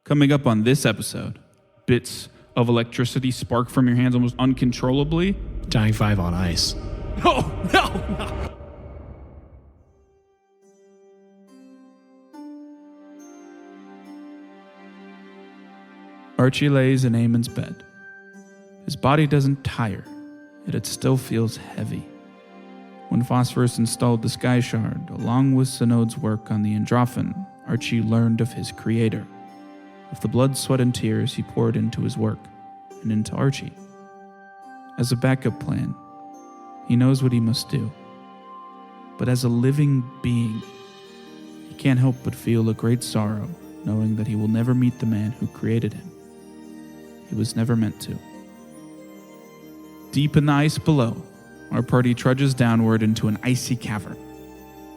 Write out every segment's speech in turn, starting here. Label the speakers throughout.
Speaker 1: Coming up on this episode, bits of electricity spark from your hands almost uncontrollably.
Speaker 2: Dying 5 on ice.
Speaker 3: No.
Speaker 1: Archie lays in Eamon's bed. His body doesn't tire, yet it still feels heavy. When Phosphorus installed the Sky Shard, along with Zenod's work on the Androphen, Archie learned of his creator, of the blood, sweat, and tears he poured into his work, and into Archie. As a backup plan, he knows what he must do. But as a living being, he can't help but feel a great sorrow, knowing that he will never meet the man who created him. He was never meant to. Deep in the ice below, our party trudges downward into an icy cavern.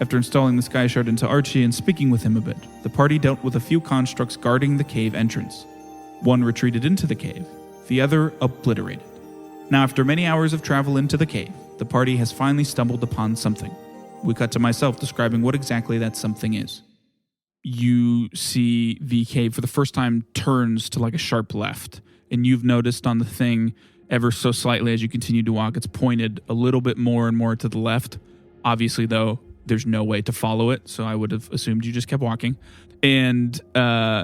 Speaker 1: After installing the Sky Shard into Archie and speaking with him a bit, the party dealt with a few constructs guarding the cave entrance. One retreated into the cave, the other obliterated. Now, after many hours of travel into the cave, the party has finally stumbled upon something. We cut to myself describing what exactly that something is. You see the cave for the first time turns to like a sharp left, and you've noticed on the thing ever so slightly as you continue to walk, it's pointed a little bit more and more to the left. Obviously, though, there's no way to follow it, so I would have assumed you just kept walking. And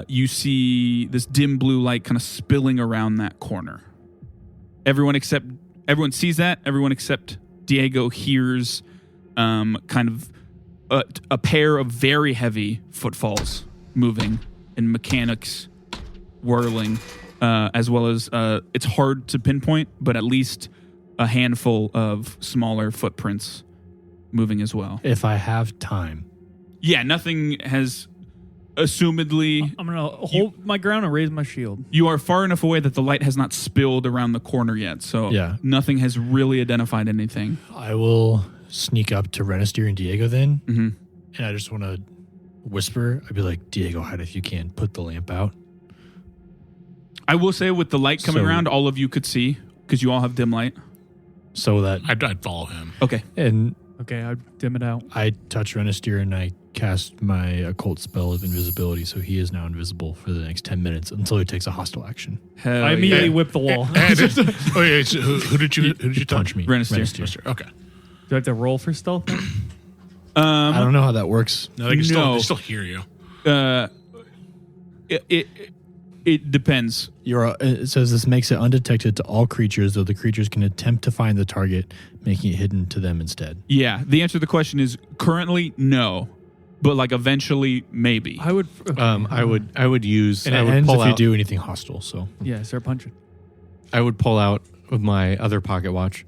Speaker 1: you see this dim blue light kind of spilling around that corner. Everyone sees that. Everyone except Diego hears kind of a pair of very heavy footfalls moving and mechanics whirling, as well as it's hard to pinpoint, but at least a handful of smaller footprints moving as well.
Speaker 2: If I have time.
Speaker 1: Yeah, nothing has assumedly...
Speaker 3: I'm going to hold my ground and raise my shield.
Speaker 1: You are far enough away that the light has not spilled around the corner yet, so nothing has really identified anything.
Speaker 2: I will sneak up to Renister and Diego then, and I just want to whisper. I'd be like, Diego, hide if you can. Put the lamp out.
Speaker 1: I will say with the light coming around, all of you could see, because you all have dim light.
Speaker 2: So that...
Speaker 4: I'd follow him.
Speaker 1: Okay.
Speaker 2: And...
Speaker 3: Okay, I'd dim it out.
Speaker 2: I touch Renister and I cast my occult spell of invisibility, so he is now invisible for the next 10 minutes until he takes a hostile action.
Speaker 3: I immediately whip the wall.
Speaker 4: So who did you
Speaker 2: punch me?
Speaker 1: Renister.
Speaker 4: Okay.
Speaker 3: Do I have to roll for stealth?
Speaker 2: I don't know how that works.
Speaker 4: No, they can still hear you.
Speaker 1: It depends.
Speaker 2: It says this makes it undetected to all creatures, though the creatures can attempt to find the target, making it hidden to them instead.
Speaker 1: Yeah, the answer to the question is currently no, but like eventually maybe.
Speaker 3: I would.
Speaker 5: I would use.
Speaker 2: And
Speaker 5: I
Speaker 2: it
Speaker 5: would
Speaker 2: ends
Speaker 5: pull
Speaker 2: if
Speaker 5: out,
Speaker 2: you do anything hostile. So
Speaker 3: yeah, start punching.
Speaker 5: I would pull out of my other pocket watch,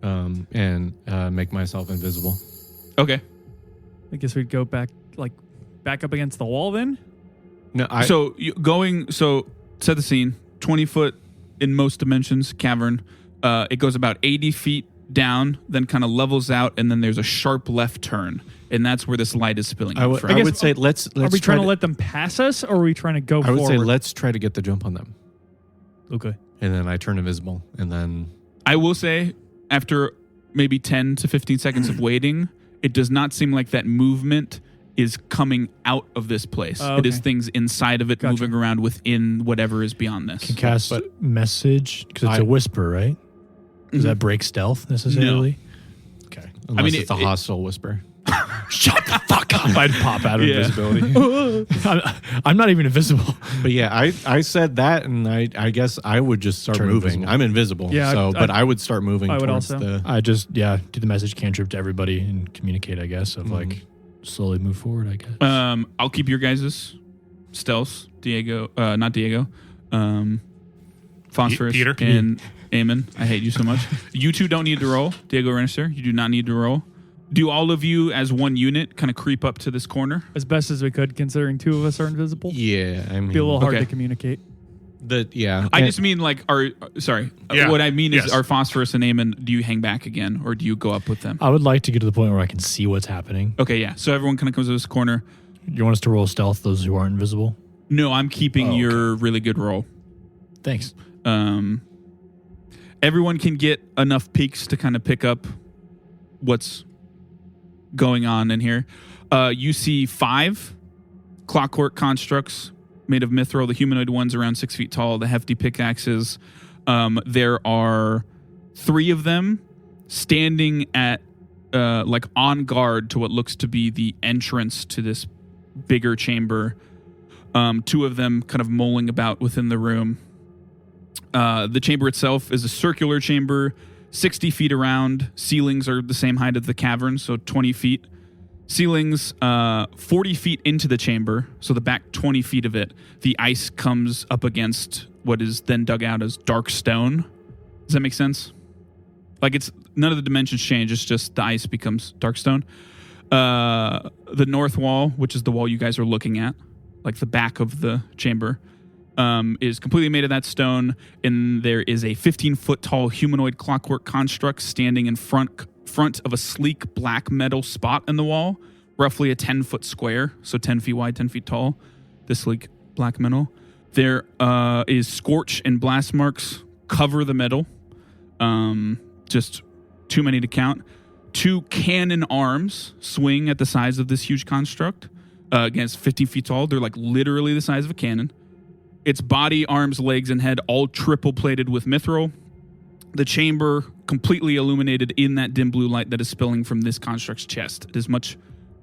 Speaker 5: and make myself invisible.
Speaker 1: Okay.
Speaker 3: I guess we'd go back up against the wall then.
Speaker 5: No,
Speaker 1: So set the scene. 20 foot in most dimensions cavern. It goes about 80 feet down, then kind of levels out, and then there's a sharp left turn, and that's where this light is spilling out from.
Speaker 5: I would say let's.
Speaker 3: Are we trying to let them pass us, or are we trying to go forward?
Speaker 5: I would say let's try to get the jump on them.
Speaker 3: Okay.
Speaker 5: And then I turn invisible, and then
Speaker 1: I will say after maybe 10 to 15 seconds of waiting, it does not seem like that movement is coming out of this place.
Speaker 3: Okay.
Speaker 1: It is things inside of it moving around within whatever is beyond this.
Speaker 2: can cast message because it's a whisper, right? Does that break stealth necessarily?
Speaker 1: No.
Speaker 2: Okay.
Speaker 5: unless it's a hostile whisper.
Speaker 2: Shut the fuck up! I'd pop out of invisibility. I'm not even invisible.
Speaker 5: But yeah, I said that, and I guess I would just start moving.
Speaker 2: Invisible.
Speaker 5: I'm invisible.
Speaker 3: Yeah,
Speaker 5: but I would start moving.
Speaker 3: I would
Speaker 5: towards
Speaker 3: also.
Speaker 2: I just do the message cantrip to everybody and communicate. I guess of like slowly move forward. I guess.
Speaker 1: I'll keep your guys' stealths, Diego. Not Diego. Phosphorus
Speaker 4: Peter?
Speaker 1: and Eamon. I hate you so much. You two don't need to roll. Diego Renister, you do not need to roll. Do all of you as one unit kind of creep up to this corner?
Speaker 3: As best as we could, considering two of us are invisible.
Speaker 5: Yeah, I mean,
Speaker 3: Be a little hard
Speaker 1: Okay.
Speaker 3: to communicate.
Speaker 1: I just mean like what I mean is are Phosphorus and Eamon, do you hang back again or do you go up with them?
Speaker 2: I would like to get to the point where I can see what's happening.
Speaker 1: Okay, yeah. So everyone kind of comes to this corner.
Speaker 2: You want us to roll stealth, those who aren't invisible?
Speaker 1: No, I'm keeping your really good roll.
Speaker 2: Thanks.
Speaker 1: Everyone can get enough peeks to kind of pick up what's going on in here. You see 5 clockwork constructs made of mithril. The humanoid ones around 6 feet tall. The hefty pickaxes. There are 3 of them standing at like on guard to what looks to be the entrance to this bigger chamber. 2 of them kind of mulling about within the room. The chamber itself is a circular chamber, 60 feet around. Ceilings are the same height as the cavern, so 20 feet. Ceilings 40 feet into the chamber, so the back 20 feet of it, the ice comes up against what is then dug out as dark stone. Does that make sense? Like it's none of the dimensions change, it's just the ice becomes dark stone. The north wall, which is the wall you guys are looking at, like the back of the chamber, is completely made of that stone, and there is a 15-foot tall humanoid clockwork construct standing in front of a sleek black metal spot in the wall, roughly a 10-foot square, so 10 feet wide, 10 feet tall, this sleek black metal. There is scorch and blast marks cover the metal, just too many to count. 2 cannon arms swing at the size of this huge construct, against 15 feet tall. They're like literally the size of a cannon. Its body, arms, legs, and head all triple plated with mithril. The chamber completely illuminated in that dim blue light that is spilling from this construct's chest. It is much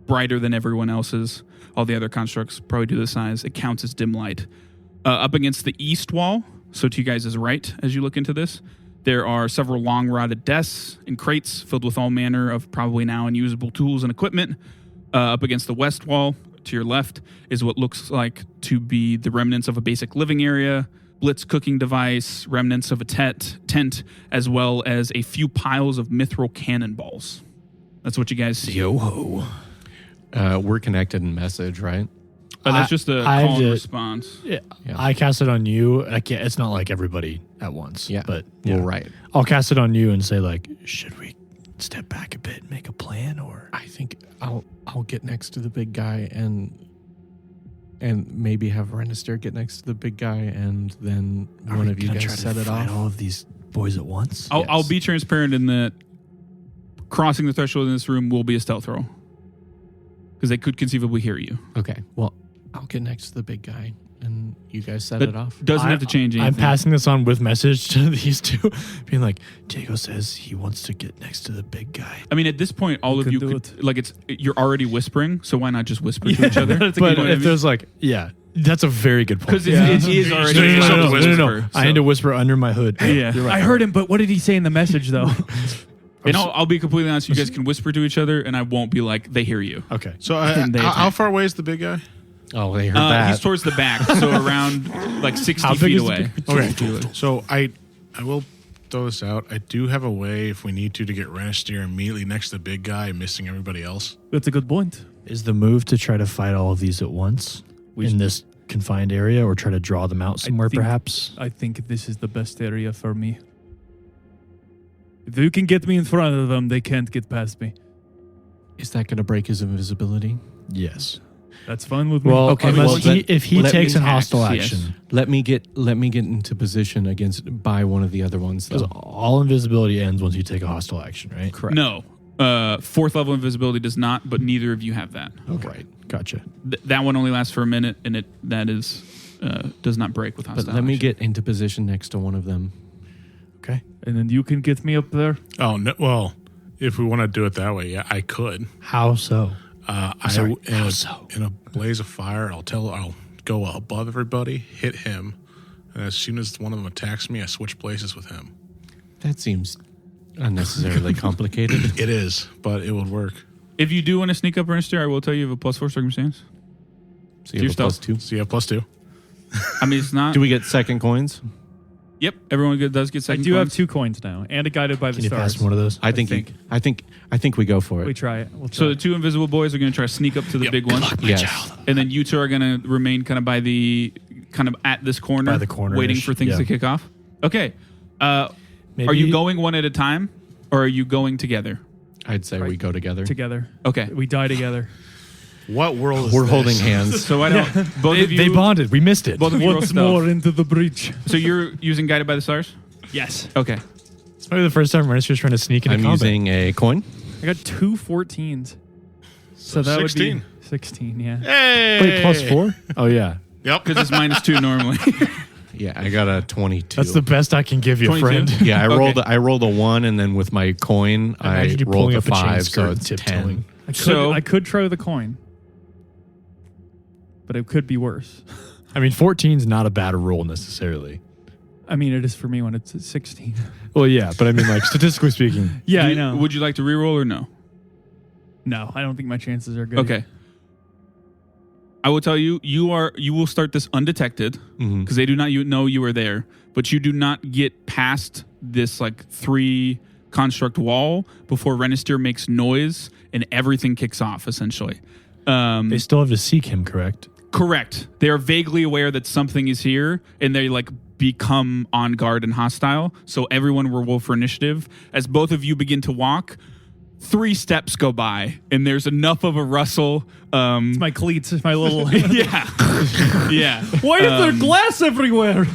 Speaker 1: brighter than everyone else's. All the other constructs probably do the size. It counts as dim light. Up against the east wall, so to you guys' right as you look into this, there are several long rotted desks and crates filled with all manner of probably now unusable tools and equipment. Up against the west wall, to your left, is what looks like to be the remnants of a basic living area, blitz cooking device, remnants of a tent, as well as a few piles of mithril cannonballs. That's what you guys see.
Speaker 5: Yo-ho. We're connected in message, right?
Speaker 1: That's just a
Speaker 2: I
Speaker 1: call and
Speaker 2: did-
Speaker 1: response.
Speaker 2: Yeah.
Speaker 5: Yeah.
Speaker 2: I cast it on you. It's not like everybody at once.
Speaker 5: Yeah.
Speaker 2: But
Speaker 5: Well, right.
Speaker 2: I'll cast it on you and say like, should we step back a bit and make a plan, or
Speaker 5: I think I'll get next to the big guy and maybe have Renister get next to the big guy, and then
Speaker 2: are
Speaker 5: one
Speaker 2: we
Speaker 5: of you
Speaker 2: gonna
Speaker 5: guys
Speaker 2: try to
Speaker 5: set it
Speaker 2: fight
Speaker 5: off.
Speaker 2: all of these boys at once?
Speaker 1: I'll be transparent in that crossing the threshold in this room will be a stealth roll. Because they could conceivably hear you.
Speaker 5: Okay. Well, I'll get next to the big guy, and you guys set
Speaker 1: That
Speaker 5: it off.
Speaker 1: doesn't have to change anything.
Speaker 2: I'm passing this on with message to these 2, being like, Diego says he wants to get next to the big guy.
Speaker 1: I mean, at this point, all
Speaker 3: You
Speaker 1: of
Speaker 3: can
Speaker 1: you
Speaker 3: do
Speaker 1: could, like, you're already whispering, so why not just whisper to each other?
Speaker 3: That's a
Speaker 2: But
Speaker 3: good
Speaker 2: if there's like, that's a very good point.
Speaker 1: Because it is already
Speaker 2: No.
Speaker 1: whisper.
Speaker 2: I need to whisper under my hood.
Speaker 1: Yeah.
Speaker 2: You're right.
Speaker 3: I heard him, but what did he say in the message though?
Speaker 1: And I'll be completely honest, you guys can whisper to each other, and I won't be like, they hear you.
Speaker 2: Okay.
Speaker 4: So
Speaker 1: And they
Speaker 4: how
Speaker 1: attack.
Speaker 4: far away is the big guy?
Speaker 5: Oh, they heard that.
Speaker 1: He's towards the back, so around like 60
Speaker 2: How big
Speaker 1: feet
Speaker 2: is the
Speaker 1: away.
Speaker 2: big-
Speaker 4: Okay. So I will throw this out. I do have a way, if we need to get Renister immediately next to the big guy, missing everybody else.
Speaker 3: That's a good point.
Speaker 2: Is the move to try to fight all of these at once in this confined area, or try to draw them out somewhere,
Speaker 3: think-
Speaker 2: perhaps?
Speaker 3: I think this is the best area for me. If you can get me in front of them, they can't get past me.
Speaker 5: Is that going to break his invisibility?
Speaker 2: Yes.
Speaker 3: That's fine with me.
Speaker 2: Well,
Speaker 5: Okay,
Speaker 2: unless
Speaker 5: well,
Speaker 2: if he
Speaker 5: let
Speaker 2: takes
Speaker 5: me
Speaker 2: an hostile
Speaker 1: attacks,
Speaker 2: action,
Speaker 5: Let me get into position by one of the other ones,
Speaker 2: because
Speaker 5: though.
Speaker 2: all invisibility ends once you take a hostile action, right?
Speaker 5: Correct.
Speaker 1: No. 4th level invisibility does not, but neither of you have that.
Speaker 2: Okay. Right. Gotcha.
Speaker 1: That one only lasts for a minute, and that does not break with hostile
Speaker 5: But let me
Speaker 1: action.
Speaker 5: get into position next to one of them.
Speaker 2: Okay.
Speaker 3: And then you can get me up there.
Speaker 4: Oh, no, well, if we want to do it that way, yeah, I could.
Speaker 2: How so? Sorry, how so?
Speaker 4: In a blaze of fire, I'll go above everybody, hit him, and as soon as one of them attacks me, I switch places with him.
Speaker 5: That seems unnecessarily complicated.
Speaker 4: It is, but it would work.
Speaker 1: If you do want to sneak up Renister, I will tell you you have a +4 circumstance.
Speaker 5: So you have a
Speaker 1: Your
Speaker 5: +2.
Speaker 4: So you have +2.
Speaker 1: I mean, it's not.
Speaker 5: Do we get second coins?
Speaker 1: Yep, everyone does get
Speaker 3: I
Speaker 1: second
Speaker 3: do have
Speaker 1: coins.
Speaker 3: 2 coins now, and a guided by the
Speaker 2: Can you
Speaker 3: stars.
Speaker 2: pass one of those?
Speaker 5: I think we go for
Speaker 3: We
Speaker 5: it.
Speaker 3: try it. We'll try
Speaker 1: So the
Speaker 3: it.
Speaker 1: 2 invisible boys are going to try to sneak up to the big one,
Speaker 5: Yes.
Speaker 1: and then you 2 are going to remain kind of at this corner,
Speaker 2: By the corner-ish,
Speaker 1: waiting for things
Speaker 2: yeah.
Speaker 1: to kick off. Okay. Are
Speaker 2: Maybe-
Speaker 1: you going one at a time, or are you going together?
Speaker 5: I'd say we go together.
Speaker 3: together.
Speaker 1: Okay.
Speaker 3: We die together.
Speaker 4: What world is
Speaker 5: We're
Speaker 4: this?
Speaker 5: holding hands.
Speaker 1: So I don't. Both of you.
Speaker 2: They bonded. We missed it.
Speaker 1: Both of you roll
Speaker 3: Once
Speaker 1: stealth.
Speaker 3: more into the breach.
Speaker 1: So you're using guided by the stars.
Speaker 3: Yes.
Speaker 1: Okay.
Speaker 2: It's maybe the first time Renester's trying to sneak into
Speaker 5: I'm
Speaker 2: combat.
Speaker 5: using a coin.
Speaker 3: I got 2 14s. So that
Speaker 4: 16.
Speaker 3: would be 16, yeah.
Speaker 4: Hey!
Speaker 2: Wait, +4? Oh, yeah.
Speaker 4: Yep.
Speaker 1: because it's -2 normally.
Speaker 5: Yeah, I got a 22.
Speaker 2: That's the best I can give you,
Speaker 1: 22?
Speaker 2: friend.
Speaker 5: Yeah,
Speaker 1: Okay.
Speaker 5: I rolled a 1, and then with my coin, I
Speaker 2: Imagine you
Speaker 5: rolled
Speaker 2: pulling
Speaker 5: a
Speaker 2: up a chain
Speaker 5: 5,
Speaker 2: skirt
Speaker 5: so
Speaker 2: and
Speaker 5: it's
Speaker 2: tiptoeing.
Speaker 5: 10.
Speaker 3: I could try the coin, but it could be worse.
Speaker 2: I mean, 14's not a bad roll necessarily.
Speaker 3: I mean, it is for me when it's at 16.
Speaker 2: Well, yeah, but I mean, like, statistically speaking.
Speaker 3: Yeah, I know.
Speaker 1: Would you like to reroll or no?
Speaker 3: No, I don't think my chances are good.
Speaker 1: Okay. I will tell you, you will start this undetected
Speaker 5: Mhm.
Speaker 1: because they do not know you are there, but you do not get past this like 3 construct wall before Renister makes noise and everything kicks off essentially.
Speaker 2: They still have to seek him, correct?
Speaker 1: Correct. They are vaguely aware that something is here and they like become on guard and hostile. So everyone will roll for initiative. As both of you begin to walk, 3 steps go by and there's enough of a rustle.
Speaker 3: It's my cleats. It's my little.
Speaker 1: Yeah. Yeah.
Speaker 3: Why is there glass everywhere?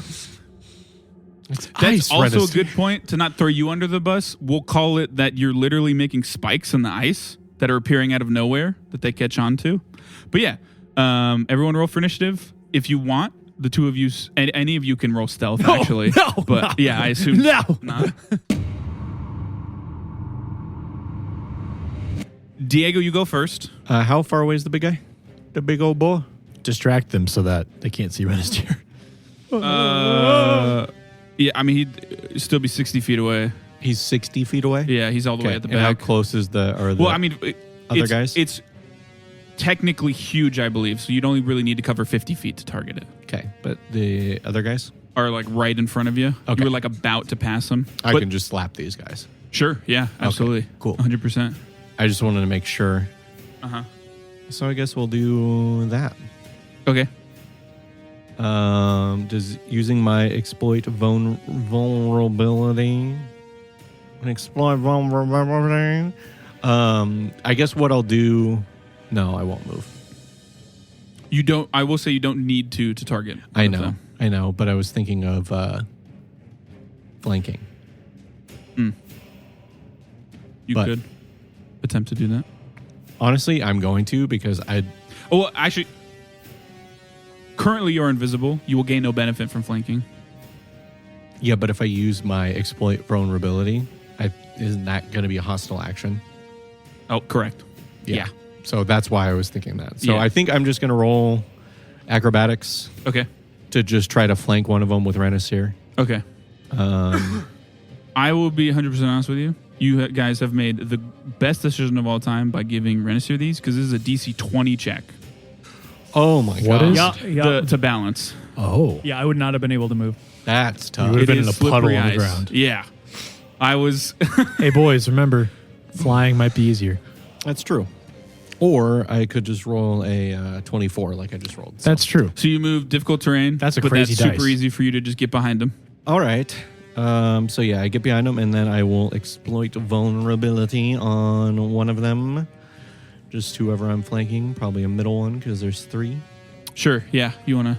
Speaker 5: It's
Speaker 1: That's
Speaker 5: ice,
Speaker 1: also
Speaker 5: Renister.
Speaker 1: a good point to not throw you under the bus. We'll call it that you're literally making spikes in the ice that are appearing out of nowhere that they catch on to. But yeah, everyone roll for initiative. If you want, the two of you, any of you can roll stealth actually.
Speaker 3: no,
Speaker 1: but
Speaker 3: no.
Speaker 1: yeah, I assume
Speaker 3: No.
Speaker 1: not. Diego, you go first.
Speaker 5: How far away is the big guy? The big old boy?
Speaker 2: Distract them so that they can't see Renister.
Speaker 1: Yeah, I mean, he'd still be 60 feet away.
Speaker 5: He's 60 feet away?
Speaker 1: Yeah, he's all the way
Speaker 5: Okay,
Speaker 1: at the
Speaker 5: and how
Speaker 1: back.
Speaker 5: close is the
Speaker 1: Well, I mean,
Speaker 5: other
Speaker 1: it's,
Speaker 5: guys?
Speaker 1: It's technically huge, I believe. So you'd only really need to cover 50 feet to target it.
Speaker 5: Okay, but the other guys?
Speaker 1: Are like right in front of you.
Speaker 5: Okay.
Speaker 1: You were like about to pass them.
Speaker 5: I
Speaker 1: But
Speaker 5: can just slap these guys.
Speaker 1: sure, yeah, absolutely,
Speaker 5: cool.
Speaker 1: 100%.
Speaker 5: I just wanted to make sure.
Speaker 1: Uh-huh.
Speaker 5: So I guess we'll do that.
Speaker 1: Okay.
Speaker 5: Does using my exploit vulnerability? Exploit vulnerability. I guess what I'll do. No, I won't move.
Speaker 1: You don't. I will say you don't need to target.
Speaker 5: I
Speaker 1: one of
Speaker 5: know,
Speaker 1: them.
Speaker 5: I know, but I was thinking of flanking.
Speaker 1: You
Speaker 5: But-
Speaker 1: could attempt to do that.
Speaker 5: Honestly, I'm going to because
Speaker 1: Oh, well, actually, currently you're invisible. You will gain no benefit from flanking.
Speaker 5: yeah, but if I use my exploit vulnerability, isn't that going to be a hostile action?
Speaker 1: Oh, correct. Yeah.
Speaker 5: So that's why I was thinking that. So
Speaker 1: Yeah.
Speaker 5: I think I'm just going to roll acrobatics
Speaker 1: Okay.
Speaker 5: to just try to flank one of them with Renister.
Speaker 1: Okay.
Speaker 5: Um,
Speaker 1: I will be 100% honest with you. You guys have made the best decision of all time by giving Renister these because this is a DC 20 check
Speaker 5: oh my
Speaker 2: What
Speaker 5: god,
Speaker 2: is-
Speaker 3: Yeah.
Speaker 1: to balance.
Speaker 2: Oh.
Speaker 3: Yeah, I would not have been able to move.
Speaker 5: that's
Speaker 2: You
Speaker 5: tough.
Speaker 2: would have been
Speaker 1: It
Speaker 2: in a
Speaker 1: is
Speaker 2: puddle
Speaker 1: slippery
Speaker 2: on the
Speaker 1: ice.
Speaker 2: ground.
Speaker 1: Yeah. I was.
Speaker 2: Hey, boys, remember, flying might be easier.
Speaker 5: That's true. Or I could just roll a 24 like I just rolled. So.
Speaker 2: That's true.
Speaker 1: So you move difficult terrain.
Speaker 2: That's a
Speaker 1: but
Speaker 2: crazy
Speaker 1: that's super
Speaker 2: dice.
Speaker 1: easy for you to just get behind them.
Speaker 5: all right. So yeah, I get behind them and then I will exploit vulnerability on one of them. Just whoever I'm flanking, probably a middle one because there's 3.
Speaker 1: Sure. Yeah. You want to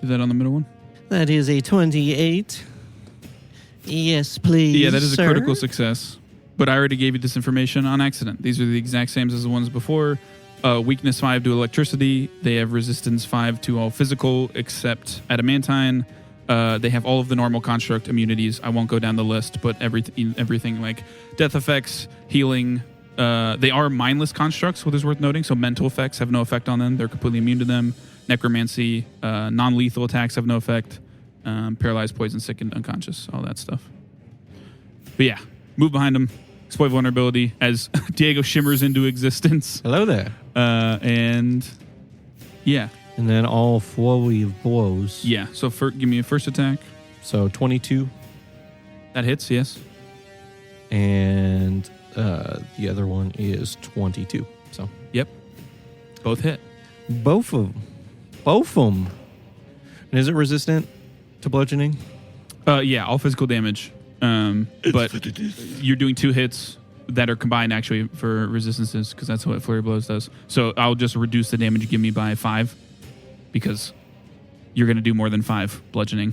Speaker 1: do that on the middle one?
Speaker 5: That is a 28. Yes, please.
Speaker 1: Yeah, that is a critical success. But I already gave you this information on accident. These are the exact same as the ones before. Weakness 5 to electricity. They have resistance 5 to all physical except adamantine. They have all of the normal construct immunities. I won't go down the list, but everything like death effects, healing. They are mindless constructs, what is worth noting. So mental effects have no effect on them. They're completely immune to them. Necromancy, non-lethal attacks have no effect. Paralyzed, poison, sick, and unconscious. All that stuff. But yeah, move behind them. Exploit vulnerability as Diego shimmers into existence.
Speaker 5: Hello there.
Speaker 1: And yeah.
Speaker 5: And then all 4 blows.
Speaker 1: Yeah. So give me a first attack.
Speaker 5: So 22.
Speaker 1: That hits, yes.
Speaker 5: And the other one is 22. So
Speaker 1: Yep. Both hit.
Speaker 5: both of them. And is it resistant to bludgeoning?
Speaker 1: Yeah, all physical damage. But you're doing 2 hits that are combined actually for resistances because that's what Flurry Blows does. So I'll just reduce the damage you give me by 5 because you're going to do more than 5 bludgeoning.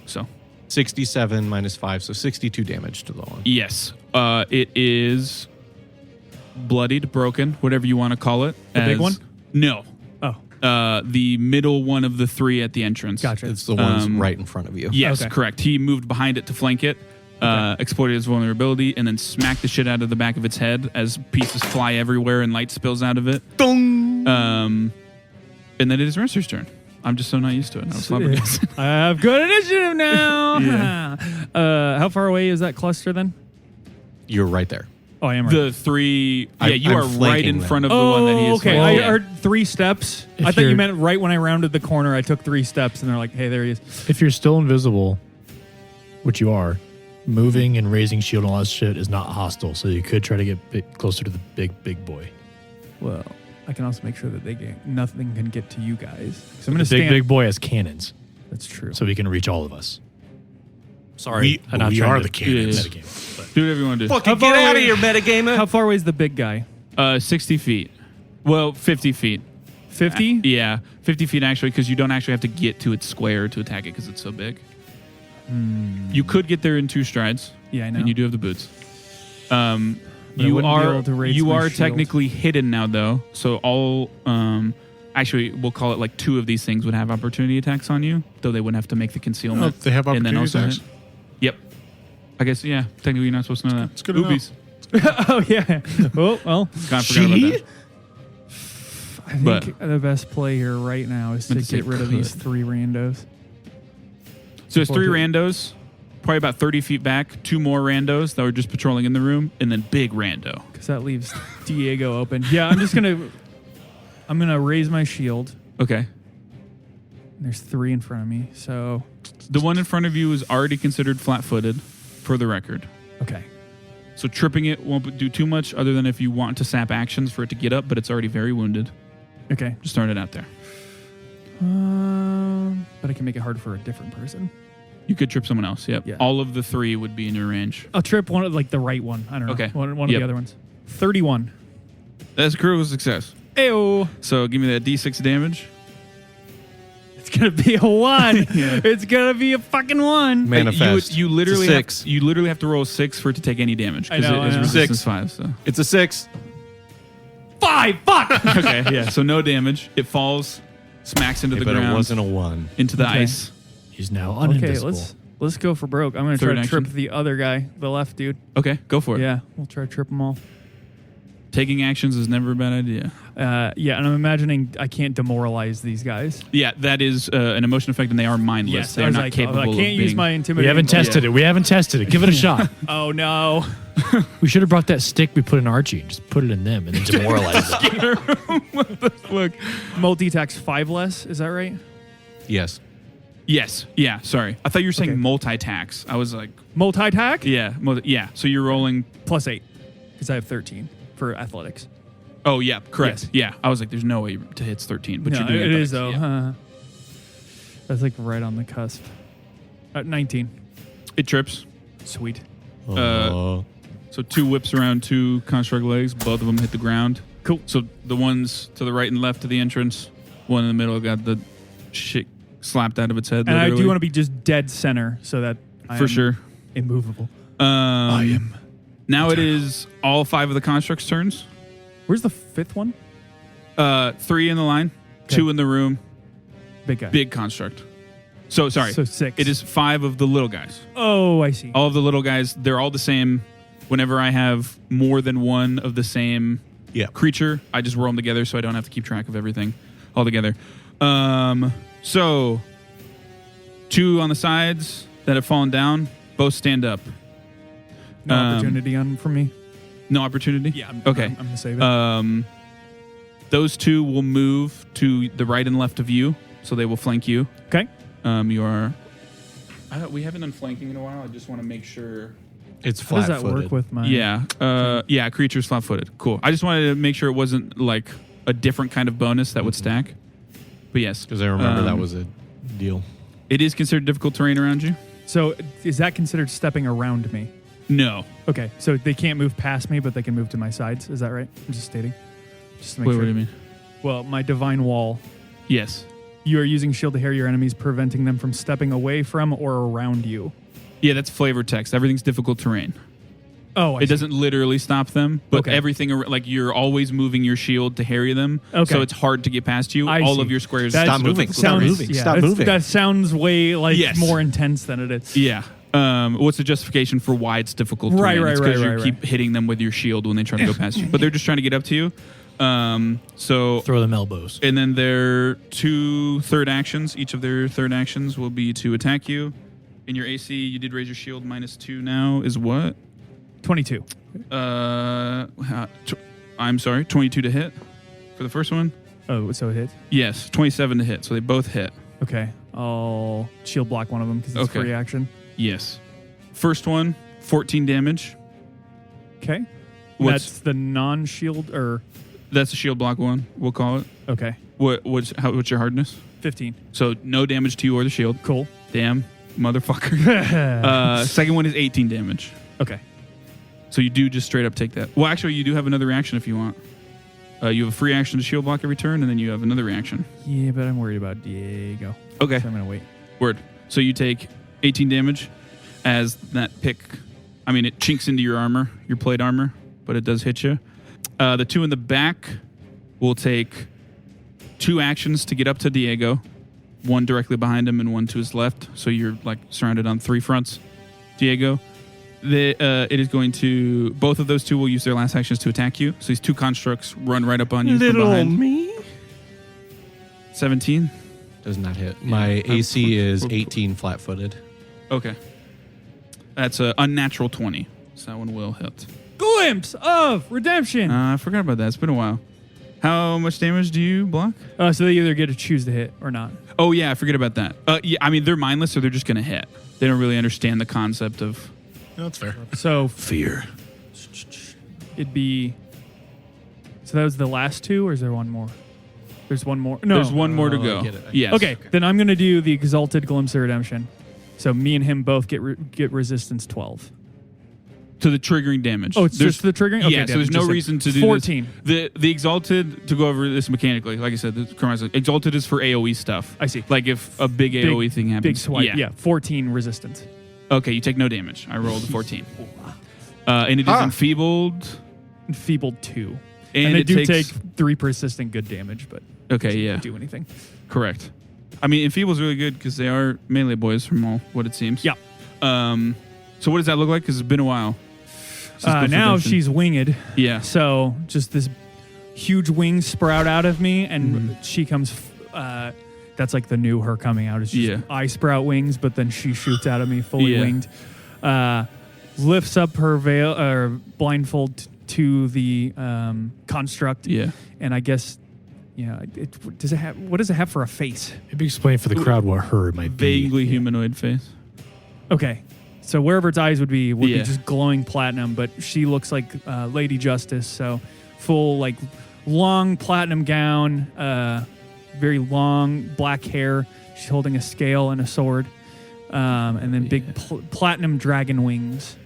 Speaker 1: So
Speaker 5: 67 minus 5, so 62 damage to the one.
Speaker 1: yes, it is bloodied, broken, whatever you want to call it.
Speaker 3: The big one?
Speaker 1: No.
Speaker 3: Oh,
Speaker 1: The middle one of the three at the entrance.
Speaker 3: Gotcha.
Speaker 5: It's the ones right in front of you.
Speaker 1: Yes,
Speaker 3: Okay.
Speaker 1: correct. He moved behind it to flank it, exploited its vulnerability, and then smacked the shit out of the back of its head as pieces fly everywhere and light spills out of it.
Speaker 5: Dong!
Speaker 1: And then it is Mercer's turn. I'm just so not used to it. I was flabbergasted.
Speaker 3: I have good initiative now.
Speaker 1: Yeah.
Speaker 3: How far away is that cluster then?
Speaker 5: You're right there.
Speaker 3: Oh, I am right.
Speaker 1: The three. Yeah,
Speaker 5: I'm
Speaker 1: you are right
Speaker 5: flanking
Speaker 1: in
Speaker 5: them.
Speaker 1: front of the one that he is.
Speaker 3: okay.
Speaker 1: flanking.
Speaker 3: I heard 3 steps.
Speaker 2: If
Speaker 3: I thought you
Speaker 2: you're-
Speaker 3: meant right when I rounded the corner. I took 3 steps, and they're like, "Hey, there he is."
Speaker 2: If you're still invisible, which you are, moving and raising shield and all that shit is not hostile. So you could try to get closer to the big boy.
Speaker 3: Well, I can also make sure that nothing can get to you guys. So I'm
Speaker 2: The
Speaker 3: going to stand.
Speaker 2: big boy has cannons,
Speaker 3: That's true.
Speaker 2: so he can reach all of us. Sorry,
Speaker 4: We are the cannons.
Speaker 1: Yeah. Do whatever you want to do.
Speaker 5: Fucking
Speaker 3: How far
Speaker 5: get out
Speaker 3: away-
Speaker 5: of here, metagamer.
Speaker 3: How far away is the big guy?
Speaker 1: 60 feet. Well, 50 feet.
Speaker 3: 50?
Speaker 1: Yeah, 50 feet actually, because you don't actually have to get to its square to attack it because it's so big. You could get there in 2 strides.
Speaker 3: Yeah, I know.
Speaker 1: And you do have the boots.
Speaker 3: But I
Speaker 1: You
Speaker 3: wouldn't be
Speaker 1: are
Speaker 3: able to raise
Speaker 1: you
Speaker 3: my
Speaker 1: are
Speaker 3: shield.
Speaker 1: technically hidden now though. So all actually we'll call it like 2 of these things would have opportunity attacks on you, though they wouldn't have to make the concealment.
Speaker 4: Oh, they have
Speaker 1: and then
Speaker 4: opportunity
Speaker 1: also
Speaker 4: attacks?
Speaker 1: hit. Yep. I guess yeah. Technically, you're not supposed to know that.
Speaker 4: It's good to know.
Speaker 1: Oobies.
Speaker 3: Oh, yeah. Oh, well.
Speaker 1: Kind of forgot about that.
Speaker 3: I think the best play here right now is to
Speaker 1: Let's say
Speaker 3: get rid of
Speaker 1: could.
Speaker 3: these 3 randos.
Speaker 1: So there's 3
Speaker 3: Before
Speaker 1: randos, probably about 30 feet back. 2 more randos that were just patrolling in the room, and then big rando.
Speaker 3: Because that leaves Diego open. Yeah, I'm gonna raise my shield.
Speaker 1: Okay.
Speaker 3: There's 3 in front of me, so
Speaker 1: The one in front of you is already considered flat-footed, for the record.
Speaker 3: okay.
Speaker 1: So tripping it won't do too much, other than if you want to sap actions for it to get up, but it's already very wounded.
Speaker 3: Okay.
Speaker 1: Just throwing it out there.
Speaker 3: But I can make it hard for a different person.
Speaker 1: You could trip someone else. Yep.
Speaker 3: Yeah.
Speaker 1: All of the 3 would be in your range.
Speaker 3: I'll trip one of the right one. I don't know.
Speaker 1: Okay.
Speaker 3: One of
Speaker 1: Yep.
Speaker 3: the other ones. 31.
Speaker 1: That's a critical success.
Speaker 3: Ew.
Speaker 1: So give me that D6 damage.
Speaker 3: It's gonna be a 1. It's gonna be a fucking 1.
Speaker 5: Manifest.
Speaker 1: You literally
Speaker 5: It's a
Speaker 1: have,
Speaker 5: 6.
Speaker 1: you literally have to roll a 6 for it to take any damage
Speaker 3: I
Speaker 1: because
Speaker 3: know,
Speaker 1: it is
Speaker 3: I know.
Speaker 1: resistance
Speaker 5: 6.
Speaker 1: 5. So
Speaker 5: It's a 6.
Speaker 3: 5. Fuck.
Speaker 1: okay, yeah. So no damage. It falls, smacks into the
Speaker 5: But
Speaker 1: ground,
Speaker 5: it wasn't a 1.
Speaker 1: into the
Speaker 3: Okay.
Speaker 1: ice.
Speaker 2: He's now
Speaker 3: Okay,
Speaker 2: uninvisible.
Speaker 3: let's go for broke. I'm gonna try
Speaker 1: Third
Speaker 3: to trip
Speaker 1: action.
Speaker 3: the other guy, the left dude.
Speaker 1: Okay, go for it.
Speaker 3: Yeah, we'll try to trip them all.
Speaker 1: Taking actions is never a bad idea.
Speaker 3: Yeah, and I'm imagining I can't demoralize these guys.
Speaker 1: Yeah, that is an emotion effect, and they are mindless. they
Speaker 3: I
Speaker 1: are
Speaker 3: was
Speaker 1: not
Speaker 3: like,
Speaker 1: capable
Speaker 3: I can't
Speaker 1: of
Speaker 3: use
Speaker 1: being.
Speaker 3: my
Speaker 2: We
Speaker 3: intimidating.
Speaker 2: haven't tested it. We haven't tested it. Give it a shot.
Speaker 3: Oh no!
Speaker 2: We should have brought that stick we put in Archie and just put it in them and then demoralize them.
Speaker 1: Look.
Speaker 3: Multi attacks 5 less. Is that right?
Speaker 5: Yes.
Speaker 1: Yes. Yeah. Sorry, I thought you were saying
Speaker 3: Okay.
Speaker 1: multi-tax. I was like,
Speaker 3: Multi attack
Speaker 1: yeah, yeah. So you're rolling.
Speaker 3: +8 because I have 13 for athletics.
Speaker 1: Oh yeah, correct.
Speaker 3: Yes.
Speaker 1: Yeah, I was like, there's no way to hit 13, but
Speaker 3: no,
Speaker 1: you're doing
Speaker 3: it is
Speaker 1: athletics.
Speaker 3: though.
Speaker 1: Yeah.
Speaker 3: That's like right on the cusp. 19.
Speaker 1: It trips.
Speaker 3: Sweet.
Speaker 1: So 2 whips around 2 construct legs. Both of them hit the ground.
Speaker 3: Cool.
Speaker 1: So the ones to the right and left of the entrance, one in the middle got the shit slapped out of its head.
Speaker 3: And I do
Speaker 1: literally.
Speaker 3: want to be just dead center so that I
Speaker 1: for
Speaker 3: am
Speaker 1: sure.
Speaker 3: immovable.
Speaker 1: I am. Now it is all 5 of the constructs' turns.
Speaker 3: Where's the 5th one?
Speaker 1: 3 in the line,
Speaker 3: Okay.
Speaker 1: 2 in the room,
Speaker 3: Big guy.
Speaker 1: big construct. So sorry,
Speaker 3: So 6.
Speaker 1: it is 5 of the little guys.
Speaker 3: Oh, I see.
Speaker 1: All of the little guys, they're all the same. Whenever I have more than one of the same
Speaker 5: Yeah.
Speaker 1: creature, I just roll them together so I don't have to keep track of everything all together. So 2 on the sides that have fallen down, both stand up.
Speaker 3: No opportunity on for me.
Speaker 1: No opportunity?
Speaker 3: Yeah.
Speaker 1: Okay.
Speaker 3: I'm gonna save it.
Speaker 1: Those 2 will move to the right and left of you, so they will flank you.
Speaker 3: Okay.
Speaker 1: You are. We haven't done flanking in a while. I just want to make sure.
Speaker 5: It's
Speaker 3: How does that
Speaker 5: flat-footed.
Speaker 3: work with my?
Speaker 1: Yeah. Creature's flat-footed. Cool. I just wanted to make sure it wasn't like a different kind of bonus that would stack. But yes,
Speaker 5: Because I remember that was a deal.
Speaker 1: it is considered difficult terrain around you.
Speaker 3: So is that considered stepping around me?
Speaker 1: No.
Speaker 3: Okay. So they can't move past me, but they can move to my sides. Is that right? I'm just stating. Just to make
Speaker 1: Wait,
Speaker 3: sure.
Speaker 1: what do you mean?
Speaker 3: Well, my divine wall.
Speaker 1: Yes.
Speaker 3: You are using shield to harry your enemies, preventing them from stepping away from or around you.
Speaker 1: Yeah, that's flavor text. Everything's difficult terrain.
Speaker 3: Oh, I
Speaker 1: it
Speaker 3: see.
Speaker 1: doesn't literally stop them, but
Speaker 3: Okay.
Speaker 1: everything like you're always moving your shield to harry them.
Speaker 3: Okay.
Speaker 1: So it's hard to get past you.
Speaker 3: I
Speaker 1: All
Speaker 3: see.
Speaker 1: of your squares
Speaker 3: That
Speaker 5: Stop moving. Stop
Speaker 3: sounds,
Speaker 5: moving.
Speaker 3: yeah,
Speaker 5: Stop
Speaker 3: that's-
Speaker 5: moving.
Speaker 3: That sounds way like
Speaker 1: Yes.
Speaker 3: more intense than it is.
Speaker 1: Yeah. What's the justification for why it's difficult?
Speaker 3: Right,
Speaker 1: terrain?
Speaker 3: right,
Speaker 1: It's 'cause
Speaker 3: right,
Speaker 1: you
Speaker 3: right,
Speaker 1: keep hitting them with your shield when they try to go past you, but they're just trying to get up to you. So
Speaker 2: Throw them elbows.
Speaker 1: and then their 2 third actions. Each of their third actions will be to attack you. In your AC, you did raise your shield -2. Now is what?
Speaker 3: 22.
Speaker 1: I'm sorry, 22 to hit for the first one.
Speaker 3: Oh, so it hit.
Speaker 1: Yes, 27 to hit. So they both hit.
Speaker 3: Okay, I'll shield block one of them because it's
Speaker 1: Okay.
Speaker 3: free action.
Speaker 1: Yes. First one, 14 damage.
Speaker 3: Okay,
Speaker 1: What's
Speaker 3: that's the non-shield or
Speaker 1: that's the shield block one? We'll call it.
Speaker 3: okay,
Speaker 1: What's your hardness?
Speaker 3: 15.
Speaker 1: So no damage to you or the shield.
Speaker 3: Cool.
Speaker 1: Damn, motherfucker. Second one is 18 damage.
Speaker 3: Okay.
Speaker 1: So you do just straight up take that. Well, actually, you do have another reaction if you want. You have a free action to shield block every turn, and then you have another reaction.
Speaker 3: Yeah, but I'm worried about Diego.
Speaker 1: Okay.
Speaker 3: So I'm gonna wait.
Speaker 1: Word. So you take 18 damage as that pick. I mean, it chinks into your armor, your plate armor, but it does hit you. The 2 in the back will take 2 actions to get up to Diego, 1 directly behind him and 1 to his left. So you're like surrounded on 3 fronts. Diego. It is going to. Both of those 2 will use their last actions to attack you. So these 2 constructs run right up on you from
Speaker 5: Little
Speaker 1: behind.
Speaker 5: me.
Speaker 1: 17.
Speaker 5: Does not hit. My AC is 18 flat-footed.
Speaker 1: Okay. That's an unnatural 20. So that one will hit.
Speaker 3: Glimpse of redemption.
Speaker 1: I forgot about that. It's been a while. How much damage do you block?
Speaker 3: So they either get to choose to hit or not.
Speaker 1: Oh, yeah. I forget about that. Yeah, I mean, they're mindless, so they're just going to hit. They don't really understand the concept of
Speaker 4: No, that's fair.
Speaker 3: So
Speaker 1: fear.
Speaker 3: it'd be. So that was the last 2, or is there one more? There's one more. No,
Speaker 1: There's one more to
Speaker 5: Oh,
Speaker 1: go.
Speaker 5: I get it.
Speaker 1: Yes.
Speaker 3: Okay, then I'm gonna do the exalted glimpse of redemption. So me and him both get resistance 12.
Speaker 1: To the triggering damage.
Speaker 3: Oh, it's just the triggering? Okay,
Speaker 1: Yeah, so
Speaker 3: then
Speaker 1: there's no
Speaker 3: just
Speaker 1: reason to do
Speaker 3: 14.
Speaker 1: this. The exalted, to go over this mechanically, like I said, exalted is for AoE stuff.
Speaker 3: I see.
Speaker 1: Like if a big AoE thing happens.
Speaker 3: Big swipe. Yeah, 14 resistance.
Speaker 1: Okay, you take no damage. I rolled a 14. And it is enfeebled.
Speaker 3: Enfeebled 2.
Speaker 1: And
Speaker 3: And they
Speaker 1: it
Speaker 3: do
Speaker 1: takes,
Speaker 3: take 3 persistent good damage, but
Speaker 1: Okay, yeah.
Speaker 3: don't do anything.
Speaker 1: Correct. I mean, enfeebled's really good because they are melee boys from all what it seems.
Speaker 3: Yeah.
Speaker 1: So what does that look like? Because it's been a while. since Ghost
Speaker 3: Now
Speaker 1: Redemption.
Speaker 3: she's winged.
Speaker 1: Yeah.
Speaker 3: So just this huge wings sprout out of me, and
Speaker 1: Mm-hmm.
Speaker 3: she comes. That's like the new her coming out. Is just
Speaker 1: Yeah.
Speaker 3: I sprout wings, but then she shoots out of me fully
Speaker 1: Yeah.
Speaker 3: winged. Lifts up her veil or blindfold to the construct.
Speaker 1: Yeah.
Speaker 3: And I guess, does it have? What does it have for a face?
Speaker 2: Maybe explain for the crowd what her might be.
Speaker 1: Vaguely humanoid face.
Speaker 3: Okay. So wherever its eyes would be
Speaker 1: Yeah.
Speaker 3: just glowing platinum, but she looks like Lady Justice, so full like long platinum gown, very long black hair. She's holding a scale and a sword, and then big platinum dragon wings.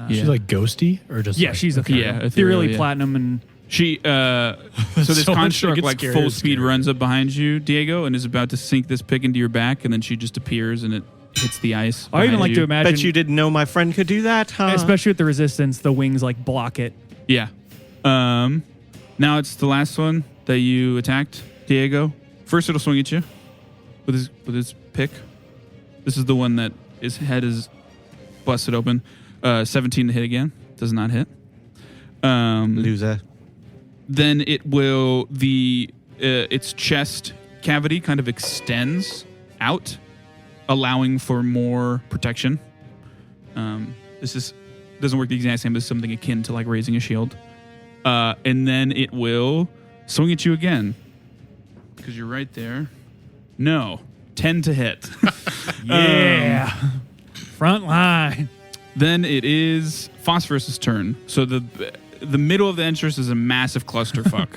Speaker 2: She's like ghosty or just
Speaker 3: Yeah,
Speaker 2: like,
Speaker 3: she's
Speaker 2: okay.
Speaker 3: ethereal.
Speaker 1: ethereal,
Speaker 3: Ethereally
Speaker 1: yeah.
Speaker 3: platinum and
Speaker 1: She so this
Speaker 2: So much
Speaker 1: construct
Speaker 2: gets
Speaker 1: like
Speaker 2: scarier
Speaker 1: full
Speaker 2: and
Speaker 1: speed
Speaker 2: scarier.
Speaker 1: runs up behind you, Diego, and is about to sink this pick into your back, and then she just appears and it hits the ice.
Speaker 3: I even
Speaker 1: behind
Speaker 3: like
Speaker 1: you.
Speaker 3: to imagine,
Speaker 5: Bet you didn't know my friend could do that, huh?
Speaker 3: especially with the resistance, the wings like block it.
Speaker 1: Yeah. Now it's the last one that you attacked, Diego. First, it'll swing at you with his pick. This is the one that his head is busted open. 17 to hit again. Does not hit.
Speaker 5: Loser.
Speaker 1: Then it will its chest cavity kind of extends out, allowing for more protection. This doesn't work the exact same, but it's something akin to like raising a shield. And then it will swing at you again because you're right there. No, 10 to hit.
Speaker 3: Yeah, front line.
Speaker 1: Then it is Phosphorus's turn. So the middle of the entrance is a massive clusterfuck.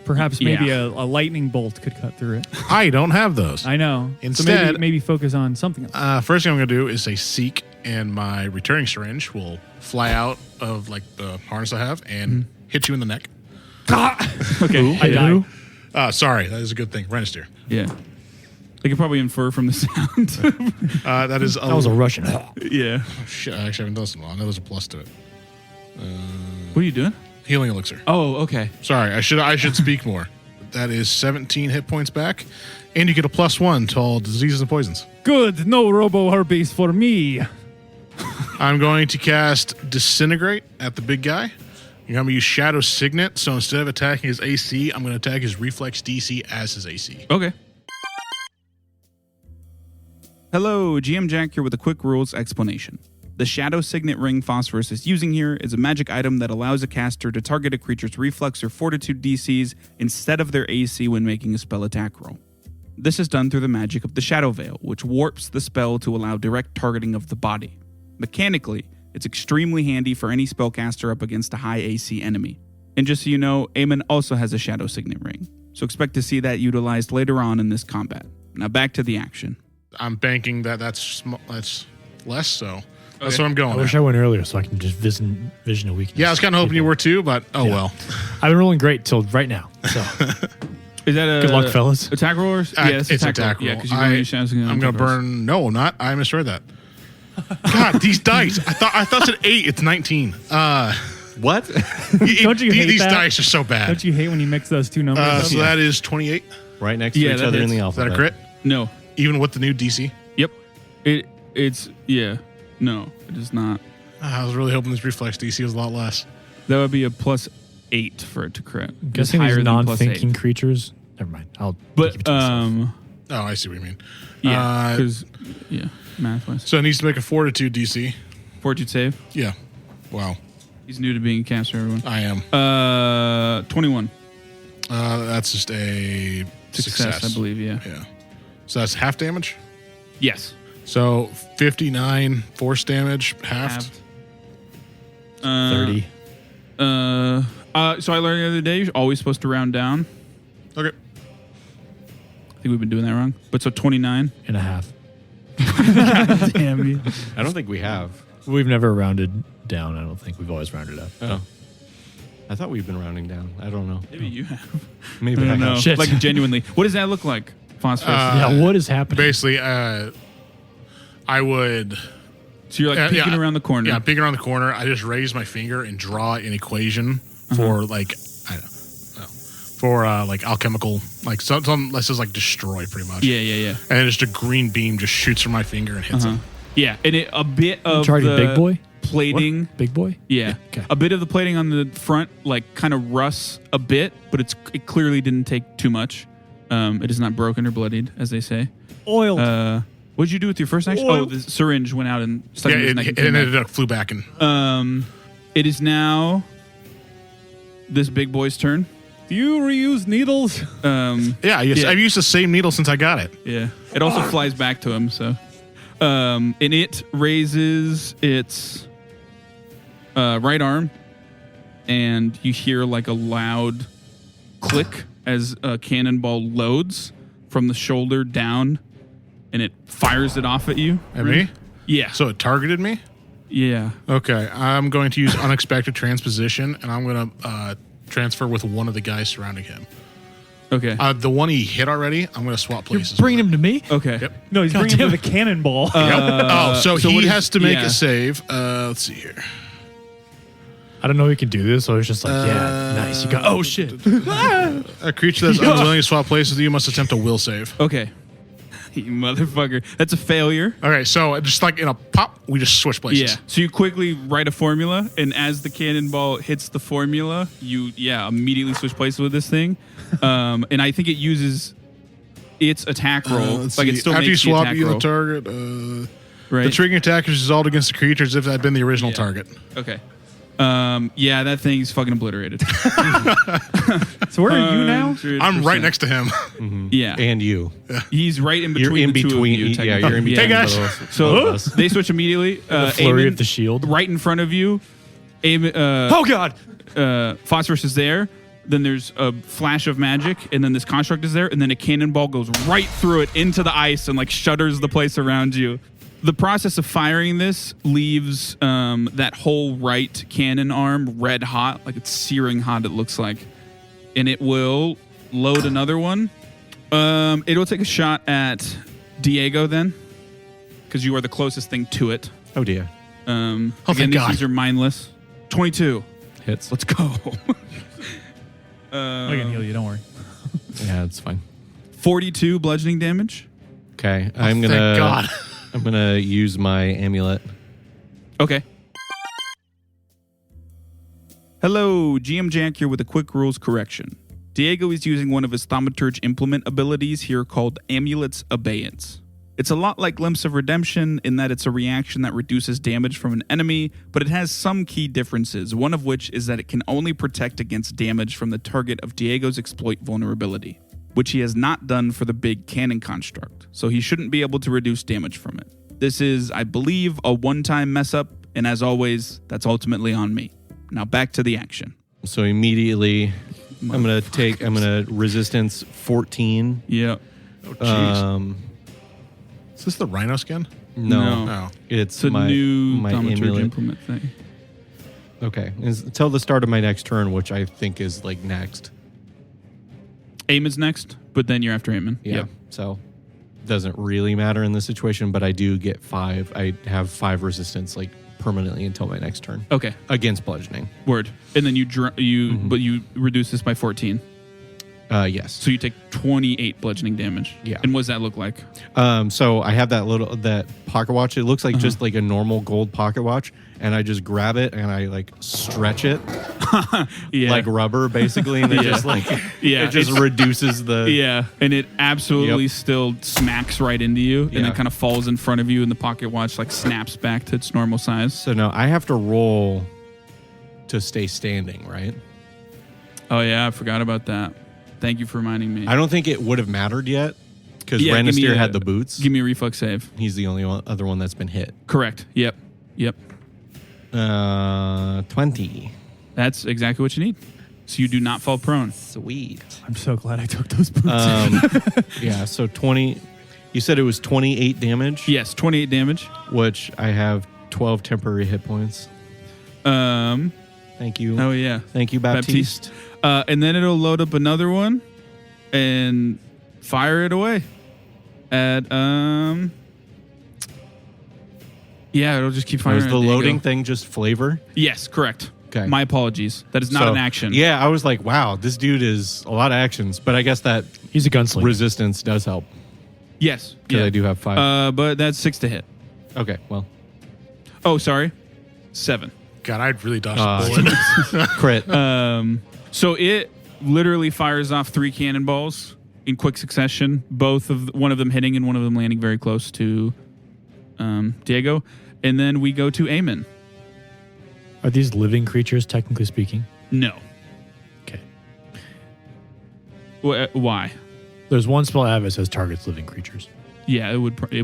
Speaker 3: Perhaps maybe
Speaker 1: Yeah.
Speaker 3: a lightning bolt could cut through it.
Speaker 4: I don't have those.
Speaker 3: I know. So
Speaker 4: Instead-
Speaker 3: maybe focus on something else.
Speaker 4: First thing I'm going to do is say seek, and my returning syringe will fly out of like the harness I have and hit you in the neck.
Speaker 1: Okay.
Speaker 3: I die.
Speaker 4: Sorry, that is a good thing. Renister.
Speaker 1: Yeah. They could probably infer from the sound.
Speaker 4: That is
Speaker 2: That was a Russian.
Speaker 1: Yeah.
Speaker 4: shit. I actually haven't done this in a while. I know there's a plus to it.
Speaker 1: What are you doing?
Speaker 4: Healing elixir.
Speaker 1: Oh, okay.
Speaker 4: Sorry, I should speak more. That is 17 hit points back, and you get a +1 to all diseases and poisons.
Speaker 3: Good. No robo herpes for me.
Speaker 4: I'm going to cast Disintegrate at the big guy. You're going to use Shadow Signet, so instead of attacking his AC, I'm going to attack his Reflex DC as his AC.
Speaker 1: Okay. Hello, GM Jack here with a quick rules explanation. The Shadow Signet ring Phosphorus is using here is a magic item that allows a caster to target a creature's reflex or fortitude DCs instead of their AC when making a spell attack roll. This is done through the magic of the Shadow Veil, which warps the spell to allow direct targeting of the body. Mechanically, it's extremely handy for any spellcaster up against a high AC enemy. And just so you know, Eamon also has a Shadow Signet ring, so expect to see that utilized later on in this combat. Now back to the action.
Speaker 4: I'm banking that's less, so that's what I'm going
Speaker 2: I wish
Speaker 4: at.
Speaker 2: I went earlier so I can just vision a weakness.
Speaker 4: Yeah, I was kind of hoping you were too, but well.
Speaker 2: I've been rolling great till right now. So
Speaker 1: Is that a
Speaker 2: good luck, fellas.
Speaker 1: attack roll? Or,
Speaker 4: It's attack roll.
Speaker 1: Yeah, because you're going to use Shadow Signet.
Speaker 4: I'm going to burn. No, I'm not. I misread that. God, these dice. I thought it 8. It's 19.
Speaker 5: What?
Speaker 3: Don't you hate
Speaker 4: these
Speaker 3: that?
Speaker 4: dice are so bad.
Speaker 3: Don't you hate when you mix those two numbers up?
Speaker 4: So that is 28. Is
Speaker 5: Right next to
Speaker 1: Yeah,
Speaker 5: each
Speaker 1: that
Speaker 5: other in
Speaker 1: is.
Speaker 5: the
Speaker 4: that
Speaker 5: alphabet.
Speaker 4: a crit?
Speaker 1: No.
Speaker 4: Even with the new DC?
Speaker 1: Yep. It's no, it is not.
Speaker 4: I was really hoping this reflex DC was a lot less.
Speaker 1: That would be a +8 for it to crit.
Speaker 2: I'm guessing
Speaker 1: It's higher
Speaker 2: these
Speaker 1: than
Speaker 2: non-thinking
Speaker 1: +8.
Speaker 2: creatures. Never mind. I'll keep
Speaker 1: But
Speaker 2: it to myself.
Speaker 4: Oh, I see what you mean.
Speaker 1: yeah, because math wise.
Speaker 4: So it needs to make a Fortitude DC.
Speaker 1: Fortitude save.
Speaker 4: Yeah. Wow.
Speaker 1: He's new to being a caster, everyone.
Speaker 4: I am.
Speaker 1: 21.
Speaker 4: That's just a success.
Speaker 1: I believe, yeah.
Speaker 4: Yeah. So that's half damage.
Speaker 1: Yes.
Speaker 4: So 59 force damage, halved.
Speaker 2: 30.
Speaker 1: So I learned the other day, you're always supposed to round down.
Speaker 4: Okay.
Speaker 1: I think we've been doing that wrong. But so 29.
Speaker 2: and a half.
Speaker 1: Damn you.
Speaker 5: I don't think we have.
Speaker 2: We've never rounded down. I don't think we've always rounded up.
Speaker 5: Oh. I thought we've been rounding down. I don't know.
Speaker 1: Maybe you have.
Speaker 5: Maybe
Speaker 1: I don't know.
Speaker 2: Shit.
Speaker 1: Like genuinely. What does that look like? Phosphorus.
Speaker 2: Yeah, what is happening?
Speaker 4: Basically, I would.
Speaker 1: so you're like peeking around the corner.
Speaker 4: Yeah, peeking around the corner. I just raise my finger and draw an equation for like, I don't know, for like alchemical, like something that says like destroy pretty much.
Speaker 1: Yeah.
Speaker 4: And then just a green beam just shoots from my finger and hits him.
Speaker 1: Yeah, and a bit of
Speaker 2: Charging
Speaker 1: the
Speaker 2: big boy?
Speaker 1: plating.
Speaker 2: Big boy?
Speaker 1: Yeah.
Speaker 2: Okay.
Speaker 1: A bit of the plating on the front like kind of rusts a bit, but it clearly didn't take too much. It is not broken or bloodied, as they say.
Speaker 3: Oiled.
Speaker 1: What did you do with your first action?
Speaker 3: Oil.
Speaker 1: Oh, the syringe went out and stuck
Speaker 4: Yeah,
Speaker 1: in his
Speaker 4: it,
Speaker 1: neck. And
Speaker 4: it
Speaker 1: came back.
Speaker 4: ended up flew back and
Speaker 1: It is now this big boy's turn.
Speaker 3: Do you reuse needles?
Speaker 4: yeah, yes,
Speaker 1: Yeah.
Speaker 4: I've used the same needle since I got it.
Speaker 1: Yeah. It also flies back to him, so. And it raises its right arm, and you hear like a loud click as a cannonball loads from the shoulder down, and it fires it off at you.
Speaker 4: At me?
Speaker 1: Yeah.
Speaker 4: So it targeted me?
Speaker 1: Yeah.
Speaker 4: Okay, I'm going to use unexpected transposition, and I'm going to transfer with one of the guys surrounding him.
Speaker 1: Okay.
Speaker 4: The one he hit already, I'm going to swap places.
Speaker 2: Bring
Speaker 4: with
Speaker 2: him to me?
Speaker 1: Okay.
Speaker 4: Yep.
Speaker 3: No, he's bringing him the cannonball.
Speaker 4: Yep. So
Speaker 1: so
Speaker 4: he
Speaker 1: what is-
Speaker 4: has to make
Speaker 1: yeah.
Speaker 4: a save. Let's see here.
Speaker 2: I don't know he can do this, so I was just like, yeah, nice. You got, oh shit.
Speaker 4: A creature that's unwilling to swap places with you must attempt a will save.
Speaker 1: Okay. You motherfucker. That's a failure.
Speaker 4: Okay, so just like in a pop, we just switch places.
Speaker 1: Yeah. So you quickly write a formula, and as the cannonball hits the formula, you immediately switch places with this thing. And I think it uses its attack roll.
Speaker 4: Let's
Speaker 1: Like
Speaker 4: see.
Speaker 1: it still
Speaker 4: After you
Speaker 1: makes the
Speaker 4: swap
Speaker 1: attack
Speaker 4: either
Speaker 1: roll.
Speaker 4: target,
Speaker 1: Right.
Speaker 4: the triggering attack is resolved against the creature as if that had been the original
Speaker 1: Yeah.
Speaker 4: target.
Speaker 1: Okay. Yeah, that thing's fucking obliterated.
Speaker 3: So where are you now?
Speaker 1: 100%.
Speaker 4: I'm right next to him.
Speaker 1: Yeah.
Speaker 5: And you.
Speaker 1: He's right in between
Speaker 5: You're in
Speaker 1: the two
Speaker 5: between.
Speaker 1: of you.
Speaker 5: Yeah, you're in between.
Speaker 4: Hey, guys.
Speaker 5: both
Speaker 1: So
Speaker 5: of us.
Speaker 1: they switch immediately.
Speaker 2: Flurry
Speaker 1: Eamon,
Speaker 2: of the shield.
Speaker 1: right in front of you.
Speaker 2: Oh god.
Speaker 1: Phosphorus is there. Then there's a flash of magic, and then this construct is there, and then a cannonball goes right through it into the ice and like shudders the place around you. The process of firing this leaves that whole right cannon arm red hot, like it's searing hot. It looks like, and it will load another one. It'll take a shot at Diego then, because you are the closest thing to it.
Speaker 5: Oh dear.
Speaker 1: Again,
Speaker 4: thank God.
Speaker 1: these are mindless. 22.
Speaker 5: Hits.
Speaker 1: Let's go.
Speaker 3: I can heal you. Don't worry.
Speaker 5: Yeah, it's fine.
Speaker 1: 42 bludgeoning damage.
Speaker 5: Okay,
Speaker 4: Thank God.
Speaker 5: I'm gonna use my amulet.
Speaker 1: Okay. Hello, GM Jack here with a quick rules correction. Diego is using one of his Thaumaturge implement abilities here called Amulet's Abeyance. It's a lot like Glimpse of Redemption in that it's a reaction that reduces damage from an enemy, but it has some key differences, one of which is that it can only protect against damage from the target of Diego's exploit vulnerability, which he has not done for the big cannon construct, so he shouldn't be able to reduce damage from it. This is, I believe, a one-time mess-up, and as always, that's ultimately on me. Now back to the action.
Speaker 5: So immediately, I'm gonna resistance 14.
Speaker 1: Yeah.
Speaker 4: Oh, jeez. Is this the Rhino skin?
Speaker 5: No,
Speaker 4: No.
Speaker 5: it's
Speaker 1: It's a
Speaker 5: my
Speaker 1: new
Speaker 5: my
Speaker 1: Thaumaturge
Speaker 5: amulet.
Speaker 1: implement thing.
Speaker 5: Okay, until the start of my next turn, which I think is like next.
Speaker 1: Aemon's next, but then you're after Aemon.
Speaker 5: Yeah.
Speaker 1: Yep.
Speaker 5: So doesn't really matter in this situation, but I do get 5. I have 5 resistance like permanently until my next turn
Speaker 1: Okay.
Speaker 5: against bludgeoning.
Speaker 1: Word. And then but you reduce this by 14.
Speaker 5: Yes.
Speaker 1: So you take 28 bludgeoning damage.
Speaker 5: Yeah.
Speaker 1: And what does that look like?
Speaker 5: So I have that pocket watch. It looks like just like a normal gold pocket watch, and I just grab it and I like stretch it
Speaker 1: Yeah.
Speaker 5: like rubber, basically, and it just like
Speaker 1: Yeah,
Speaker 5: it just
Speaker 1: it's-
Speaker 5: reduces the
Speaker 1: Yeah, and it absolutely
Speaker 5: Yep.
Speaker 1: still smacks right into you, and
Speaker 5: Yeah.
Speaker 1: then kind of falls in front of you, and the pocket watch like snaps back to its normal size.
Speaker 5: So now I have to roll to stay standing, right?
Speaker 1: Oh yeah, I forgot about that. Thank you for reminding me.
Speaker 5: I don't think it would have mattered yet because
Speaker 1: Yeah, give me
Speaker 5: Renister
Speaker 1: a-
Speaker 5: had the boots.
Speaker 1: Give me a reflex save.
Speaker 5: He's the only other one that's been hit.
Speaker 1: Correct. Yep.
Speaker 5: 20.
Speaker 1: That's exactly what you need. So you do not fall prone.
Speaker 5: Sweet.
Speaker 3: I'm so glad I took those boots.
Speaker 5: Yeah, so 20. You said it was 28 damage?
Speaker 1: Yes, 28 damage.
Speaker 5: Which I have 12 temporary hit points. Thank you.
Speaker 1: Oh yeah.
Speaker 5: Thank you, Baptiste.
Speaker 1: And then it'll load up another one and fire it away at yeah, it'll just keep firing.
Speaker 5: Was
Speaker 1: at
Speaker 5: the
Speaker 1: Diego.
Speaker 5: loading thing just flavor?
Speaker 1: Yes, correct.
Speaker 5: Okay.
Speaker 1: My apologies. That is not
Speaker 5: So,
Speaker 1: an action.
Speaker 5: Yeah, I was like, wow, this dude is a lot of actions, but I guess that
Speaker 2: He's a gunslinger.
Speaker 5: resistance does help
Speaker 1: Yes.
Speaker 5: because
Speaker 1: Yeah.
Speaker 5: I do have 5.
Speaker 1: But that's 6 to hit.
Speaker 5: Okay, well,
Speaker 1: Oh, sorry. 7.
Speaker 4: God, I'd really dodged the bullet.
Speaker 5: crit.
Speaker 1: So it literally fires off 3 cannonballs in quick succession, one of them hitting and one of them landing very close to Diego. And then we go to Aemon.
Speaker 2: Are these living creatures, technically speaking?
Speaker 1: No.
Speaker 2: Okay.
Speaker 1: Why?
Speaker 2: There's one spell I have that says targets living creatures.
Speaker 1: Yeah, it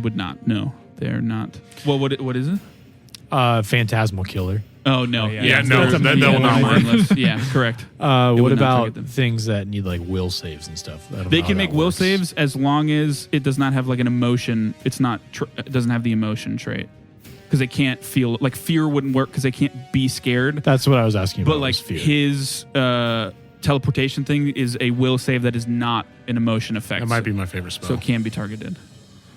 Speaker 1: would not. No, they're not. Well, what is it?
Speaker 2: Phantasmal killer.
Speaker 1: Oh no.
Speaker 3: Oh, yeah.
Speaker 4: Yeah, no,
Speaker 3: That's a
Speaker 4: that
Speaker 3: medium
Speaker 4: will not
Speaker 3: one.
Speaker 4: work.
Speaker 1: Yeah, correct.
Speaker 2: What
Speaker 1: would not
Speaker 2: about
Speaker 1: target them.
Speaker 2: things that need like will saves and stuff? I don't
Speaker 1: They
Speaker 2: know
Speaker 1: can
Speaker 2: how
Speaker 1: make
Speaker 2: that
Speaker 1: will
Speaker 2: works.
Speaker 1: saves as long as it does not have like an emotion. It doesn't have the emotion trait because they can't feel like fear wouldn't work because they can't be scared.
Speaker 2: That's what I was asking about.
Speaker 1: But like
Speaker 2: was fear.
Speaker 1: his teleportation thing is a will save that is not an emotion effect.
Speaker 4: That might be my favorite spell.
Speaker 1: so it can be targeted.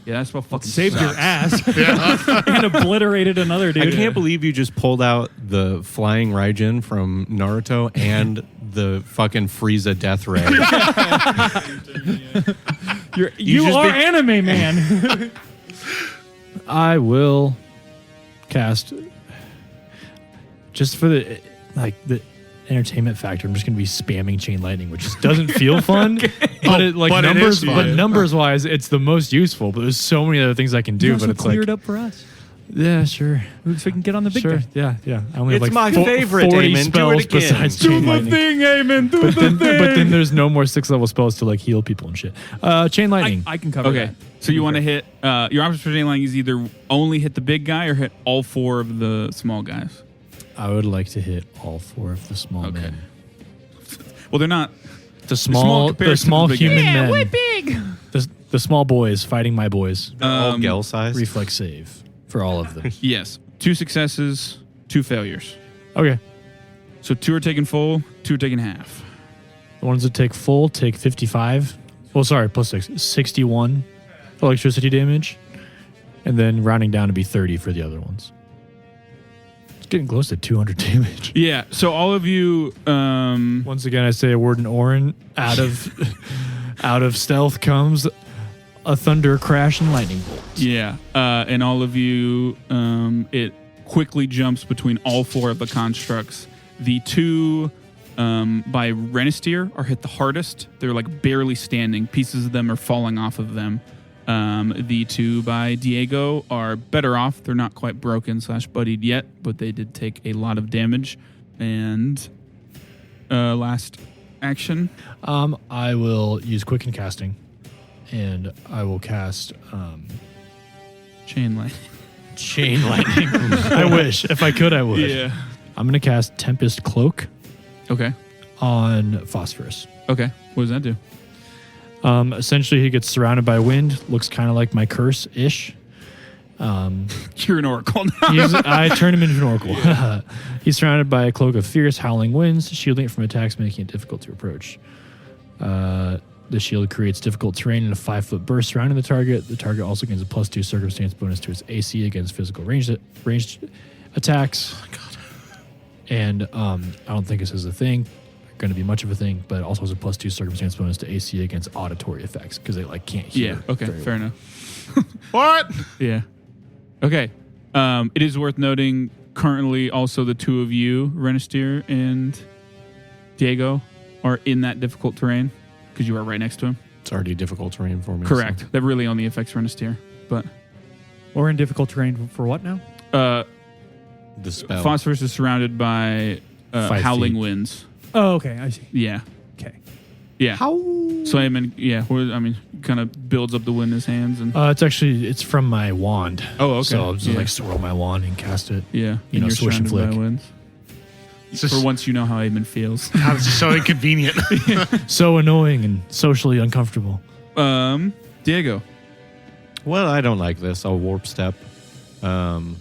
Speaker 1: Yeah, that spell fucking
Speaker 3: Saved your
Speaker 1: sucks.
Speaker 3: ass and obliterated another dude.
Speaker 5: I can't believe you just pulled out the flying Raijin from Naruto and the fucking Frieza death ray.
Speaker 3: You
Speaker 5: just
Speaker 3: are
Speaker 5: be-
Speaker 3: anime, man.
Speaker 2: I will cast just for the entertainment factor. I'm just going to be spamming chain lightning, which just doesn't feel fun. But it like
Speaker 4: but it
Speaker 2: numbers,
Speaker 4: is fun.
Speaker 2: but numbers wise, it's the most useful. But there's so many other things I can do.
Speaker 3: You
Speaker 2: But
Speaker 3: also
Speaker 2: it's
Speaker 3: cleared
Speaker 2: like,
Speaker 3: up for us.
Speaker 2: yeah, sure,
Speaker 3: So we can get on the big
Speaker 2: sure,
Speaker 3: guy.
Speaker 2: yeah. I only have
Speaker 5: It's
Speaker 2: like
Speaker 5: my favorite,
Speaker 2: 40
Speaker 5: Damon. Do it
Speaker 2: spells
Speaker 5: again.
Speaker 2: besides
Speaker 5: Do
Speaker 2: chain lightning.
Speaker 3: Amen. Do
Speaker 2: But then there's no more 6-level spells to like heal people and shit. Chain lightning.
Speaker 3: I can cover
Speaker 1: Okay,
Speaker 3: that.
Speaker 1: so you want to hit your option for chain lightning is either only hit the big guy or hit all 4 of the small guys.
Speaker 2: I would like to hit all 4 of the small
Speaker 1: Okay.
Speaker 2: men.
Speaker 1: Well, they're not.
Speaker 2: The small
Speaker 1: comparison to the big
Speaker 2: human
Speaker 1: guy.
Speaker 2: men.
Speaker 3: big.
Speaker 2: The small boys fighting my boys.
Speaker 5: All Gel size.
Speaker 2: Reflex save for all of them.
Speaker 1: Yes, 2 successes, 2 failures.
Speaker 2: Okay.
Speaker 1: So 2 are taken full, 2 are taken half.
Speaker 2: The ones that take full take 55. Well, sorry, plus 6. 61 electricity damage. And then rounding down to be 30 for the other ones. It's getting close to 200 damage.
Speaker 1: Yeah. So all of you,
Speaker 2: Once again, I say a word in Orin. Out of stealth comes a thunder crash and lightning bolt.
Speaker 1: yeah, and all of you, it quickly jumps between all 4 of the constructs. The 2 by Renistier are hit the hardest. They're like barely standing. Pieces of them are falling off of them. The 2 by Diego are better off. They're not quite broken / buddied yet, but they did take a lot of damage. And last action.
Speaker 2: I will use Quicken Casting, and I will cast
Speaker 1: Chain light.
Speaker 2: Chain Lightning. I wish. If I could, I would.
Speaker 1: Yeah.
Speaker 2: I'm going to cast Tempest Cloak
Speaker 1: Okay.
Speaker 2: on Phosphorus.
Speaker 1: Okay. What does that do?
Speaker 2: Essentially, he gets surrounded by wind. Looks kind of like my curse-ish.
Speaker 1: You're an oracle now.
Speaker 2: I turn him into an oracle. He's surrounded by a cloak of fierce, howling winds, shielding it from attacks, making it difficult to approach. The shield creates difficult terrain in a 5-foot burst surrounding the target. The target also gains a +2 circumstance bonus to its AC against physical ranged attacks. Oh, God. And I don't think this is a thing, going to be much of a thing, but it also has a +2 circumstance bonus to AC against auditory effects because they like can't hear.
Speaker 1: Yeah. Okay.
Speaker 2: very
Speaker 1: Fair
Speaker 2: well.
Speaker 1: enough.
Speaker 4: What?
Speaker 1: Yeah. Okay. It is worth noting currently also the 2 of you, Renistier and Diego, are in that difficult terrain because you are right next to him.
Speaker 5: It's already difficult terrain for me.
Speaker 1: Correct.
Speaker 5: so-
Speaker 1: That really only affects Renistier. But
Speaker 3: Or in difficult terrain for what now?
Speaker 5: The spell.
Speaker 1: Phosphorus is surrounded by
Speaker 2: 5
Speaker 1: howling
Speaker 2: feet.
Speaker 1: winds.
Speaker 3: Oh, okay. I see.
Speaker 1: Yeah.
Speaker 3: Okay.
Speaker 1: Yeah.
Speaker 5: How?
Speaker 1: So kind of builds up the wind in his hands and
Speaker 2: It's from my wand.
Speaker 1: Oh, okay.
Speaker 2: So I'll just
Speaker 1: Yeah.
Speaker 2: like swirl my wand and cast it.
Speaker 1: yeah,
Speaker 2: You know,
Speaker 1: and you're
Speaker 2: swish and
Speaker 1: surrounded by
Speaker 2: flick.
Speaker 1: winds.
Speaker 4: It's just,
Speaker 1: For once, you know how Eamon feels.
Speaker 4: God, it's so inconvenient.
Speaker 2: So annoying and socially uncomfortable.
Speaker 1: Diego.
Speaker 5: Well, I don't like this. I'll warp step.
Speaker 2: Come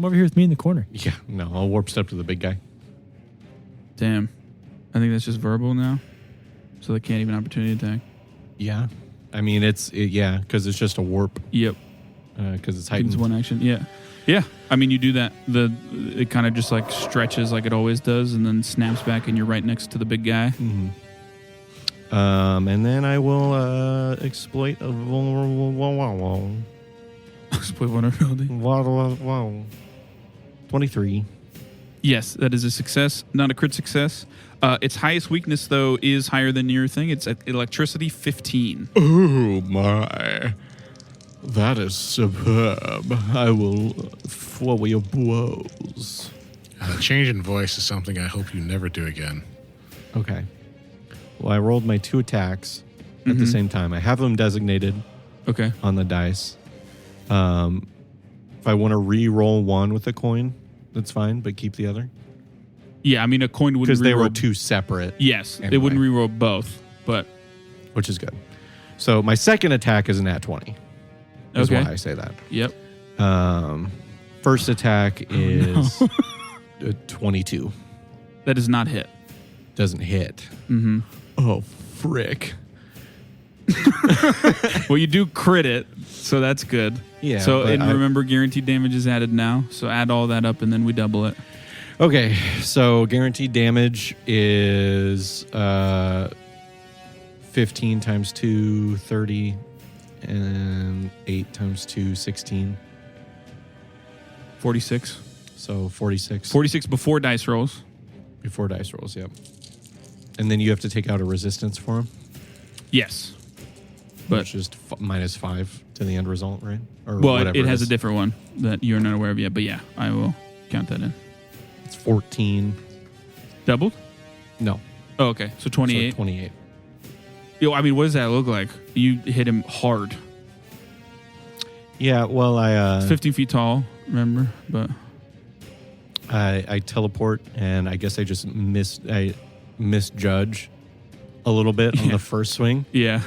Speaker 2: over here with me in the corner.
Speaker 5: Yeah, no, I'll warp step to the big guy.
Speaker 1: Damn. I think that's just verbal now. So they can't even opportunity attack.
Speaker 5: Yeah. I mean, because it's just a warp,
Speaker 1: Yep.
Speaker 5: because it's
Speaker 1: It's
Speaker 5: heightened.
Speaker 1: one action. Yeah. Yeah. I mean, you do that. It kind of just like stretches like it always does and then snaps back and you're right next to the big guy.
Speaker 5: Mhm. And then I will exploit a vulnerable.
Speaker 1: Exploit vulnerability.
Speaker 5: 23.
Speaker 1: Yes, that is a success. Not a crit success. Its highest weakness, though, is higher than your thing. It's at electricity 15.
Speaker 5: Oh my. That is superb. I will flow your blows.
Speaker 4: Change in voice is something I hope you never do again.
Speaker 5: Okay. Well, I rolled my 2 attacks at the same time. I have them designated
Speaker 1: Okay.
Speaker 5: on the dice. If I want to re-roll one with a coin, that's fine, but keep the other.
Speaker 1: Yeah, I mean, a coin wouldn't
Speaker 5: Because they were
Speaker 1: reroll-
Speaker 5: 2 separate.
Speaker 1: Yes, they
Speaker 5: Anyway.
Speaker 1: wouldn't reroll both, but
Speaker 5: Which is good. So my second attack is an at 20. Is
Speaker 1: Okay.
Speaker 5: why I say that.
Speaker 1: yep.
Speaker 5: First attack is 22.
Speaker 1: That does not hit.
Speaker 5: Doesn't hit.
Speaker 1: Mm-hmm.
Speaker 5: Oh, frick.
Speaker 1: Well, you do crit it, so that's good.
Speaker 5: Yeah,
Speaker 1: So,
Speaker 5: but
Speaker 1: and remember, guaranteed damage is added now. So add all that up, and then we double it.
Speaker 5: Okay, so guaranteed damage is 15 times 2, 30, and 8 times 2, 16.
Speaker 1: 46.
Speaker 5: So 46
Speaker 1: 46 before dice rolls.
Speaker 5: before dice rolls, yep. And then you have to take out a resistance for him,
Speaker 1: Yes. But
Speaker 5: which is minus 5 to the end result, right? Or
Speaker 1: well,
Speaker 5: whatever
Speaker 1: it has a
Speaker 5: is.
Speaker 1: different one that you're not aware of yet. But yeah, I will count that in.
Speaker 5: It's 14.
Speaker 1: Doubled?
Speaker 5: No.
Speaker 1: Oh, okay. So 28.
Speaker 5: So 28.
Speaker 1: Yo, I mean, what does that look like? You hit him hard.
Speaker 5: Yeah, well, I
Speaker 1: 15 feet tall, remember? But
Speaker 5: I teleport, and I guess I just misjudge a little bit on
Speaker 1: Yeah.
Speaker 5: the first swing.
Speaker 1: yeah.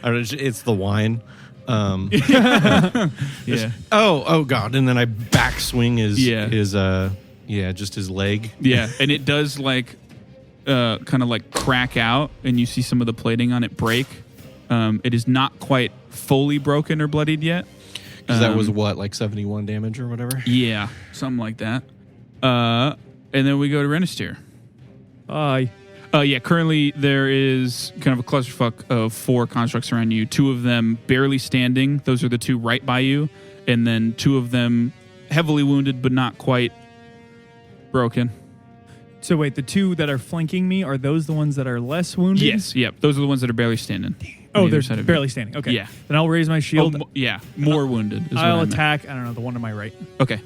Speaker 5: It's the wine.
Speaker 1: Yeah.
Speaker 5: Oh God! And then I backswing
Speaker 1: Yeah.
Speaker 5: just his leg.
Speaker 1: Yeah. And it does like kind of like crack out, and you see some of the plating on it break. It is not quite fully broken or bloodied yet.
Speaker 5: Because that was what, like 71 damage or whatever?
Speaker 1: Yeah, something like that. And then we go to Renister.
Speaker 3: Aye.
Speaker 1: Yeah, currently there is kind of a clusterfuck of 4 constructs around you. 2 of them barely standing. Those are the 2 right by you. And then 2 of them heavily wounded, but not quite broken.
Speaker 3: So wait, the 2 that are flanking me, are those the ones that are less wounded?
Speaker 1: Yes, yep. Those are the ones that are barely standing.
Speaker 3: Oh,
Speaker 1: On the
Speaker 3: they're
Speaker 1: other side of
Speaker 3: barely
Speaker 1: you.
Speaker 3: standing. Okay.
Speaker 1: Yeah.
Speaker 3: Then I'll raise my shield.
Speaker 1: Yeah, more wounded. Is what I
Speaker 3: I'll
Speaker 1: meant.
Speaker 3: attack, I don't know, the one to my right.
Speaker 1: Okay.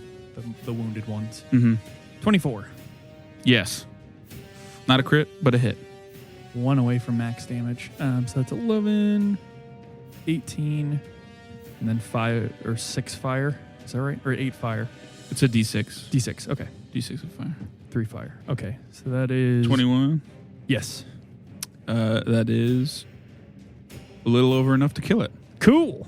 Speaker 3: The wounded ones.
Speaker 1: Mm-hmm.
Speaker 3: 24.
Speaker 1: Yes. Not a crit, but a hit.
Speaker 3: 1 away from max damage. So that's 11, 18, and then 5 or 6 fire. Is that right? Or 8 fire.
Speaker 1: It's a D6.
Speaker 3: D6. Okay.
Speaker 1: D6 of fire.
Speaker 3: 3 fire. Okay. So that is
Speaker 1: 21.
Speaker 3: Yes.
Speaker 1: That is a little over enough to kill it.
Speaker 3: Cool.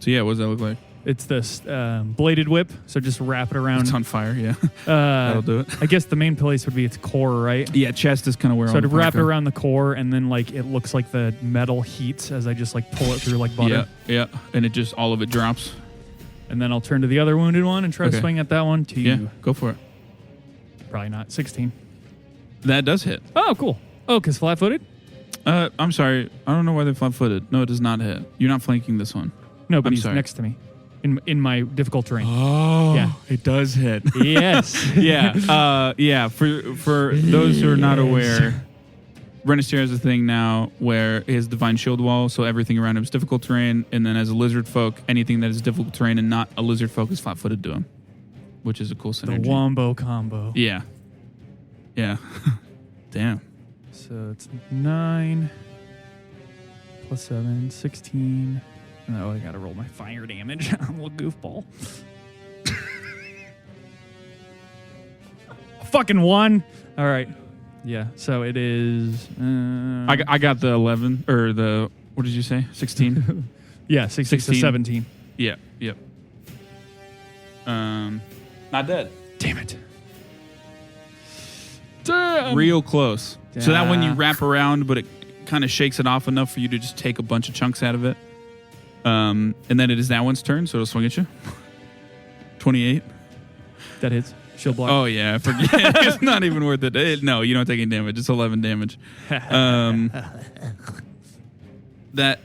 Speaker 1: So yeah, what does that look like?
Speaker 3: It's this bladed whip. So just wrap it around.
Speaker 1: It's on fire, yeah. That'll do it.
Speaker 3: I guess the main place would be its core, right?
Speaker 1: Yeah, chest is kind of where
Speaker 3: So
Speaker 1: all
Speaker 3: to
Speaker 1: the
Speaker 3: wrap it
Speaker 1: fire-
Speaker 3: around the core, and then like it looks like the metal heats as I just like pull it through like butter.
Speaker 1: Yeah, and it just, all of it drops.
Speaker 3: And then I'll turn to the other wounded one and try to
Speaker 1: Okay.
Speaker 3: swing at that one to
Speaker 1: Yeah, go for it.
Speaker 3: probably not 16.
Speaker 1: That does hit.
Speaker 3: Oh, cool. Oh, because flat-footed?
Speaker 1: I'm sorry. I don't know why they're flat-footed. No, it does not hit. You're not flanking this one.
Speaker 3: No, but
Speaker 1: I'm
Speaker 3: he's
Speaker 1: sorry.
Speaker 3: next to me in my difficult terrain.
Speaker 1: Oh,
Speaker 3: Yeah.
Speaker 1: it does hit.
Speaker 3: Yes.
Speaker 1: Yeah. For those who are not aware, Renister has a thing now where his divine shield wall, so everything around him is difficult terrain, and then as a lizard folk, anything that is difficult terrain and not a lizard folk is flat-footed to him, which is a cool
Speaker 3: The
Speaker 1: synergy.
Speaker 3: wombo combo.
Speaker 1: Yeah. Damn.
Speaker 3: So it's 9 plus 7, 16. Oh, I gotta roll my fire damage. I'm a little goofball. Fucking 1. All right. Yeah. So it is.
Speaker 1: I got the 11 or the, what did you say? 16.
Speaker 3: Yeah, 16 to
Speaker 1: 16.
Speaker 3: 17.
Speaker 1: Yeah. Yep. Not dead.
Speaker 3: Damn it. Damn.
Speaker 1: Real close. So that one you
Speaker 3: Yeah.
Speaker 1: wrap around, but it kind of shakes it off enough for you to just take a bunch of chunks out of it. And then it is that one's turn, so it'll swing at you. 28.
Speaker 3: That hits. Shield block.
Speaker 1: Oh yeah, I forget. It's not even worth it. No, you don't take any damage. It's 11 damage. That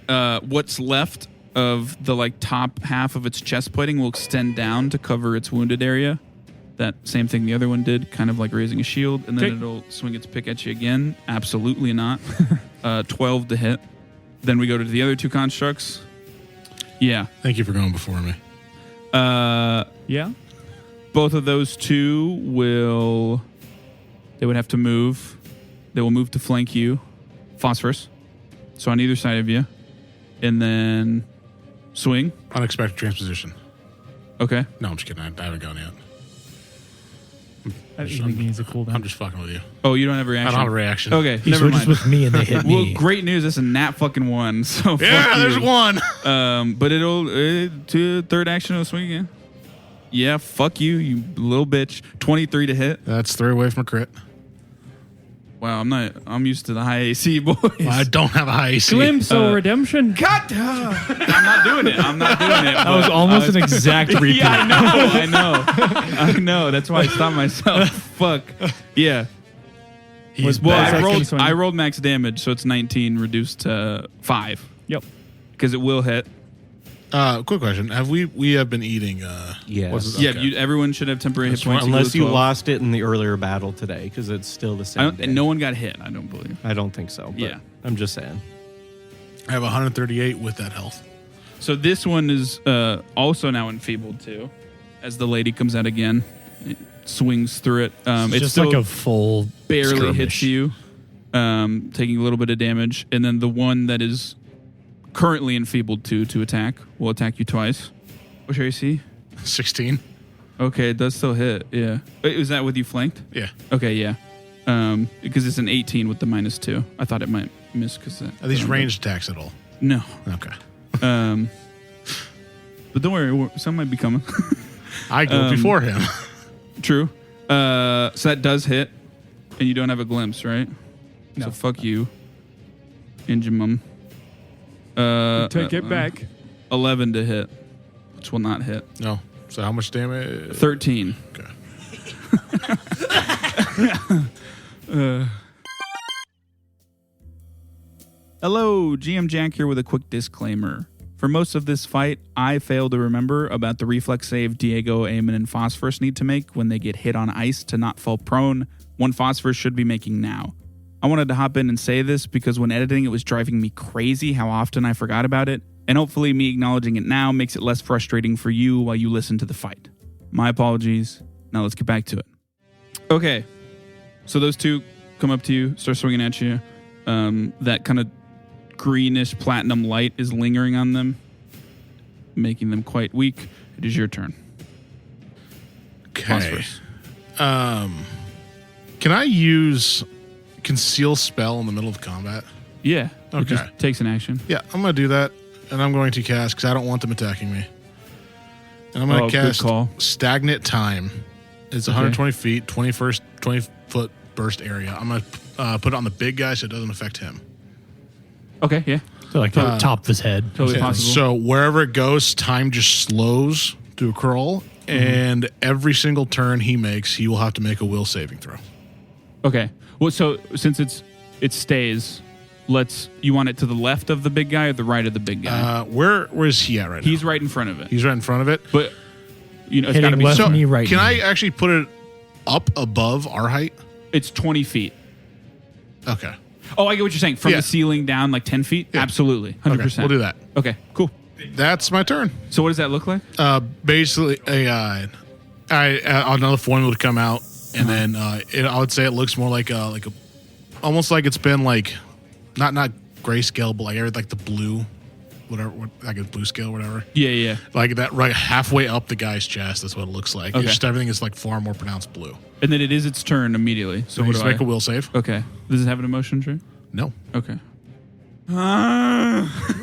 Speaker 1: what's left of the like top half of its chest plating will extend down to cover its wounded area. That same thing the other one did, kind of like raising a shield, and then
Speaker 3: Okay.
Speaker 1: it'll swing its pick at you again. Absolutely not. 12 to hit. Then we go to the other 2 constructs. Yeah.
Speaker 4: Thank you for going before me.
Speaker 3: Yeah.
Speaker 1: Both of those 2 they would have to move. They will move to flank you. Phosphorus. So on either side of you. And then swing.
Speaker 4: Unexpected transposition.
Speaker 1: Okay.
Speaker 4: No, I'm just kidding. I haven't gone yet.
Speaker 3: I think he needs a cooldown.
Speaker 4: I'm just fucking with you.
Speaker 1: Oh, you don't have a
Speaker 4: I
Speaker 1: reaction?
Speaker 4: don't have a reaction.
Speaker 1: Okay,
Speaker 2: He
Speaker 1: never
Speaker 2: switches
Speaker 1: mind.
Speaker 2: with me and they hit
Speaker 1: Well,
Speaker 2: me.
Speaker 1: great news. That's a nat fucking 1. So
Speaker 4: Yeah,
Speaker 1: fuck
Speaker 4: there's
Speaker 1: you.
Speaker 4: one.
Speaker 1: But to third action, it'll swing again. Yeah, fuck you, you little bitch. 23 to hit.
Speaker 4: That's 3 away from a crit.
Speaker 1: Wow, I'm used to the high AC, boys.
Speaker 4: I don't have a high AC.
Speaker 3: Glimpse of redemption.
Speaker 1: God, I'm not doing it.
Speaker 2: That was almost an exact repeat.
Speaker 1: Yeah, I know. That's why I stopped myself. Fuck. Yeah.
Speaker 4: He's
Speaker 1: Well,
Speaker 4: back.
Speaker 1: I rolled max damage, so it's 19 reduced to 5
Speaker 3: Yep.
Speaker 1: because it will hit.
Speaker 4: Quick question: Have we have been eating?
Speaker 5: Yes.
Speaker 4: what's it-
Speaker 1: Yeah,
Speaker 4: okay.
Speaker 1: everyone should have temporary hit
Speaker 4: That's
Speaker 1: points.
Speaker 4: fine.
Speaker 5: Unless you
Speaker 1: equal to 12.
Speaker 5: lost it in the earlier battle today, because it's still the same.
Speaker 1: And no one got hit. I don't believe.
Speaker 5: I don't think so. But
Speaker 1: Yeah.
Speaker 5: I'm just saying.
Speaker 4: I have 138 with that health.
Speaker 1: So this one is also now enfeebled too, as the lady comes out again, it swings through it.
Speaker 2: It's
Speaker 1: It
Speaker 2: just
Speaker 1: still
Speaker 2: like a full
Speaker 1: barely
Speaker 2: skirmish.
Speaker 1: hits you, taking a little bit of damage, and then the one that is currently enfeebled to attack will attack you twice. What's your AC?
Speaker 4: 16.
Speaker 1: Okay, it does still hit. Yeah. Wait, was that with you flanked?
Speaker 4: Yeah.
Speaker 1: Okay, yeah. Because it's an 18 with the -2. I thought it might miss because
Speaker 4: Are these ranged attacks at all?
Speaker 1: No.
Speaker 4: Okay.
Speaker 1: But don't worry, some might be coming.
Speaker 4: I go before him.
Speaker 1: True. So that does hit. And you don't have a glimpse, right?
Speaker 3: No.
Speaker 1: So fuck you. Injimum.
Speaker 3: Take it back.
Speaker 1: 11 to hit, which will not hit.
Speaker 4: No. So how much damage?
Speaker 1: 13.
Speaker 4: Okay.
Speaker 1: Hello, GM Jack here with a quick disclaimer. For most of this fight, I failed to remember about the reflex save Diego, Eamon, and Phosphorus need to make when they get hit on ice to not fall prone, one Phosphorus should be making now. I wanted to hop in and say this because when editing it was driving me crazy how often I forgot about it, and hopefully me acknowledging it now makes it less frustrating for you while you listen to the fight. My apologies. Now let's get back to it. Okay, so those two come up to you, start swinging at you. That kind of greenish platinum light is lingering on them, making them quite weak. It is your turn.
Speaker 4: Okay.
Speaker 1: Phosphorus.
Speaker 4: Can I use conceal spell in the middle of combat?
Speaker 1: Yeah. It
Speaker 4: Okay.
Speaker 1: just takes an action.
Speaker 4: Yeah, I'm going to do that, and I'm going to cast because I don't want them attacking me. And I'm going to
Speaker 1: good
Speaker 4: cast
Speaker 1: call.
Speaker 4: Stagnant Time. It's 120 feet, 20-foot burst area. I'm going to put it on the big guy so it doesn't affect him.
Speaker 1: Okay, yeah.
Speaker 2: So like the top of his head.
Speaker 1: Totally
Speaker 4: Yeah,
Speaker 1: possible.
Speaker 4: so wherever it goes, time just slows to a crawl, and every single turn he makes, he will have to make a will saving throw.
Speaker 1: Okay. Well, so since it stays, you want it to the left of the big guy or the right of the big guy?
Speaker 4: Where is he at right
Speaker 1: He's
Speaker 4: now?
Speaker 1: right in front of it.
Speaker 4: He's right in front of it.
Speaker 1: But it's
Speaker 2: Hitting
Speaker 1: got to be
Speaker 2: left
Speaker 4: So
Speaker 2: knee, right
Speaker 4: can
Speaker 2: knee.
Speaker 4: I actually put it up above our height?
Speaker 1: It's 20 feet.
Speaker 4: Okay.
Speaker 1: Oh, I get what you're saying. From
Speaker 4: Yeah.
Speaker 1: the ceiling down like 10 feet?
Speaker 4: Yeah.
Speaker 1: Absolutely. 100%.
Speaker 4: Okay, we'll do that.
Speaker 1: Okay, cool.
Speaker 4: That's my turn.
Speaker 1: So what does that look like?
Speaker 4: Basically, another formula would come out, and then I would say it looks more like a almost like it's been like not grayscale, but like the blue, whatever, like a blue scale, whatever.
Speaker 1: Yeah.
Speaker 4: Like that, right halfway up the guy's chest. That's what it looks like.
Speaker 1: Okay.
Speaker 4: It's just everything is like far more pronounced blue.
Speaker 1: And then it is its turn immediately. So
Speaker 4: So
Speaker 1: what
Speaker 4: just
Speaker 1: do
Speaker 4: make
Speaker 1: I?
Speaker 4: a will save.
Speaker 1: Okay. Does it have an emotion tree?
Speaker 4: No.
Speaker 1: Okay.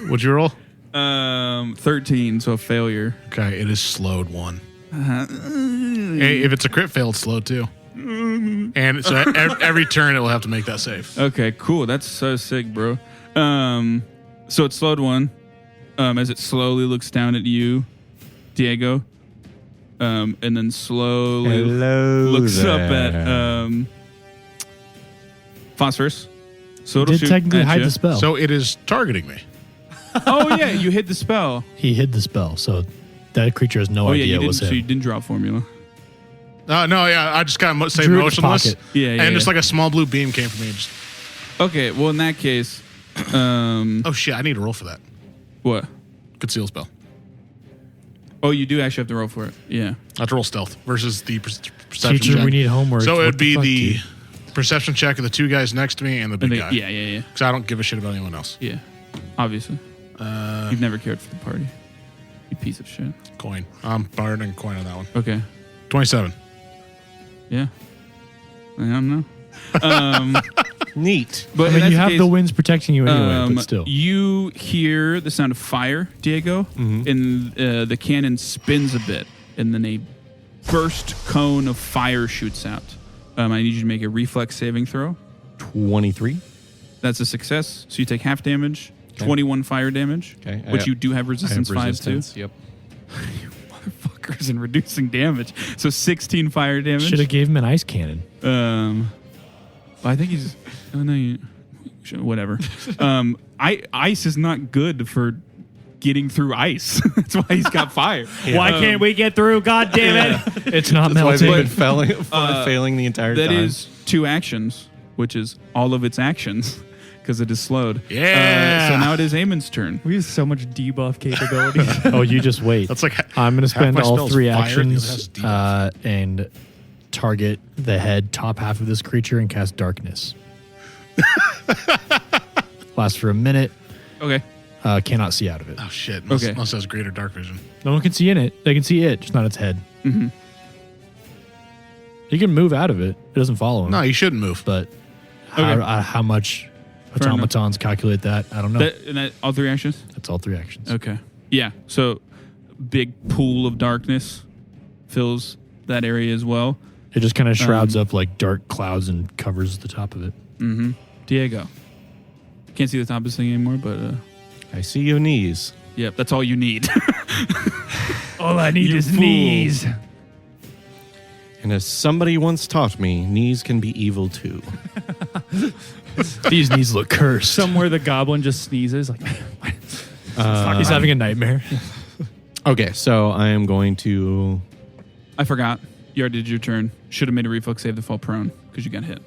Speaker 4: What'd you roll?
Speaker 1: 13, so a failure.
Speaker 4: Okay, it is slowed one. Hey, if it's a crit fail, it's slowed too. And so every turn it will have to make that save.
Speaker 1: Okay, cool. That's so sick, bro. So it slowed one. As it slowly looks down at you, Diego. And then slowly looks up at Phosphorus. So it'll
Speaker 2: Did
Speaker 1: shoot
Speaker 2: technically
Speaker 1: at
Speaker 2: hide
Speaker 1: you.
Speaker 2: the spell.
Speaker 4: So it is targeting me.
Speaker 1: Oh yeah, you hid the spell.
Speaker 2: He hid the spell, so that creature has no
Speaker 1: Oh yeah,
Speaker 2: idea
Speaker 1: you
Speaker 2: it
Speaker 1: didn't.
Speaker 2: was
Speaker 1: So you
Speaker 2: him.
Speaker 1: didn't draw formula.
Speaker 4: No, yeah, I just got stayed
Speaker 2: Drew it in his
Speaker 4: motionless.
Speaker 2: pocket.
Speaker 1: Yeah, yeah.
Speaker 4: And
Speaker 1: yeah.
Speaker 4: just like a small blue beam came from me. And just,
Speaker 1: Okay, well in that case,
Speaker 4: oh shit, I need to roll for that.
Speaker 1: what?
Speaker 4: Conceal spell.
Speaker 1: Oh, you do actually have to roll for it. Yeah.
Speaker 4: I have to roll stealth versus the perception
Speaker 2: Teacher,
Speaker 4: check.
Speaker 2: we need homework.
Speaker 4: So it
Speaker 2: What
Speaker 4: would be
Speaker 2: fuck,
Speaker 4: the
Speaker 2: dude?
Speaker 4: perception check of the two guys next to me and the big
Speaker 1: And
Speaker 4: guy.
Speaker 1: yeah.
Speaker 4: Because I don't give a shit about anyone else.
Speaker 1: Yeah. Obviously. You've never cared for the party. You piece of shit.
Speaker 4: Coin. I'm burning coin on that one.
Speaker 1: Okay.
Speaker 4: 27.
Speaker 1: Yeah. I don't know.
Speaker 5: Neat.
Speaker 1: But
Speaker 2: I
Speaker 1: in
Speaker 2: mean,
Speaker 1: that
Speaker 2: you have
Speaker 1: case,
Speaker 2: the winds protecting you anyway, but still.
Speaker 1: You hear the sound of fire, Diego, and the cannon spins a bit, and then a burst cone of fire shoots out. I need you to make a reflex saving throw.
Speaker 5: 23.
Speaker 1: That's a success. So you take half damage,
Speaker 5: Okay.
Speaker 1: 21 fire damage,
Speaker 5: Okay.
Speaker 1: which you do have resistance 5 to.
Speaker 5: Yep.
Speaker 1: Motherfuckers in reducing damage. So 16 fire damage.
Speaker 2: Should have gave him an ice cannon.
Speaker 1: I think he's. Oh no, whatever. Ice is not good for getting through ice. That's why he's got fire.
Speaker 3: Why can't we get through? God damn it!
Speaker 2: It's not
Speaker 5: That's why
Speaker 2: melting.
Speaker 5: they've been failing the entire
Speaker 1: That
Speaker 5: time.
Speaker 1: is 2 actions, which is all of its actions because it is slowed.
Speaker 4: Yeah.
Speaker 1: So now it is Eamon's turn.
Speaker 3: We have so much debuff capabilities.
Speaker 2: Oh, you just wait.
Speaker 4: That's like
Speaker 2: I'm going to
Speaker 4: half
Speaker 2: spend
Speaker 4: my
Speaker 2: all
Speaker 4: spell's
Speaker 2: 3
Speaker 4: fire, the other
Speaker 2: actions
Speaker 4: half's debuff.
Speaker 2: and target the head top half of this creature and cast darkness. Lasts for a minute.
Speaker 1: Okay.
Speaker 2: Cannot see out of it.
Speaker 4: Oh shit.
Speaker 1: Okay.
Speaker 4: Must has greater dark vision.
Speaker 2: No one can see in it. They can see it, just not its head.
Speaker 1: Mhm.
Speaker 2: You can move out of it. It doesn't follow him.
Speaker 4: No, you shouldn't move.
Speaker 2: But
Speaker 1: Okay.
Speaker 2: how much
Speaker 1: Fair enough.
Speaker 2: automatons calculate that? I don't know.
Speaker 1: And that, all 3 actions?
Speaker 2: That's all 3 actions.
Speaker 1: Okay. Yeah. So big pool of darkness fills that area as well.
Speaker 2: It just kind of shrouds up like dark clouds and covers the top of it.
Speaker 1: Mm-hmm. Diego. Can't see the top of this thing anymore, but
Speaker 5: I see your knees.
Speaker 1: yep, that's all you need.
Speaker 3: All I need
Speaker 1: You
Speaker 3: is
Speaker 1: fool.
Speaker 3: knees.
Speaker 5: And as somebody once taught me, knees can be evil too.
Speaker 2: These knees look cursed.
Speaker 3: Somewhere the goblin just sneezes. Like,
Speaker 2: He's having a nightmare.
Speaker 5: Okay, so I am going to.
Speaker 1: I forgot. You already did your turn. Should have made a reflex save to fall prone because you got hit.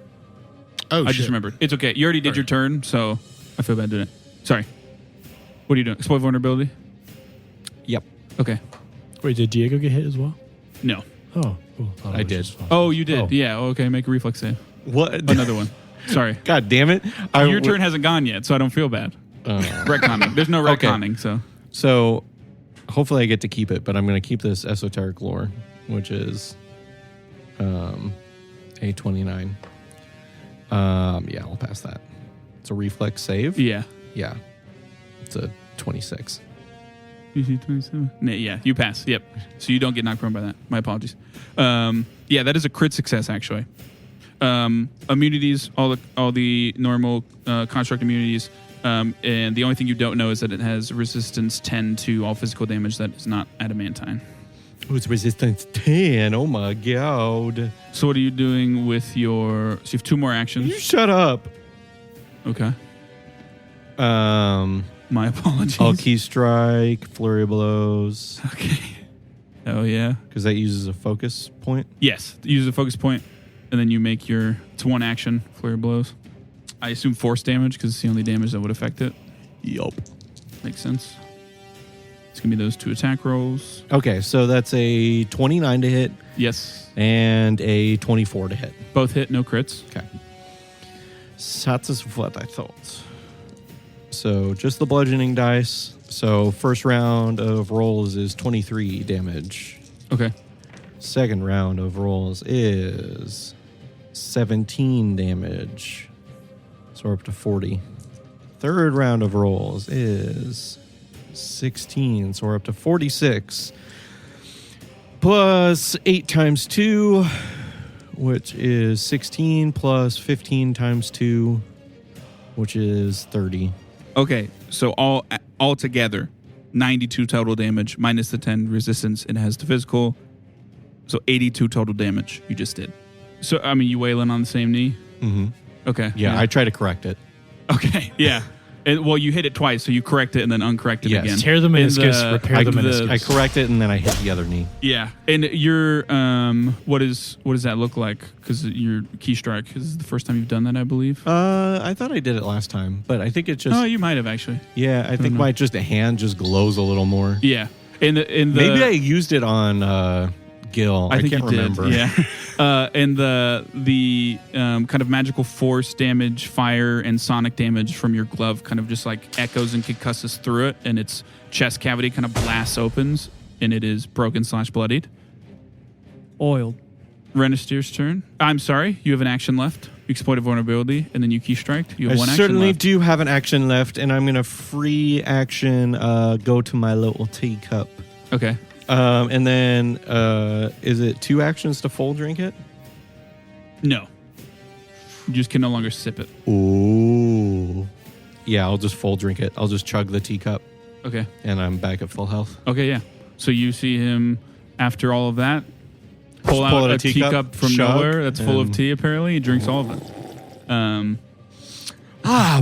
Speaker 4: Oh,
Speaker 1: I
Speaker 4: shit.
Speaker 1: just remembered. It's okay. You already did your turn, so I feel bad doing it. Sorry. What are you doing? Exploit vulnerability?
Speaker 5: Yep.
Speaker 1: Okay.
Speaker 2: Wait, did Diego get hit as well?
Speaker 1: No.
Speaker 2: Oh, cool. Thought
Speaker 5: I
Speaker 2: it was
Speaker 5: did.
Speaker 2: just fine.
Speaker 1: Oh, you did.
Speaker 2: Oh.
Speaker 1: Yeah. Okay. Make a reflex save.
Speaker 5: What?
Speaker 1: Another one. Sorry.
Speaker 5: God damn it!
Speaker 1: Your turn hasn't gone yet, so I don't feel bad. Retconning. There's no
Speaker 5: Okay.
Speaker 1: retconning, so.
Speaker 5: So, hopefully, I get to keep it, but I'm going to keep this esoteric lore, which is a 29. Yeah, I'll pass that. It's a reflex save.
Speaker 1: Yeah.
Speaker 5: Yeah, it's a 26.
Speaker 1: DC 27? Yeah, you pass. Yep. So you don't get knocked prone by that. My apologies. Yeah, that is a crit success, actually. Immunities, all the normal construct immunities, and the only thing you don't know is that it has resistance 10 to all physical damage that is not adamantine.
Speaker 5: Oh, it's resistance 10. Oh my god!
Speaker 1: So what are you doing with your... So you have 2 more actions.
Speaker 5: You shut up.
Speaker 1: Okay.
Speaker 5: My
Speaker 1: My apologies.
Speaker 5: I'll key strike, flurry of blows,
Speaker 1: Okay. Oh, yeah.
Speaker 5: because that uses a focus point.
Speaker 1: Yes. Use a focus point, and then you make your... It's 1 action, flurry of blows. I assume force damage, because it's the only damage that would affect it.
Speaker 5: Yup.
Speaker 1: Makes sense. It's going to be those 2 attack rolls.
Speaker 5: Okay, so that's a 29 to hit
Speaker 1: Yes.
Speaker 5: and a 24 to hit.
Speaker 1: Both hit, no crits.
Speaker 5: Okay. That's what I thought. So just the bludgeoning dice. So first round of rolls is 23 damage.
Speaker 1: Okay.
Speaker 5: Second round of rolls is 17 damage. So we're up to 40. Third round of rolls is 16. So we're up to 46. Plus 8 times 2, which is 16, plus 15 times 2, which is 30.
Speaker 1: Okay, so all together, 92 total damage minus the 10 resistance it has to physical. So 82 total damage you just did. So, I mean, you wailing on the same knee?
Speaker 5: Mm-hmm.
Speaker 1: Okay.
Speaker 5: Yeah, I try to correct it.
Speaker 1: Okay, yeah. Well, you hit it twice, so you correct it and then uncorrect it
Speaker 5: Yes.
Speaker 1: again.
Speaker 2: Tear the
Speaker 1: And
Speaker 2: meniscus, repair the meniscus.
Speaker 5: I correct it and then I hit the other knee.
Speaker 1: Yeah, and your what does that look like? Because your key strike this is the first time you've done that, I believe.
Speaker 5: I thought I did it last time, but I think it just
Speaker 1: Oh, you might have actually.
Speaker 5: yeah. I think
Speaker 1: know.
Speaker 5: my just a hand just glows a little more.
Speaker 1: Yeah, in the
Speaker 5: Maybe I used it on Gil. I
Speaker 1: think
Speaker 5: can't
Speaker 1: you
Speaker 5: remember.
Speaker 1: did. Yeah, and the kind of magical force damage, fire, and sonic damage from your glove kind of just like echoes and concusses through it, and its chest cavity kind of blasts opens, and it is broken / bloodied.
Speaker 3: Oiled.
Speaker 1: Renestier's turn. I'm sorry, you have an action left. You exploited vulnerability, and then you key strike. You have
Speaker 5: I
Speaker 1: 1 action
Speaker 5: certainly
Speaker 1: left.
Speaker 5: do have an action left, and I'm gonna free action go to my little teacup.
Speaker 1: Okay.
Speaker 5: And then is it 2 actions to full drink it?
Speaker 1: No. You just can no longer sip it.
Speaker 5: Ooh. Yeah, I'll just full drink it. I'll just chug the teacup,
Speaker 1: Okay.
Speaker 5: and I'm back at full health.
Speaker 1: Okay, yeah. So you see him after all of that pull
Speaker 5: Just pull
Speaker 1: out
Speaker 5: out
Speaker 1: a
Speaker 5: a teacup,
Speaker 1: teacup from
Speaker 5: chug,
Speaker 1: nowhere that's full of
Speaker 5: and-
Speaker 1: tea, apparently. He drinks all of it.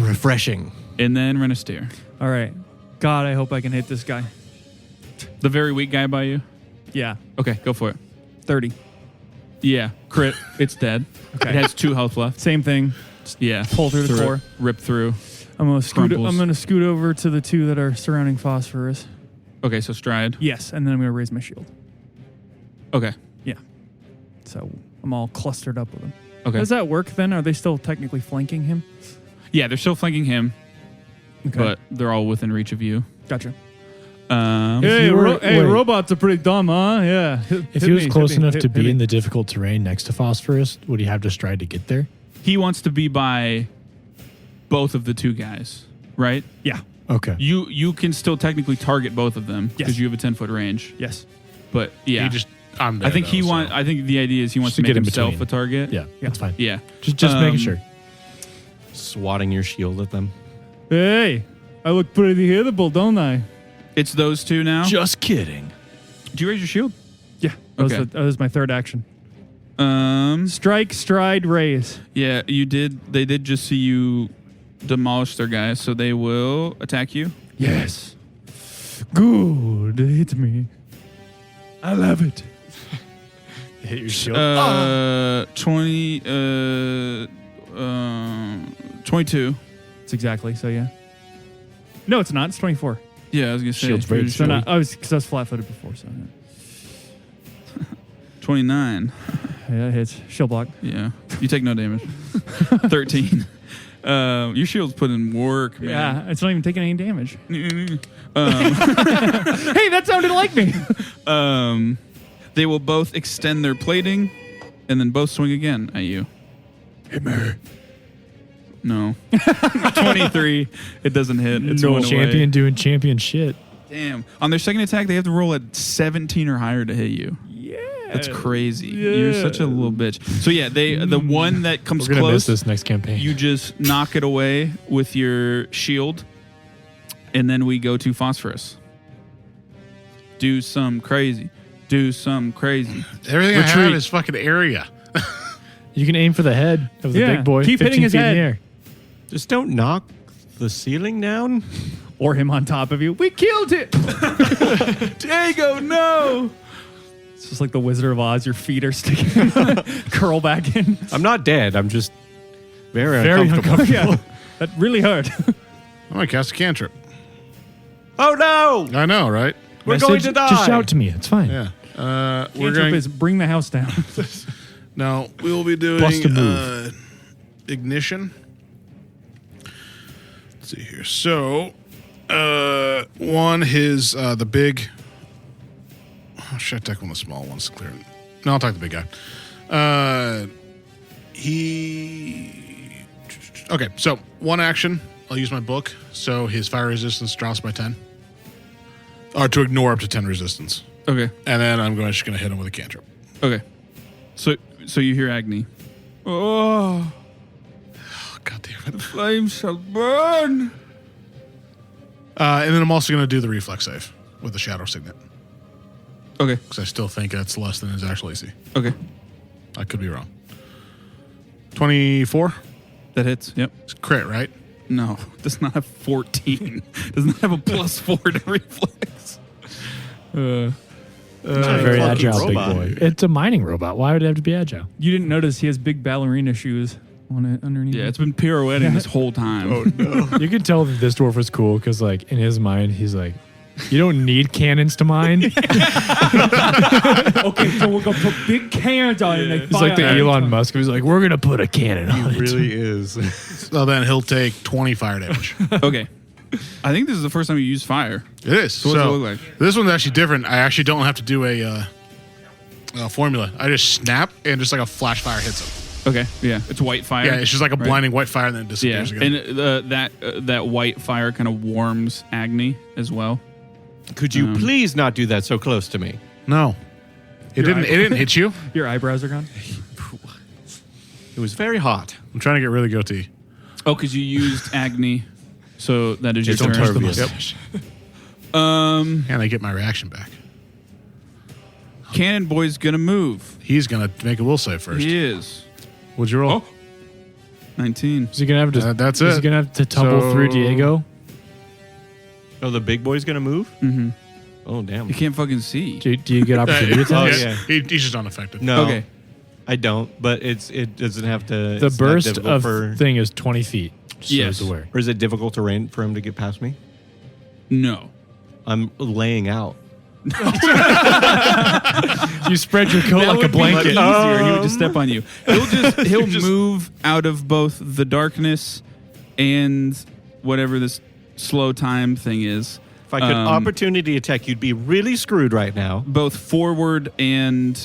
Speaker 5: Refreshing.
Speaker 1: And then Renestier.
Speaker 3: All right. God, I hope I can hit this guy.
Speaker 1: The very weak guy by you?
Speaker 3: Yeah.
Speaker 1: Okay, go for it.
Speaker 3: 30.
Speaker 1: Yeah, crit. It's dead.
Speaker 3: Okay.
Speaker 1: It has 2 health left.
Speaker 3: Same thing.
Speaker 1: Yeah.
Speaker 3: Pull through the core.
Speaker 1: Rip through.
Speaker 3: I'm gonna scoot.
Speaker 1: Crumples.
Speaker 3: I'm gonna scoot over to the 2 that are surrounding Phosphorus.
Speaker 1: Okay, so stride.
Speaker 3: Yes, and then I'm gonna raise my shield.
Speaker 1: Okay.
Speaker 3: Yeah. So I'm all clustered up with them.
Speaker 1: Okay.
Speaker 3: Does that work then? Are they still technically flanking him?
Speaker 1: Yeah, they're still flanking him,
Speaker 3: Okay.
Speaker 1: but they're all within reach of you.
Speaker 3: Gotcha.
Speaker 2: Hey, wait.
Speaker 3: robots are pretty dumb, huh? Yeah.
Speaker 2: If he was close enough to be in the difficult terrain next to Phosphorus, would he have to stride to get there?
Speaker 1: He wants to be by both of the 2 guys, right?
Speaker 3: Yeah.
Speaker 2: Okay.
Speaker 1: You can still technically target both of them because
Speaker 3: Yes.
Speaker 1: you have a 10-foot range.
Speaker 3: Yes.
Speaker 1: But yeah,
Speaker 4: I'm dead,
Speaker 1: I think he
Speaker 4: though,
Speaker 1: want.
Speaker 4: so.
Speaker 1: I think the idea is he wants
Speaker 2: Just
Speaker 1: to make
Speaker 2: get in
Speaker 1: himself
Speaker 2: between.
Speaker 1: a target.
Speaker 2: Yeah, that's fine.
Speaker 1: Yeah.
Speaker 2: Just making sure.
Speaker 5: Swatting your shield at them.
Speaker 3: Hey, I look pretty hittable, don't I?
Speaker 1: It's those two now.
Speaker 2: Just kidding.
Speaker 1: Do you raise your shield?
Speaker 3: Yeah. That
Speaker 1: Okay.
Speaker 3: was my third action.
Speaker 1: Strike.
Speaker 3: Stride, raise.
Speaker 1: Yeah, you did. They did just see you demolish their guys, so they will attack you.
Speaker 3: Yes. Good. Hit me. I love it.
Speaker 2: Hit your shield.
Speaker 1: 22.
Speaker 3: It's exactly. So yeah. No, it's not. It's 24.
Speaker 1: Yeah, I was gonna say.
Speaker 2: Shield's raised.
Speaker 3: So not, I was flat-footed before. So
Speaker 1: 29.
Speaker 3: yeah, it hits. Shield block.
Speaker 1: Yeah, you take no damage. 13. Your shield's put in work, man.
Speaker 3: Yeah, it's not even taking any damage.
Speaker 1: Yeah.
Speaker 3: Hey, that sounded like me.
Speaker 1: They will both extend their plating, and then both swing again at you.
Speaker 3: Hit me.
Speaker 1: No. 23. It doesn't hit. It's one away.
Speaker 2: Champion doing champion shit.
Speaker 1: Damn. On their second attack, they have to roll at 17 or higher to hit you.
Speaker 3: Yeah.
Speaker 1: That's crazy.
Speaker 3: Yeah.
Speaker 1: You're such a little bitch. So yeah, the one that comes
Speaker 2: We're gonna miss
Speaker 1: close,
Speaker 2: this next campaign.
Speaker 1: you just knock it away with your shield, and then we go to Phosphorus. Do some crazy. Do some crazy.
Speaker 4: Everything I have
Speaker 2: Retreat.
Speaker 4: is fucking area.
Speaker 2: You can aim for the head of the
Speaker 3: Yeah.
Speaker 2: big boy.
Speaker 3: Keep
Speaker 2: 15
Speaker 3: hitting his
Speaker 2: feet in
Speaker 3: head.
Speaker 2: the air.
Speaker 5: Just don't knock the ceiling down.
Speaker 3: Or him on top of you. We killed it.
Speaker 1: Diego, no.
Speaker 3: It's just like the Wizard of Oz. Your feet are sticking, curl back in.
Speaker 5: I'm not dead. I'm just very
Speaker 2: Very
Speaker 5: uncomfortable.
Speaker 3: Yeah, that really hurt.
Speaker 4: I'm gonna cast a cantrip.
Speaker 5: Oh no!
Speaker 4: I know, right?
Speaker 5: We're going to die.
Speaker 2: Just shout to me. It's fine.
Speaker 4: Yeah. We're
Speaker 3: Cantrip
Speaker 4: going.
Speaker 3: is bring the house down.
Speaker 4: No, we will be doing
Speaker 2: Bust a move.
Speaker 4: ignition. Let's see here. So, one his the big. Oh, should I take one of the small ones to clear it? No, I'll take the big guy. He. Okay, so one action. I'll use my book. So his fire resistance drops by 10. Or to ignore up to 10 resistance.
Speaker 1: Okay.
Speaker 4: And then I'm just going to hit him with a cantrip.
Speaker 1: Okay. So you hear Agni. Oh,
Speaker 4: Oh, God damn it.
Speaker 1: flames shall burn.
Speaker 4: And then I'm also going to do the reflex save with the Shadow Signet.
Speaker 1: Okay.
Speaker 4: Because I still think that's less than his actual AC.
Speaker 1: Okay.
Speaker 4: I could be wrong. 24?
Speaker 1: That hits. Yep.
Speaker 4: It's crit, right?
Speaker 1: No, does not have 14. Does not have a +4 to reflex.
Speaker 2: It's a very
Speaker 5: fucking
Speaker 2: agile
Speaker 5: robot.
Speaker 2: big boy. It's a mining robot. Why would it have to be agile?
Speaker 3: You didn't notice he has big ballerina shoes on it underneath.
Speaker 1: Yeah, it's been pirouetting this whole time.
Speaker 4: Oh, no.
Speaker 2: You can tell that this dwarf was cool because, like, in his mind, he's like, you don't need cannons to mine.
Speaker 3: Okay, so we're gonna put big cans on it.
Speaker 2: He's like the Elon Musk. He's like, we're gonna put a cannon on it.
Speaker 5: really is.
Speaker 4: So then he'll take 20 fire damage.
Speaker 1: Okay. I think this is the first time you use fire.
Speaker 4: It is.
Speaker 1: So what does it look like?
Speaker 4: This one's actually different. I actually don't have to do a formula. I just snap and just like a flash fire hits him.
Speaker 1: Okay. Yeah, it's white fire.
Speaker 4: Yeah, it's just like a
Speaker 1: Right.
Speaker 4: blinding white fire and then it
Speaker 1: Yeah,
Speaker 4: disappears again.
Speaker 1: and that white fire kind of warms Agni as well.
Speaker 5: Could you please not do that so close to me?
Speaker 4: No. It didn't hit you.
Speaker 3: Your eyebrows are gone.
Speaker 5: It was very hot.
Speaker 4: I'm trying to get really goatee.
Speaker 1: Oh, because you used Agni, so that is your
Speaker 2: Don't
Speaker 1: turn.
Speaker 2: touch the
Speaker 5: Yep.
Speaker 2: mustache.
Speaker 4: And I get my reaction back.
Speaker 1: Cannon Boy's gonna move.
Speaker 4: He's going to make a will save first.
Speaker 1: He is.
Speaker 4: What'd you roll?
Speaker 1: 19.
Speaker 2: Is he gonna have to?
Speaker 4: That's
Speaker 2: Is he
Speaker 4: it.
Speaker 2: gonna have to tumble
Speaker 4: So-
Speaker 2: through Diego?
Speaker 5: Oh, the big boy's gonna move?
Speaker 1: Mm-hmm.
Speaker 5: Oh, damn.
Speaker 1: You can't fucking see.
Speaker 2: Do you get opportunity attacks?
Speaker 5: yeah.
Speaker 4: He's just unaffected.
Speaker 5: No.
Speaker 1: Okay.
Speaker 5: I don't, but it doesn't have to.
Speaker 2: The
Speaker 5: it's not
Speaker 2: burst
Speaker 5: difficult
Speaker 2: of
Speaker 5: for,
Speaker 2: thing is 20 feet. Just
Speaker 1: Yes.
Speaker 2: so it's aware.
Speaker 5: or is it difficult terrain for him to get past me?
Speaker 1: No.
Speaker 5: I'm laying out.
Speaker 2: You spread your coat
Speaker 1: That
Speaker 2: like a
Speaker 1: would be
Speaker 2: blanket.
Speaker 1: easier. He would just step on you. He'll move out of both the darkness and whatever this slow time thing is.
Speaker 5: If I could opportunity attack, you'd be really screwed right now.
Speaker 1: Both forward and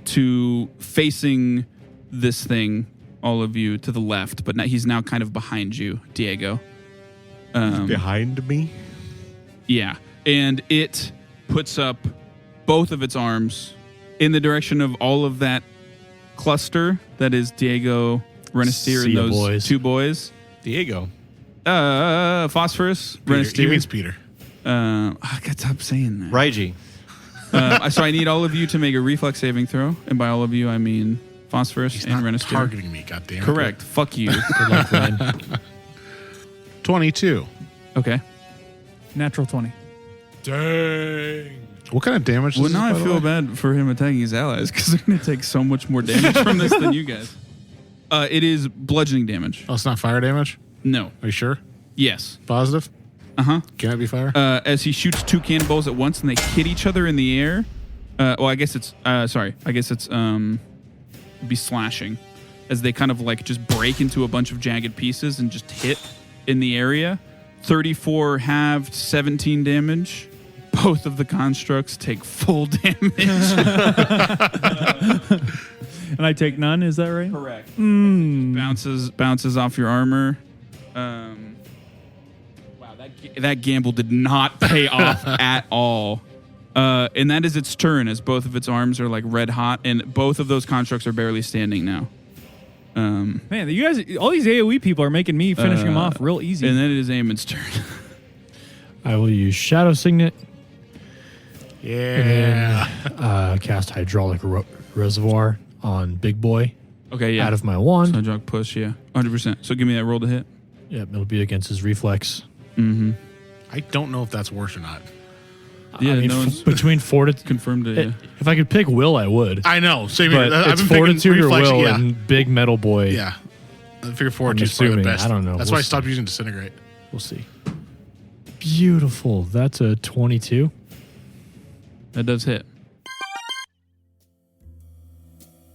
Speaker 1: to facing this thing, all of you to the left, but now he's now kind of behind you, Diego.
Speaker 5: Behind me?
Speaker 1: Yeah, and it puts up both of its arms in the direction of all of that cluster that is Diego, Renestier, and
Speaker 2: Sea of
Speaker 1: those
Speaker 2: boys.
Speaker 1: two boys.
Speaker 5: Diego.
Speaker 1: Phosphorus,
Speaker 4: Peter. He
Speaker 1: Renestier.
Speaker 4: means Peter.
Speaker 1: I gotta stop saying that.
Speaker 5: Raiji.
Speaker 1: So I need all of you to make a reflex saving throw, and by all of you I mean Phosphorus
Speaker 4: He's
Speaker 1: and
Speaker 4: not
Speaker 1: Renestier.
Speaker 4: targeting me, goddammit.
Speaker 1: Correct. Fuck you.
Speaker 2: Good luck, Ryan.
Speaker 4: 22.
Speaker 1: Okay.
Speaker 3: Natural 20.
Speaker 4: Dang. What kind of damage
Speaker 1: Well,
Speaker 4: is
Speaker 1: now I
Speaker 4: this, by the
Speaker 1: feel
Speaker 4: way?
Speaker 1: bad for him attacking his allies because they're going to take so much more damage from this than you guys. It is bludgeoning damage.
Speaker 4: Oh, it's not fire damage?
Speaker 1: No.
Speaker 4: Are you sure?
Speaker 1: Yes.
Speaker 4: Positive?
Speaker 1: Uh-huh.
Speaker 4: Can it be fire?
Speaker 1: As he shoots two cannonballs at once and they hit each other in the air. Well, I guess it's it'd be slashing as they kind of like just break into a bunch of jagged pieces and just hit in the area. 34 halved, 17 damage. Both of the constructs take full damage.
Speaker 3: And I take none, is that right?
Speaker 1: Correct. Bounces off your armor. Wow, that gamble did not pay off at all. And that is its turn, as both of its arms are like red hot, and both of those constructs are barely standing now.
Speaker 3: Man, you guys, all these AoE people are making me finishing them off real easy.
Speaker 1: And then it is Eamon's turn.
Speaker 2: I will use Shadow Signet
Speaker 4: yeah.
Speaker 2: and cast Hydraulic Reservoir on Big Boy
Speaker 1: Okay, yeah.
Speaker 2: out of my wand.
Speaker 1: Hydraulic push, yeah. 100%. So give me that roll to hit.
Speaker 2: Yep, it'll be against his reflex.
Speaker 1: Mm-hmm.
Speaker 4: I don't know if that's worse or not.
Speaker 1: Yeah,
Speaker 2: I mean,
Speaker 1: no one's
Speaker 2: between fortitude.
Speaker 1: confirmed it. Yeah.
Speaker 2: If I could pick Will, I would.
Speaker 4: I know. Same here.
Speaker 2: But
Speaker 4: I've
Speaker 2: it's
Speaker 4: been picking
Speaker 2: Fortitude or
Speaker 4: reflex,
Speaker 2: Will
Speaker 4: yeah.
Speaker 2: and Big Metal Boy.
Speaker 4: Yeah. I figure Fortitude's probably the
Speaker 2: assuming.
Speaker 4: best.
Speaker 2: I don't know.
Speaker 4: That's
Speaker 2: We'll
Speaker 4: why I
Speaker 2: see.
Speaker 4: stopped using Disintegrate.
Speaker 2: We'll see. Beautiful. That's a 22.
Speaker 1: That does hit.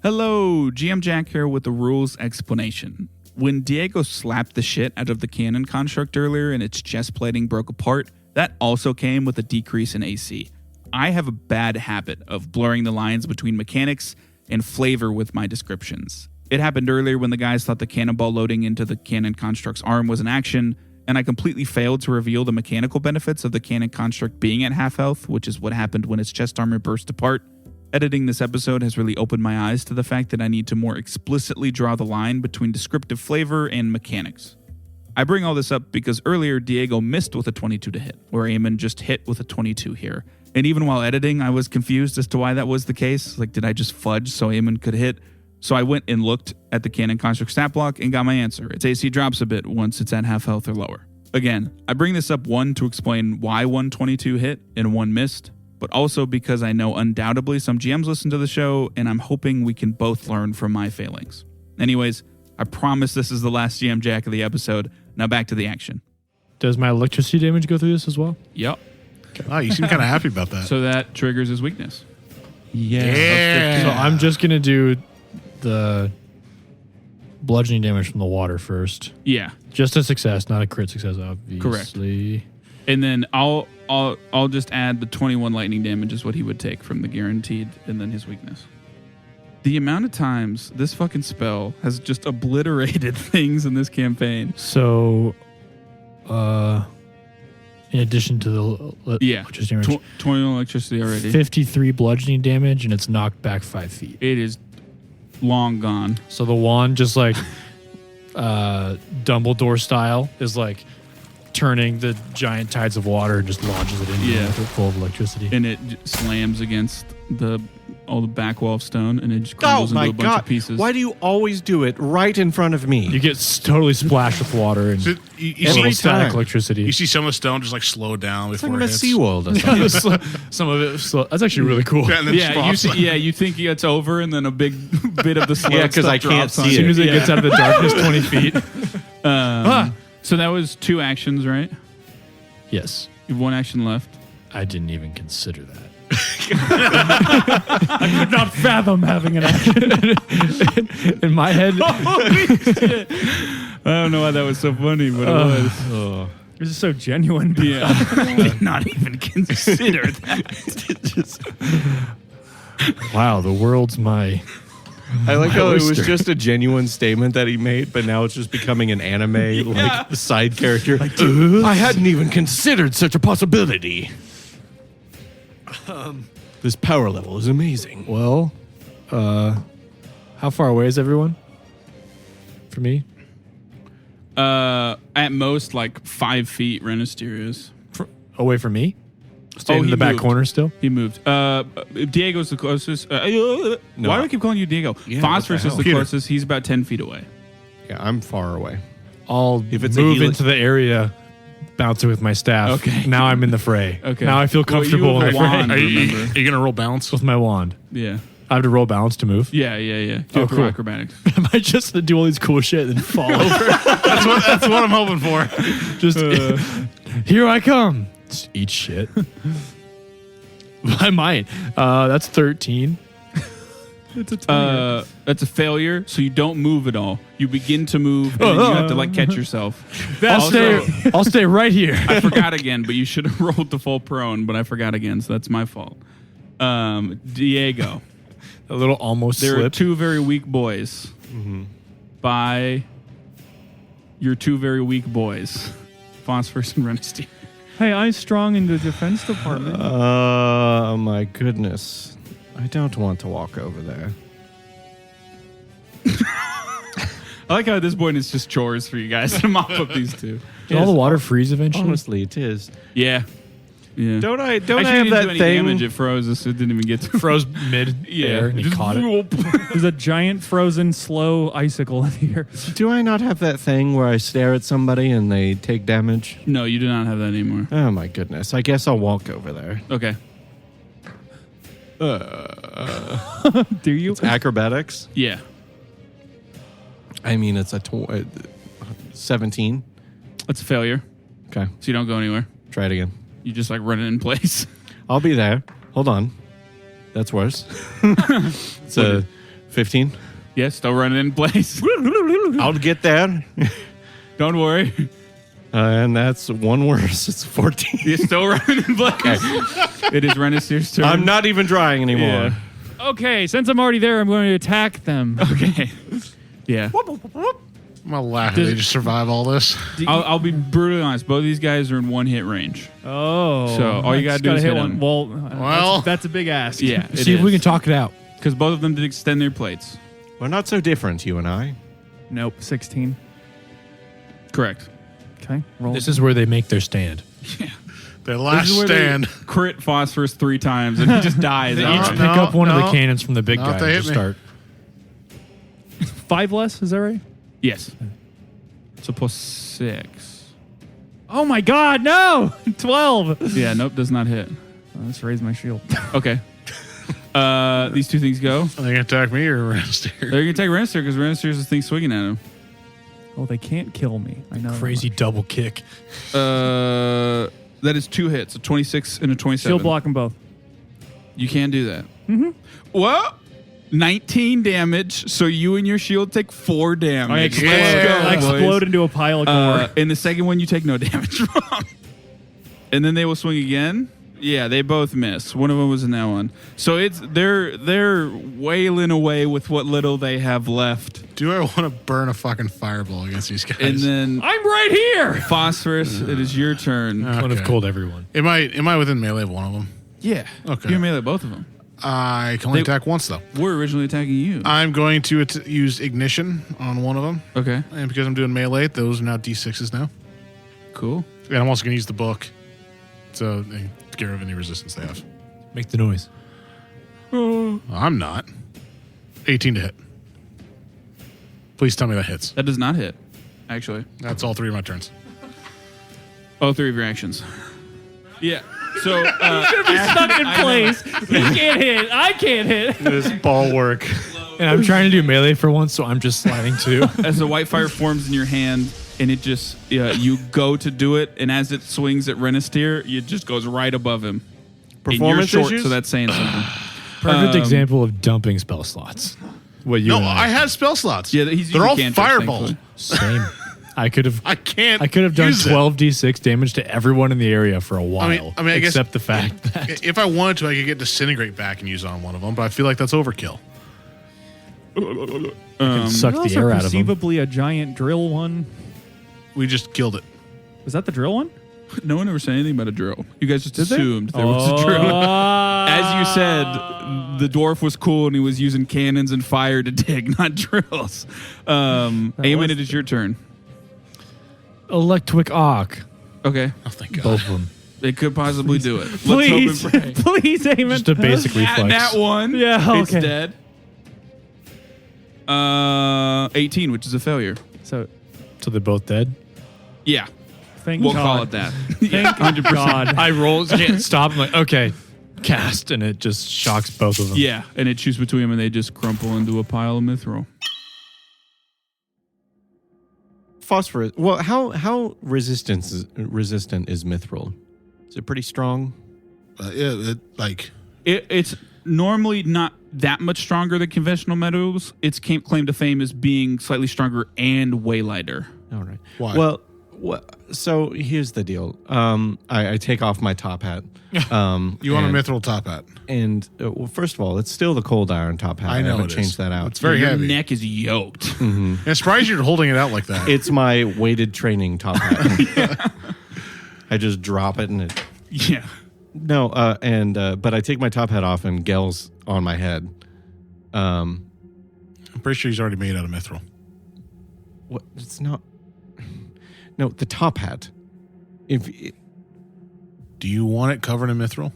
Speaker 1: Hello, GM Jack here with the rules explanation. When Diego slapped the shit out of the cannon construct earlier and its chest plating broke apart, that also came with a decrease in AC. I have a bad habit of blurring the lines between mechanics and flavor with my descriptions. It happened earlier when the guys thought the cannonball loading into the cannon construct's arm was an action, and I completely failed to reveal the mechanical benefits of the cannon construct being at half health, which is what happened when its chest armor burst apart. Editing this episode has really opened my eyes to the fact that I need to more explicitly draw the line between descriptive flavor and mechanics. I bring all this up because earlier Diego missed with a 22 to hit, where Eamon just hit with a 22 here. And even while editing, I was confused as to why that was the case. Like, did I just fudge so Eamon could hit? So I went and looked at the cannon construct stat block and got my answer. Its AC drops a bit once it's at half health or lower. Again, I bring this up one to explain why 122 hit and one missed, but also because I know undoubtedly some GMs listen to the show and I'm hoping we can both learn from my failings. Anyways, I promise this is the last GM Jack of the episode. Now back to the action.
Speaker 2: Does my electricity damage go through this as well?
Speaker 1: Yep.
Speaker 4: Oh, you seem kind of happy about that.
Speaker 1: So that triggers his weakness.
Speaker 4: Yeah.
Speaker 2: So I'm just going to do the bludgeoning damage from the water first.
Speaker 1: Yeah.
Speaker 2: Just a success, not a crit success, obviously.
Speaker 1: And then I'll just add the 21 lightning damage is what he would take from the guaranteed and then his weakness. The amount of times this fucking spell has just obliterated things in this campaign.
Speaker 2: So, in addition to the electricity damage,
Speaker 1: 21 electricity already.
Speaker 2: 53 bludgeoning damage, and it's knocked back 5 feet.
Speaker 1: It is long gone.
Speaker 2: So the wand, just like Dumbledore style, is like turning the giant tides of water and just launches it into it full of electricity.
Speaker 1: And it slams against all the back wall of stone, and it just crumbles into a bunch of pieces.
Speaker 5: Why do you always do it right in front of me?
Speaker 2: You get totally splashed with water and
Speaker 4: So
Speaker 2: a little static
Speaker 5: time.
Speaker 2: electricity.
Speaker 4: you see some of the stone just like slow down
Speaker 5: It's
Speaker 4: before
Speaker 5: like
Speaker 4: it
Speaker 5: a
Speaker 4: hits.
Speaker 5: SeaWorld or something.
Speaker 2: Some of it, that's actually really cool.
Speaker 4: Yeah, and then
Speaker 1: Yeah, you
Speaker 4: drops.
Speaker 1: see, you think it's over, and then a big bit of the slope.
Speaker 5: Yeah, 'cause I can't
Speaker 1: drops on
Speaker 5: see
Speaker 2: As
Speaker 1: you.
Speaker 2: soon as it
Speaker 1: Yeah.
Speaker 2: gets out of the darkness 20 feet.
Speaker 1: So that was 2 actions, right?
Speaker 2: Yes.
Speaker 1: You have 1 action left.
Speaker 2: I didn't even consider that.
Speaker 3: I could not fathom having an action.
Speaker 2: In my head,
Speaker 1: I don't know why that was so funny, but it was.
Speaker 3: This is so genuine.
Speaker 1: Yeah. I did not even consider that.
Speaker 2: wow, the world's my...
Speaker 5: I like how it was
Speaker 2: oyster.
Speaker 5: just a genuine statement that he made, but now it's just becoming an anime like side character. I hadn't even considered such a possibility. This power level is amazing.
Speaker 2: Well, how far away is everyone from me?
Speaker 1: At most, like 5 feet, Renisteer is.
Speaker 2: Away from me? Staying in
Speaker 1: he
Speaker 2: the back
Speaker 1: moved.
Speaker 2: corner still?
Speaker 1: He moved. Diego's the closest. Why do I keep calling you Diego?
Speaker 5: Yeah,
Speaker 1: Phosphorus
Speaker 5: what
Speaker 1: is
Speaker 5: the
Speaker 1: the
Speaker 5: hell?
Speaker 1: closest. He's about 10 feet away.
Speaker 5: Yeah, I'm far away.
Speaker 2: I'll
Speaker 5: If it's a
Speaker 2: move
Speaker 5: helix-
Speaker 2: into the area, bounce it with my staff.
Speaker 1: Okay.
Speaker 2: Now I'm in the fray.
Speaker 1: Okay.
Speaker 2: Now I feel
Speaker 1: Well, you
Speaker 2: comfortable
Speaker 1: have
Speaker 2: in
Speaker 1: a
Speaker 2: the fray.
Speaker 1: wand.
Speaker 4: Are you
Speaker 1: Remember.
Speaker 4: going to roll balance?
Speaker 2: With my wand.
Speaker 1: Yeah.
Speaker 2: I have to roll balance to move.
Speaker 1: Yeah. Do
Speaker 2: Oh,
Speaker 1: throw
Speaker 2: cool.
Speaker 1: acrobatics.
Speaker 2: Am I just to do all these cool shit and then fall over?
Speaker 4: That's what I'm hoping for.
Speaker 2: Just here I come. Just eat shit. I might. That's 13.
Speaker 3: It's a 20.
Speaker 1: That's a failure. So you don't move at all. You begin to move, and then you have to like catch yourself.
Speaker 2: I'll stay right here.
Speaker 1: I forgot again, but you should have rolled to fall prone. But I forgot again, so that's my fault. Diego,
Speaker 2: A little almost
Speaker 1: there are
Speaker 2: slip.
Speaker 1: 2 very weak boys. By your 2 very weak boys, Phosphorus and Renisteer.
Speaker 3: Hey, I'm strong in the defense department.
Speaker 5: My goodness. I don't want to walk over there.
Speaker 1: I like how at this point it's just chores for you guys to mop up these 2.
Speaker 2: Did all the water freeze eventually?
Speaker 5: Honestly, it is.
Speaker 1: Yeah.
Speaker 5: Don't I
Speaker 1: Actually,
Speaker 5: have
Speaker 1: didn't
Speaker 5: that
Speaker 1: do any
Speaker 5: thing?
Speaker 1: damage. It froze us. It didn't even get to
Speaker 2: Froze mid air and he
Speaker 1: Just
Speaker 2: caught it.
Speaker 3: There's a giant frozen slow icicle in here.
Speaker 5: Do I not have that thing where I stare at somebody and they take damage?
Speaker 1: No, you do not have that anymore.
Speaker 5: Oh my goodness. I guess I'll walk over there.
Speaker 1: Okay.
Speaker 3: Do you?
Speaker 5: Acrobatics?
Speaker 1: Yeah.
Speaker 5: I mean, it's a 17.
Speaker 1: That's a failure.
Speaker 5: Okay,
Speaker 1: So you don't go anywhere.
Speaker 5: try it again.
Speaker 1: You just like run it in place.
Speaker 5: I'll be there. Hold on. That's worse. It's a 15.
Speaker 1: Yeah, still running in place.
Speaker 5: I'll get there.
Speaker 1: Don't worry.
Speaker 5: And that's one worse. It's 14.
Speaker 1: You're still running in place. It is Renisteer's turn.
Speaker 5: I'm not even trying anymore.
Speaker 1: Yeah.
Speaker 3: Okay, since I'm already there, I'm going to attack them.
Speaker 1: Okay. Yeah.
Speaker 4: I'm going to laugh if they just survive all this.
Speaker 1: I'll be brutally honest. Both of these guys are in 1 hit range.
Speaker 3: Oh.
Speaker 1: So all you
Speaker 3: I
Speaker 1: gotta
Speaker 3: just
Speaker 1: do is
Speaker 3: hit
Speaker 1: hit
Speaker 3: one.
Speaker 1: 'em.
Speaker 3: Well, that's a big ask.
Speaker 1: Yeah.
Speaker 2: See if we can talk it out.
Speaker 1: Because both of them did extend their plates.
Speaker 5: We're not so different, you and I.
Speaker 3: Nope, 16.
Speaker 1: Correct.
Speaker 3: Okay, roll.
Speaker 2: This is where they make their stand.
Speaker 4: Their
Speaker 1: This
Speaker 4: last
Speaker 1: is where
Speaker 4: stand.
Speaker 1: they crit Phosphorus 3 times and he just dies.
Speaker 2: They each
Speaker 1: outright.
Speaker 2: pick up one of the
Speaker 4: no.
Speaker 2: cannons from the big
Speaker 4: Not
Speaker 2: guy
Speaker 4: they
Speaker 2: and
Speaker 4: hit
Speaker 2: just
Speaker 4: me.
Speaker 2: start.
Speaker 3: 5 less, is that right?
Speaker 1: Yes. So plus 6.
Speaker 3: Oh my god, no! 12!
Speaker 1: Yeah, nope, does not hit.
Speaker 3: Let's raise my shield.
Speaker 1: Okay. These 2 things go.
Speaker 4: Are they going to attack me or Renisteer?
Speaker 1: They're going to take Renisteer because Renisteer's the thing swinging at him.
Speaker 3: Oh, they can't kill me. I know.
Speaker 2: Crazy double kick.
Speaker 1: That is 2 hits, a 26 and a 27.
Speaker 3: Shield block them both.
Speaker 1: You can do that. Mm-hmm. Well, 19 damage, so you and your shield take 4 damage.
Speaker 3: I explode,
Speaker 4: Yeah,
Speaker 3: I
Speaker 1: boys.
Speaker 3: explode into a pile of gore.
Speaker 1: In the second one, you take no damage from. And then they will swing again. Yeah, they both miss. One of them was in that one. So they're wailing away with what little they have left.
Speaker 4: Do I want to burn a fucking fireball against these guys?
Speaker 1: And then
Speaker 3: I'm right here!
Speaker 1: Phosphorus, it is your turn.
Speaker 2: One have
Speaker 4: Okay.
Speaker 2: killed everyone.
Speaker 4: Am I within melee of one of them?
Speaker 1: Yeah.
Speaker 4: Okay.
Speaker 1: You're melee both of them.
Speaker 4: I can only
Speaker 1: They-
Speaker 4: attack once, though.
Speaker 1: We're originally attacking you.
Speaker 4: I'm going to use ignition on one of them.
Speaker 1: Okay.
Speaker 4: And because I'm doing melee, those are now D6s now.
Speaker 1: Cool.
Speaker 4: And I'm also going to use the book to get rid of any resistance they have.
Speaker 2: Make the noise.
Speaker 4: I'm not. 18 to hit. Please tell me that hits.
Speaker 1: That does not hit, actually.
Speaker 4: That's all 3 of my turns.
Speaker 1: All 3 of your actions. Yeah. So
Speaker 3: Stuck in place. He can't hit. I can't hit.
Speaker 5: This ball work.
Speaker 2: And I'm trying to do melee for once, so I'm just sliding too.
Speaker 1: as the white fire forms in your hand, and it just you go to do it, and as it swings at Renisteer, it just goes right above him. And you're
Speaker 5: Performance
Speaker 1: short,
Speaker 5: issues?
Speaker 1: so that's saying something.
Speaker 2: Perfect example of dumping spell slots. What you
Speaker 4: No,
Speaker 2: and
Speaker 4: I have spell slots.
Speaker 1: Yeah, he's
Speaker 4: They're all
Speaker 1: using cantrips,
Speaker 4: fireballs.
Speaker 1: thankfully.
Speaker 2: Same. I could have
Speaker 4: I can't.
Speaker 2: done
Speaker 4: use it.
Speaker 2: 12d6 damage to everyone in the area for a while.
Speaker 4: I guess-
Speaker 2: except the fact that
Speaker 4: If I wanted to, I could get disintegrate back and use it on one of them, but I feel like that's overkill.
Speaker 2: suck the
Speaker 3: Also
Speaker 2: air out of them.
Speaker 3: perceivably a giant drill one.
Speaker 4: We just killed it.
Speaker 3: Was that the drill one?
Speaker 1: No one ever said anything about a drill. You guys just assumed there was a drill. As you said, the dwarf was cool and he was using cannons and fire to dig, not drills. Eamon, it is your turn.
Speaker 2: Electric arc.
Speaker 1: Okay.
Speaker 4: Oh, thank God.
Speaker 2: Both of them.
Speaker 1: They could possibly do it.
Speaker 3: Please,
Speaker 1: Let's hope and pray.
Speaker 3: please, Eamon.
Speaker 2: Just a basic reflex.
Speaker 1: Nat 1.
Speaker 3: Yeah,
Speaker 1: It's
Speaker 3: okay.
Speaker 1: dead. 18, which is a failure.
Speaker 3: So,
Speaker 2: So they're both dead?
Speaker 1: Yeah.
Speaker 3: thank
Speaker 1: We'll
Speaker 3: God.
Speaker 1: call it that. Yeah,
Speaker 3: Thank
Speaker 1: 100%.
Speaker 3: God.
Speaker 2: I roll, can't stop. I'm like, okay, cast, and it just shocks both of them.
Speaker 1: Yeah, and it shoots between them and they just crumple into a pile of mithril.
Speaker 5: Phosphorus. Well, how resistant is mithril? Is it pretty strong?
Speaker 1: It's normally not that much stronger than conventional metals. It's claim to fame as being slightly stronger and way lighter.
Speaker 5: All right.
Speaker 4: Why?
Speaker 5: Well, so here's the deal. I take off my top hat.
Speaker 4: You want a mithril top hat?
Speaker 5: And well, first of all, it's still the cold iron top hat.
Speaker 4: I know
Speaker 5: haven't
Speaker 4: it
Speaker 5: changed
Speaker 4: is.
Speaker 5: that out.
Speaker 4: It's very
Speaker 1: Your
Speaker 4: heavy.
Speaker 1: neck is yoked.
Speaker 4: I'm surprised you're holding it out like that.
Speaker 5: It's my weighted training top hat. I just drop it and it.
Speaker 1: Yeah.
Speaker 5: No, but I take my top hat off and Gel's on my head.
Speaker 4: I'm pretty sure he's already made out of mithril.
Speaker 5: What? It's not. No, the top hat.
Speaker 4: Do you want it covered in mithril?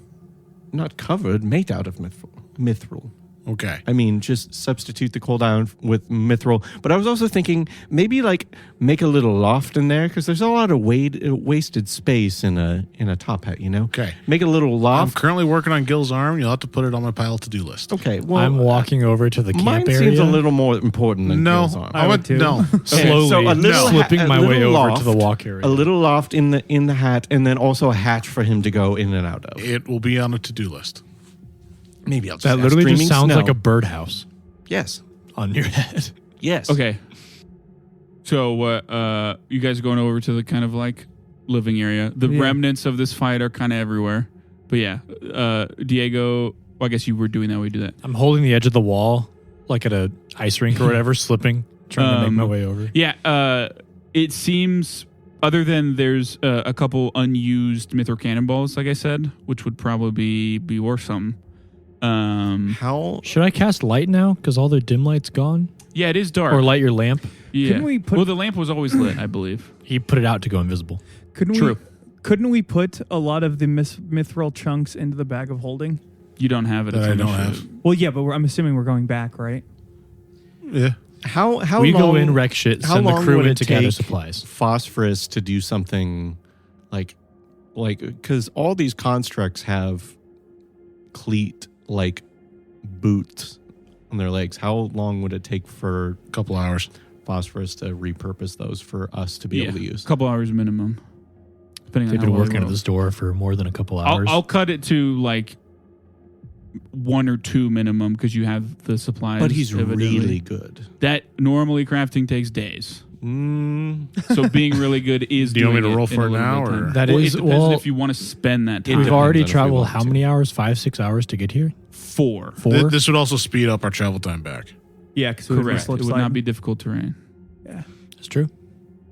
Speaker 5: Not covered, made out of mithril.
Speaker 4: Okay.
Speaker 5: I mean, just substitute the cold iron with mithril. But I was also thinking maybe like make a little loft in there because there's a lot of wasted space in a top hat. You know.
Speaker 4: Okay.
Speaker 5: Make a little
Speaker 4: I'm
Speaker 5: loft.
Speaker 4: currently working on Gil's arm. You'll have to put it on my pile to-do list.
Speaker 5: Okay. Well,
Speaker 2: I'm walking over to the
Speaker 5: mine
Speaker 2: camp area.
Speaker 5: seems a little more important than
Speaker 4: No,
Speaker 5: Gil's arm.
Speaker 4: I would
Speaker 3: too.
Speaker 4: no.
Speaker 2: slowly
Speaker 5: So a little
Speaker 2: slipping
Speaker 5: a
Speaker 2: my
Speaker 5: little
Speaker 2: way over
Speaker 5: loft,
Speaker 2: to the walk area.
Speaker 5: A little loft in the hat, and then also a hatch for him to go in and out of.
Speaker 4: It will be on a to-do list.
Speaker 5: Maybe I'll just
Speaker 2: that
Speaker 5: ask
Speaker 2: literally just
Speaker 5: Streaming
Speaker 2: sounds
Speaker 5: Snow.
Speaker 2: like a birdhouse
Speaker 5: Yes.
Speaker 2: on your head.
Speaker 5: Yes.
Speaker 1: Okay. So you guys are going over to the kind of like living area. The remnants of this fight are kind of everywhere. But yeah, Diego, well, I guess you were doing that. We do that.
Speaker 2: I'm holding the edge of the wall, like at a ice rink or whatever, slipping, trying to make my way over.
Speaker 1: Yeah. It seems, other than there's a couple unused mithril cannonballs, like I said, which would probably be worth something.
Speaker 5: How?
Speaker 2: Should I cast light now? Because all the dim light's gone?
Speaker 1: Yeah, it is dark.
Speaker 2: Or light your lamp?
Speaker 1: Yeah.
Speaker 3: Couldn't we put-
Speaker 1: Well, the lamp was always lit, I believe.
Speaker 2: He put it out to go invisible.
Speaker 3: Couldn't we put a lot of the mithril chunks into the bag of holding?
Speaker 1: You don't have it.
Speaker 4: That
Speaker 1: It's
Speaker 4: I
Speaker 1: on the
Speaker 4: don't
Speaker 1: ship.
Speaker 4: have.
Speaker 3: Well, yeah, but I'm assuming we're going back, right?
Speaker 4: Yeah.
Speaker 5: How
Speaker 2: we
Speaker 5: long,
Speaker 2: go in, wreck shit,
Speaker 5: how
Speaker 2: send the
Speaker 5: long
Speaker 2: crew
Speaker 5: would
Speaker 2: in
Speaker 5: it
Speaker 2: to gather
Speaker 5: take
Speaker 2: supplies.
Speaker 5: Phosphorus to do something like because all these constructs have cleat like boots on their legs. How long would it take for
Speaker 4: A couple hours.
Speaker 5: Phosphorus to repurpose those for us to be able to use?
Speaker 1: A couple hours minimum. Depending
Speaker 2: They've
Speaker 1: on
Speaker 2: been
Speaker 1: how well
Speaker 2: working
Speaker 1: you
Speaker 2: at the store for more than a couple hours.
Speaker 1: I'll cut it to like 1 or 2 minimum because you have the supplies.
Speaker 5: But he's
Speaker 1: evidently.
Speaker 5: really good.
Speaker 1: That normally crafting takes days. So being really good is.
Speaker 4: Do you want me
Speaker 1: doing
Speaker 4: to roll
Speaker 1: it in
Speaker 4: for
Speaker 1: a
Speaker 4: it
Speaker 1: little
Speaker 4: now,
Speaker 1: bit of
Speaker 4: or-
Speaker 1: time.
Speaker 2: That
Speaker 1: Well,
Speaker 2: is-
Speaker 1: it depends
Speaker 2: well,
Speaker 1: if you want to spend that time.
Speaker 2: We've already
Speaker 5: on if we
Speaker 2: traveled
Speaker 5: want
Speaker 2: how
Speaker 5: to.
Speaker 2: many hours? 5-6 hours to get here?
Speaker 1: 4.
Speaker 2: 4?
Speaker 4: This would also speed up our travel time back.
Speaker 3: Yeah, because
Speaker 1: Correct. It would not be difficult terrain.
Speaker 2: That's true.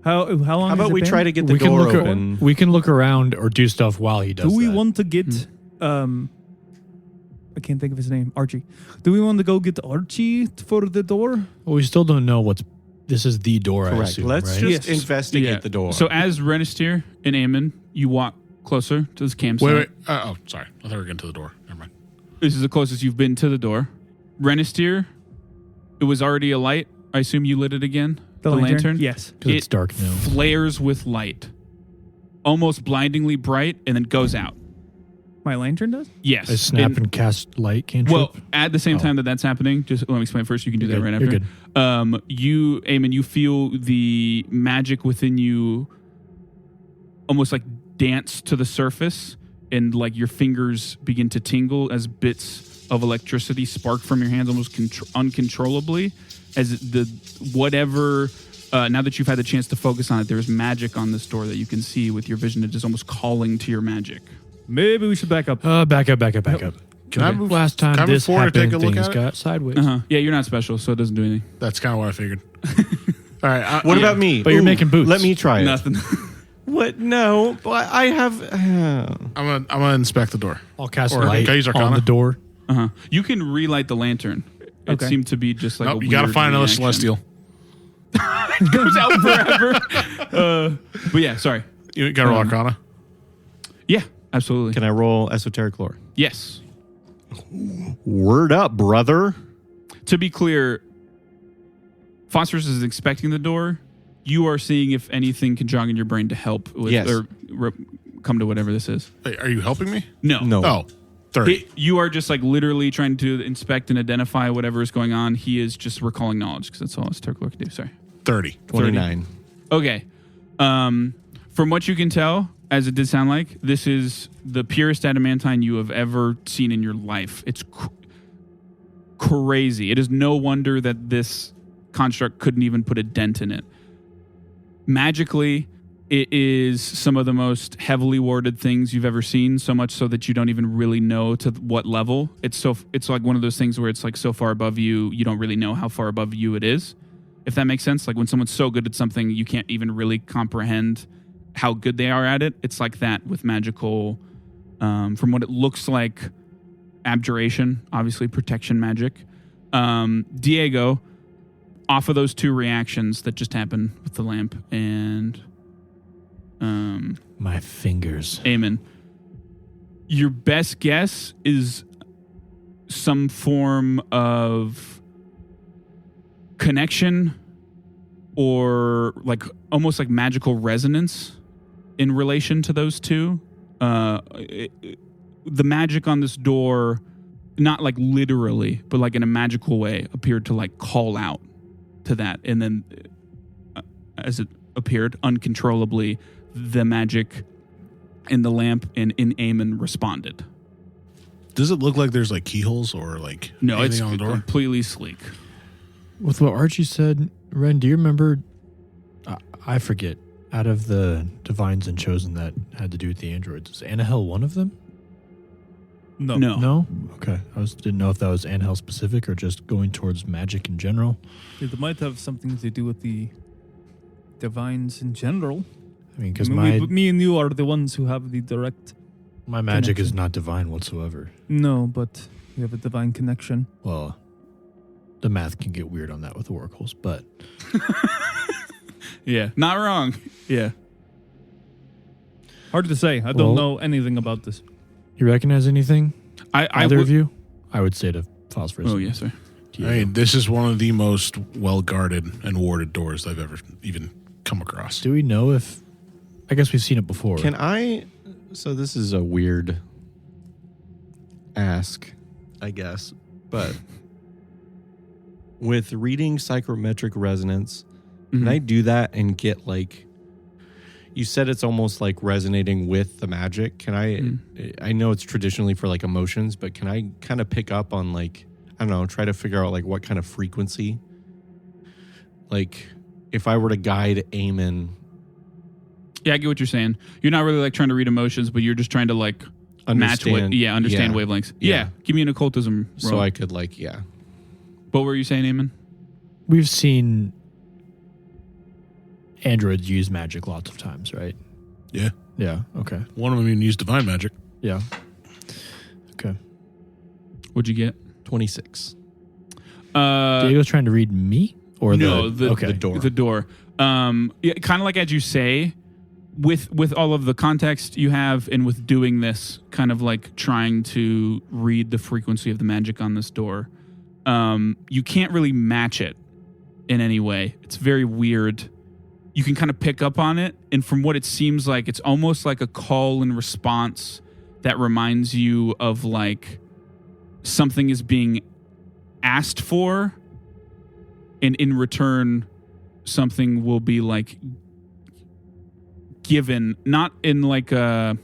Speaker 3: How long?
Speaker 5: How
Speaker 3: has
Speaker 5: about
Speaker 3: it
Speaker 5: we
Speaker 3: been?
Speaker 5: try to get the
Speaker 2: We can
Speaker 5: door
Speaker 2: look
Speaker 5: open?
Speaker 2: we can look around or do stuff while he does
Speaker 3: Do we
Speaker 2: that.
Speaker 3: want to get? I can't think of his name. Archie. Do we want to go get Archie for the door?
Speaker 2: Well, we still don't know what's... This is the door, I
Speaker 5: Correct.
Speaker 2: assume,
Speaker 5: Let's
Speaker 2: right?
Speaker 5: just
Speaker 3: Yes.
Speaker 5: investigate the door.
Speaker 1: So as Renistier and Aemon, you walk closer to this campsite.
Speaker 4: Wait. Oh, sorry. I thought we were getting to the door. Never mind.
Speaker 1: This is the closest you've been to the door. Renistier, it was already a light. I assume you lit it again?
Speaker 3: The lantern? Yes.
Speaker 2: Because it's dark now.
Speaker 1: Flares with light. Almost blindingly bright and then goes out.
Speaker 3: My lantern does?
Speaker 1: Yes.
Speaker 2: I snap and cast light cantrip.
Speaker 1: Well, at the same time that's happening, just let me explain first. You can do that
Speaker 2: You're
Speaker 1: right
Speaker 2: good.
Speaker 1: after.
Speaker 2: You're good.
Speaker 1: You, Eamon, you feel the magic within you almost like dance to the surface, and like your fingers begin to tingle as bits of electricity spark from your hands almost uncontrollably. As the whatever, now that you've had the chance to focus on it, there's magic on this door that you can see with your vision. It's just almost calling to your magic.
Speaker 3: Maybe we should back up.
Speaker 2: Back up.
Speaker 4: Can I move?
Speaker 2: Last time
Speaker 4: can I move
Speaker 2: this
Speaker 4: forward to
Speaker 2: happened,
Speaker 4: take a look
Speaker 2: things
Speaker 4: at it?
Speaker 2: got sideways.
Speaker 1: Yeah, you're not special, so it doesn't do anything.
Speaker 4: That's kind of what I figured. All right.
Speaker 5: what about me?
Speaker 2: But you're making boots.
Speaker 5: Let me try it.
Speaker 1: Nothing.
Speaker 5: What? No, but I have.
Speaker 4: I'm gonna inspect the door.
Speaker 2: I'll cast
Speaker 4: Or
Speaker 2: light
Speaker 4: can I use
Speaker 2: on
Speaker 4: Arcana?
Speaker 2: the door.
Speaker 1: You can relight the lantern. It
Speaker 3: Okay.
Speaker 1: seemed to be just like
Speaker 4: Nope,
Speaker 1: a
Speaker 4: you gotta
Speaker 1: weird
Speaker 4: find another
Speaker 1: reaction.
Speaker 4: celestial.
Speaker 1: It goes out forever. But yeah, sorry.
Speaker 4: You gotta roll Arcana.
Speaker 1: Yeah, absolutely.
Speaker 5: Can I roll esoteric lore?
Speaker 1: Yes.
Speaker 5: Word up, brother.
Speaker 1: To be clear, Phosphorus is expecting the door. You are seeing if anything can jog in your brain to help with
Speaker 5: Yes.
Speaker 1: or come to whatever this is.
Speaker 4: Wait, are you helping me?
Speaker 1: No.
Speaker 4: Oh, 30.
Speaker 1: You are just like literally trying to inspect and identify whatever is going on. He is just recalling knowledge because that's all esoteric lore can do. Sorry.
Speaker 4: 30.
Speaker 5: 29.
Speaker 1: Okay. From what you can tell, as it did sound like, this is the purest adamantine you have ever seen in your life. It's crazy. It is no wonder that this construct couldn't even put a dent in it. Magically, it is some of the most heavily warded things you've ever seen, so much so that you don't even really know to what level. It's like one of those things where it's like so far above you, you don't really know how far above you it is. If that makes sense. Like when someone's so good at something, you can't even really comprehend how good they are at it. It's like that with magical, from what it looks like, abjuration, obviously protection magic. Diego, off of those two reactions that just happened with the lamp and
Speaker 2: My fingers.
Speaker 1: Eamon, your best guess is some form of connection or like almost like magical resonance in relation to those two. The magic on this door, not like literally, but like in a magical way, appeared to like call out to that. And then as it appeared uncontrollably, the magic in the lamp and in Eamon responded.
Speaker 4: Does it look like there's like keyholes or like
Speaker 1: No, it's
Speaker 4: anything on the door?
Speaker 1: completely sleek.
Speaker 2: With what Archie said, Ren, do you remember? I forget. Out of the divines and chosen that had to do with the androids, is Anahel one of them?
Speaker 3: No.
Speaker 2: No. Okay, didn't know if that was Anahel specific or just going towards magic in general.
Speaker 3: It might have something to do with the divines in general.
Speaker 2: I mean, because
Speaker 3: me and you are the ones who have the direct.
Speaker 2: my magic is
Speaker 3: connection.
Speaker 2: not divine whatsoever.
Speaker 3: No, but we have a divine connection.
Speaker 2: Well, the math can get weird on that with oracles, but
Speaker 1: Yeah, not wrong. Yeah.
Speaker 3: Hard to say. I
Speaker 2: Well-
Speaker 3: don't know anything about this.
Speaker 2: you recognize anything? Either
Speaker 1: would-
Speaker 2: of you? I would say to Phosphorus.
Speaker 1: Oh, yes, sir.
Speaker 2: Diego.
Speaker 4: I mean, this is one of the most well guarded and warded doors I've ever even come across.
Speaker 2: Do we know if? I guess we've seen it before.
Speaker 5: Can I? So this is a weird ask, I guess, but with reading psychometric resonance, can I do that and get like? You said it's almost like resonating with the magic. Can I? I know it's traditionally for like emotions, but can I kind of pick up on like I don't know, try to figure out like what kind of frequency? Like if I were to guide Eamon.
Speaker 1: Yeah, I get what you're saying. You're not really like trying to read emotions, but you're just trying to like
Speaker 5: Understand,
Speaker 1: understand
Speaker 5: yeah.
Speaker 1: wavelengths.
Speaker 5: Yeah.
Speaker 1: Yeah. Give me an occultism roll.
Speaker 5: So I could like, yeah.
Speaker 1: What were you saying, Eamon?
Speaker 2: We've seen androids use magic lots of times, right?
Speaker 4: Yeah.
Speaker 2: Yeah. Okay.
Speaker 4: One of them even used divine magic.
Speaker 2: Yeah. Okay.
Speaker 1: What'd you get?
Speaker 5: 26.
Speaker 2: Diego's trying to read me or
Speaker 1: no,
Speaker 2: the
Speaker 5: door.
Speaker 1: The door. Yeah, kind of like as you say, with all of the context you have, and with doing this, kind of like trying to read the frequency of the magic on this door. You can't really match it in any way. It's very weird. You can kind of pick up on it, and from what it seems like, it's almost like a call and response that reminds you of like something is being asked for, and in return, something will be like given, not in a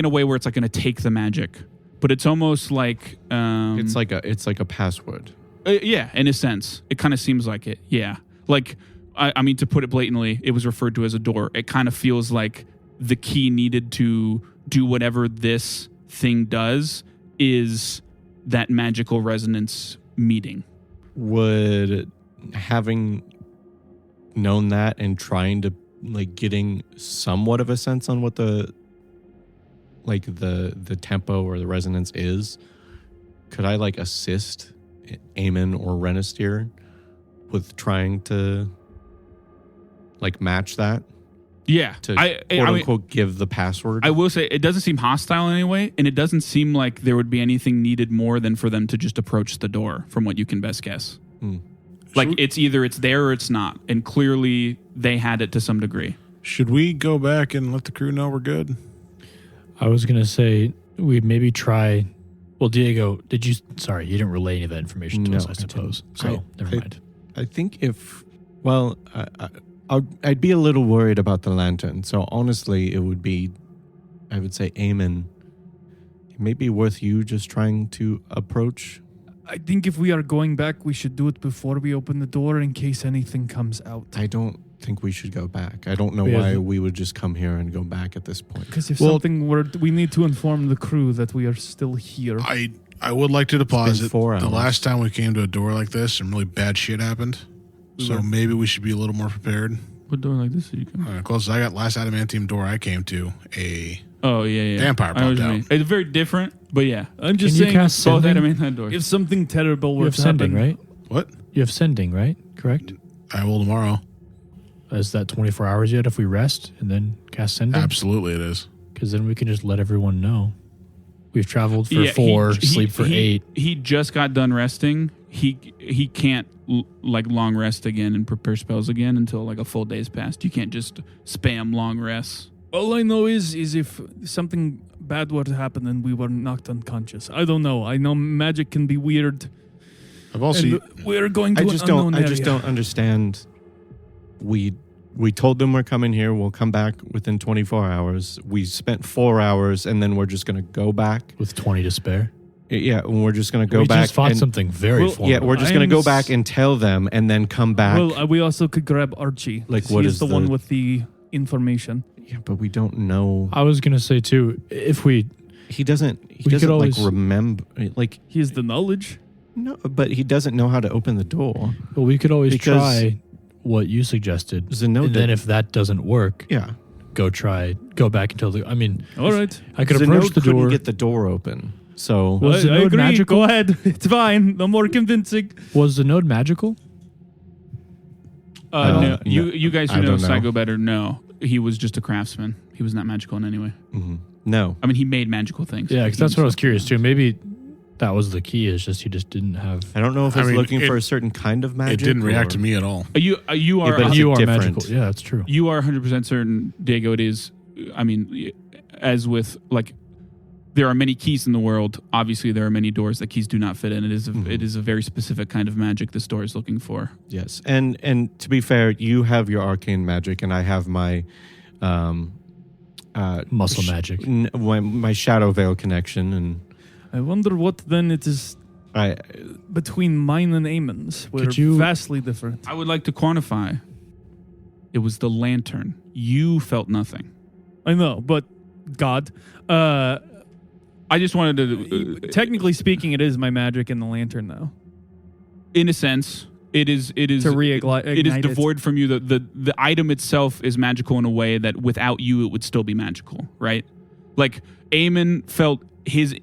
Speaker 1: way where it's like going to take the magic, but it's almost like
Speaker 5: It's like a password.
Speaker 1: yeah, in a sense, it kind of seems like it. Yeah, like I mean, to put it blatantly, it was referred to as a door. It kind of feels like the key needed to do whatever this thing does is that magical resonance meeting.
Speaker 5: Would having known that and trying to like getting somewhat of a sense on what the tempo or the resonance is, could I like assist Eamon or Renisteer with trying to like match that
Speaker 1: Yeah.
Speaker 5: to
Speaker 1: I
Speaker 5: quote
Speaker 1: mean,
Speaker 5: unquote give the password?
Speaker 1: I will say it doesn't seem hostile anyway, and it doesn't seem like there would be anything needed more than for them to just approach the door from what you can best guess. Like it's either it's there or it's not, and clearly they had it to some degree.
Speaker 4: Should we go back and let the crew know we're good?
Speaker 2: I was going to say we'd maybe try. Well, Diego, sorry, you didn't relay any of that information to
Speaker 5: No,
Speaker 2: us, I
Speaker 5: I
Speaker 2: suppose.
Speaker 5: didn't.
Speaker 2: So never mind.
Speaker 5: I think I'd be a little worried about the lantern. So honestly, it would be, I would say, Eamon, it may be worth you just trying to approach.
Speaker 3: I think if we are going back, we should do it before we open the door in case anything comes out.
Speaker 5: I don't think we should go back. I don't know
Speaker 2: Yeah.
Speaker 5: why we would just come here and go back at this point.
Speaker 3: Because if
Speaker 4: Well-
Speaker 3: something were, we need to inform the crew that we are still here.
Speaker 4: I would like to deposit
Speaker 5: 4
Speaker 4: the
Speaker 5: hours.
Speaker 4: last time we came to a door like this, some really bad shit happened. So maybe we should be a little more prepared.
Speaker 1: What door like this? You can.
Speaker 4: Closest I got last adamantium door I came to, a
Speaker 1: Oh yeah.
Speaker 4: Vampire
Speaker 1: I know what
Speaker 4: popped
Speaker 1: you
Speaker 4: out.
Speaker 1: mean. It's very different, but yeah.
Speaker 3: I'm just
Speaker 2: Can you
Speaker 3: saying,
Speaker 2: cast
Speaker 1: Both
Speaker 2: sending?
Speaker 1: adamant doors.
Speaker 3: if something terrible
Speaker 2: You
Speaker 3: were
Speaker 2: have
Speaker 3: to
Speaker 2: sending,
Speaker 3: happen,
Speaker 2: right?
Speaker 4: what?
Speaker 2: You have sending, right? Correct?
Speaker 4: I will tomorrow.
Speaker 2: Is that 24 hours yet if we rest and then cast sending?
Speaker 4: Absolutely, it is.
Speaker 2: Because then we can just let everyone know. We've traveled for
Speaker 1: Yeah,
Speaker 2: 4, sleep for 8.
Speaker 1: He just got done resting. He can't like long rest again and prepare spells again until like a full day's passed. You can't just spam long rests.
Speaker 3: all I know is if something bad were to happen and we were knocked unconscious. I don't know. I know magic can be weird.
Speaker 4: I've also
Speaker 3: And we're going to
Speaker 5: I
Speaker 3: an
Speaker 5: just
Speaker 3: unknown
Speaker 5: don't. I just
Speaker 3: area.
Speaker 5: don't understand. We told them we're coming here. We'll come back within 24 hours. We spent 4 hours, and then we're just going to go back.
Speaker 2: With 20 to spare.
Speaker 5: Yeah, and we're just going to go
Speaker 2: we
Speaker 5: back.
Speaker 2: just fought
Speaker 5: and,
Speaker 2: something very
Speaker 3: Well,
Speaker 2: formidable.
Speaker 5: Yeah, we're just
Speaker 3: I
Speaker 5: going to
Speaker 3: am
Speaker 5: go back and tell them, and then come back.
Speaker 3: Well, we also could grab Archie.
Speaker 5: Like,
Speaker 3: 'cause
Speaker 5: what
Speaker 3: he's
Speaker 5: is
Speaker 3: the one
Speaker 5: the-
Speaker 3: with the information.
Speaker 5: yeah, but we don't know.
Speaker 2: I was going to say, too, if we...
Speaker 5: He doesn't. He
Speaker 2: We could
Speaker 5: doesn't
Speaker 2: always-
Speaker 5: like remember. Like
Speaker 3: He has the knowledge.
Speaker 5: no, but he doesn't know how to open the door.
Speaker 2: Well, we could always
Speaker 5: Because
Speaker 2: try what you suggested.
Speaker 5: Zenod
Speaker 2: and then
Speaker 5: did-
Speaker 2: if that doesn't work,
Speaker 5: Yeah,
Speaker 2: go back until the... I mean,
Speaker 3: All right.
Speaker 2: I could
Speaker 5: Zenod
Speaker 2: approach the
Speaker 5: couldn't
Speaker 2: door.
Speaker 5: get the door open. So
Speaker 2: Was
Speaker 3: I
Speaker 2: Zenod
Speaker 3: agree.
Speaker 2: magical?
Speaker 3: Go ahead. It's fine. No more convincing.
Speaker 2: Was the node magical?
Speaker 1: No, you
Speaker 5: no,
Speaker 1: you guys
Speaker 5: I
Speaker 1: who know
Speaker 5: don't know.
Speaker 1: Psycho better know he was just a craftsman. He was not magical in any way.
Speaker 5: no,
Speaker 1: I mean, he made magical things.
Speaker 2: Yeah, because that's what I was curious, too. Maybe that was the key, is just he just didn't have...
Speaker 5: I don't know if
Speaker 4: I
Speaker 5: it's
Speaker 4: mean,
Speaker 5: looking
Speaker 4: it-
Speaker 5: for a certain kind of magic.
Speaker 4: it didn't react
Speaker 5: or-
Speaker 4: to me at all.
Speaker 1: You are
Speaker 5: Yeah, but
Speaker 2: you are
Speaker 5: different.
Speaker 2: magical. Yeah, that's true.
Speaker 1: you are 100% certain, Diego. It is. I mean, as with like, there are many keys in the world. Obviously, there are many doors that keys do not fit in. It is a very specific kind of magic this door is looking for.
Speaker 5: Yes, and to be fair, you have your arcane magic, and I have my
Speaker 2: Muscle magic.
Speaker 5: my shadow veil connection, and
Speaker 3: I wonder what then it is
Speaker 5: I
Speaker 3: between mine and Eamon's. We're
Speaker 2: Could you-
Speaker 3: vastly different.
Speaker 1: I would like to quantify. It was the lantern. You felt nothing.
Speaker 3: I know, but God.
Speaker 1: I just wanted to.
Speaker 3: Technically speaking, it is my magic in the lantern, though.
Speaker 1: In a sense, it is
Speaker 3: To reignite
Speaker 1: it is
Speaker 3: it.
Speaker 1: devoid from you. The item itself is magical in a way that without you it would still be magical, right? Like Eamon felt his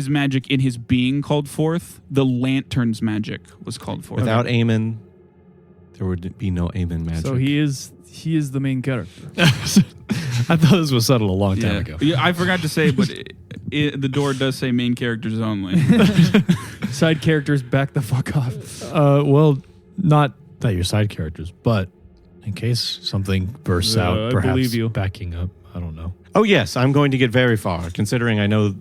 Speaker 1: magic in his being called forth. The lantern's magic was called forth.
Speaker 5: without Eamon, there would be no Eamon magic.
Speaker 3: So he is the main character.
Speaker 2: I thought this was settled a long time
Speaker 1: yeah.
Speaker 2: ago.
Speaker 1: Yeah, I forgot to say, but the door does say main characters only.
Speaker 3: Side characters, back the fuck off.
Speaker 2: Well, not that you're side characters, but in case something bursts
Speaker 3: I
Speaker 2: out, perhaps
Speaker 3: believe you.
Speaker 2: backing up. I don't know.
Speaker 5: Oh yes, I'm going to get very far, considering I know.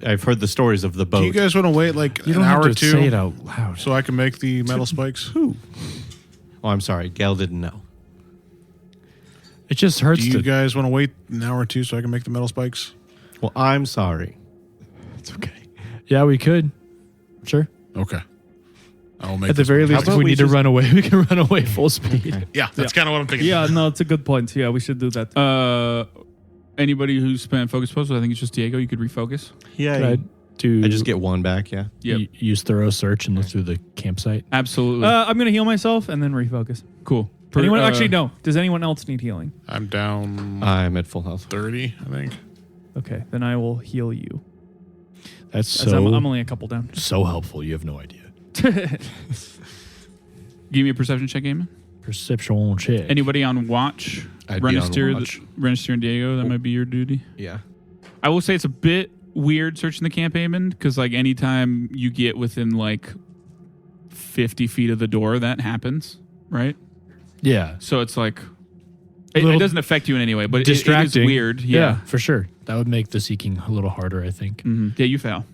Speaker 5: I've heard the stories of the boat.
Speaker 4: Do you guys want to wait like
Speaker 2: You
Speaker 4: an
Speaker 2: don't
Speaker 4: hour
Speaker 2: have
Speaker 4: or
Speaker 2: to
Speaker 4: two
Speaker 2: say it out loud.
Speaker 4: so I can make the metal spikes?
Speaker 5: Oh, I'm sorry, Gail didn't know.
Speaker 2: It just hurts
Speaker 4: Do you
Speaker 2: to...
Speaker 4: guys want to wait an hour or two so I can make the metal spikes?
Speaker 5: Well, I'm sorry.
Speaker 2: It's okay. Yeah, we could. Sure.
Speaker 4: Okay. I will make
Speaker 2: At the
Speaker 4: this
Speaker 2: very
Speaker 4: one.
Speaker 2: least,
Speaker 5: How
Speaker 2: if
Speaker 5: about
Speaker 2: we
Speaker 5: we
Speaker 2: need to
Speaker 5: just-
Speaker 2: run away, we can run away full speed.
Speaker 4: Yeah, that's kind of what I'm thinking.
Speaker 3: Yeah, no, it's a good point. Yeah, we should do that.
Speaker 1: Anybody who's spent focus puzzles, I think it's just Diego. You could refocus.
Speaker 5: Yeah,
Speaker 2: Could
Speaker 5: I just get one back. Yeah.
Speaker 1: Yep.
Speaker 2: use thorough search and look through the campsite.
Speaker 1: Absolutely.
Speaker 3: I'm going to heal myself and then refocus.
Speaker 1: Cool.
Speaker 3: Anyone? Actually, no. Does anyone else need healing?
Speaker 4: I'm down
Speaker 5: I'm at full health.
Speaker 4: 30, I think.
Speaker 3: Okay, then I will heal you.
Speaker 2: That's
Speaker 3: As
Speaker 2: so
Speaker 3: I'm only a couple down.
Speaker 2: so helpful. You have no idea.
Speaker 1: Give me a perception check, Eamon.
Speaker 2: Perception check.
Speaker 1: Anybody on watch?
Speaker 5: I'd be on
Speaker 1: Renister,
Speaker 5: watch.
Speaker 1: Renister and Diego, that might be your duty.
Speaker 5: Yeah.
Speaker 1: I will say it's a bit weird searching the camp, Eamon, because like anytime you get within like 50 feet of the door, that happens, right?
Speaker 2: Yeah.
Speaker 1: So it's like it
Speaker 2: Little
Speaker 1: doesn't affect you in any way, but it is
Speaker 2: distracting.
Speaker 1: weird.
Speaker 2: Yeah, for sure. That would make the seeking a little harder, I think.
Speaker 1: Mhm. Yeah, you fail.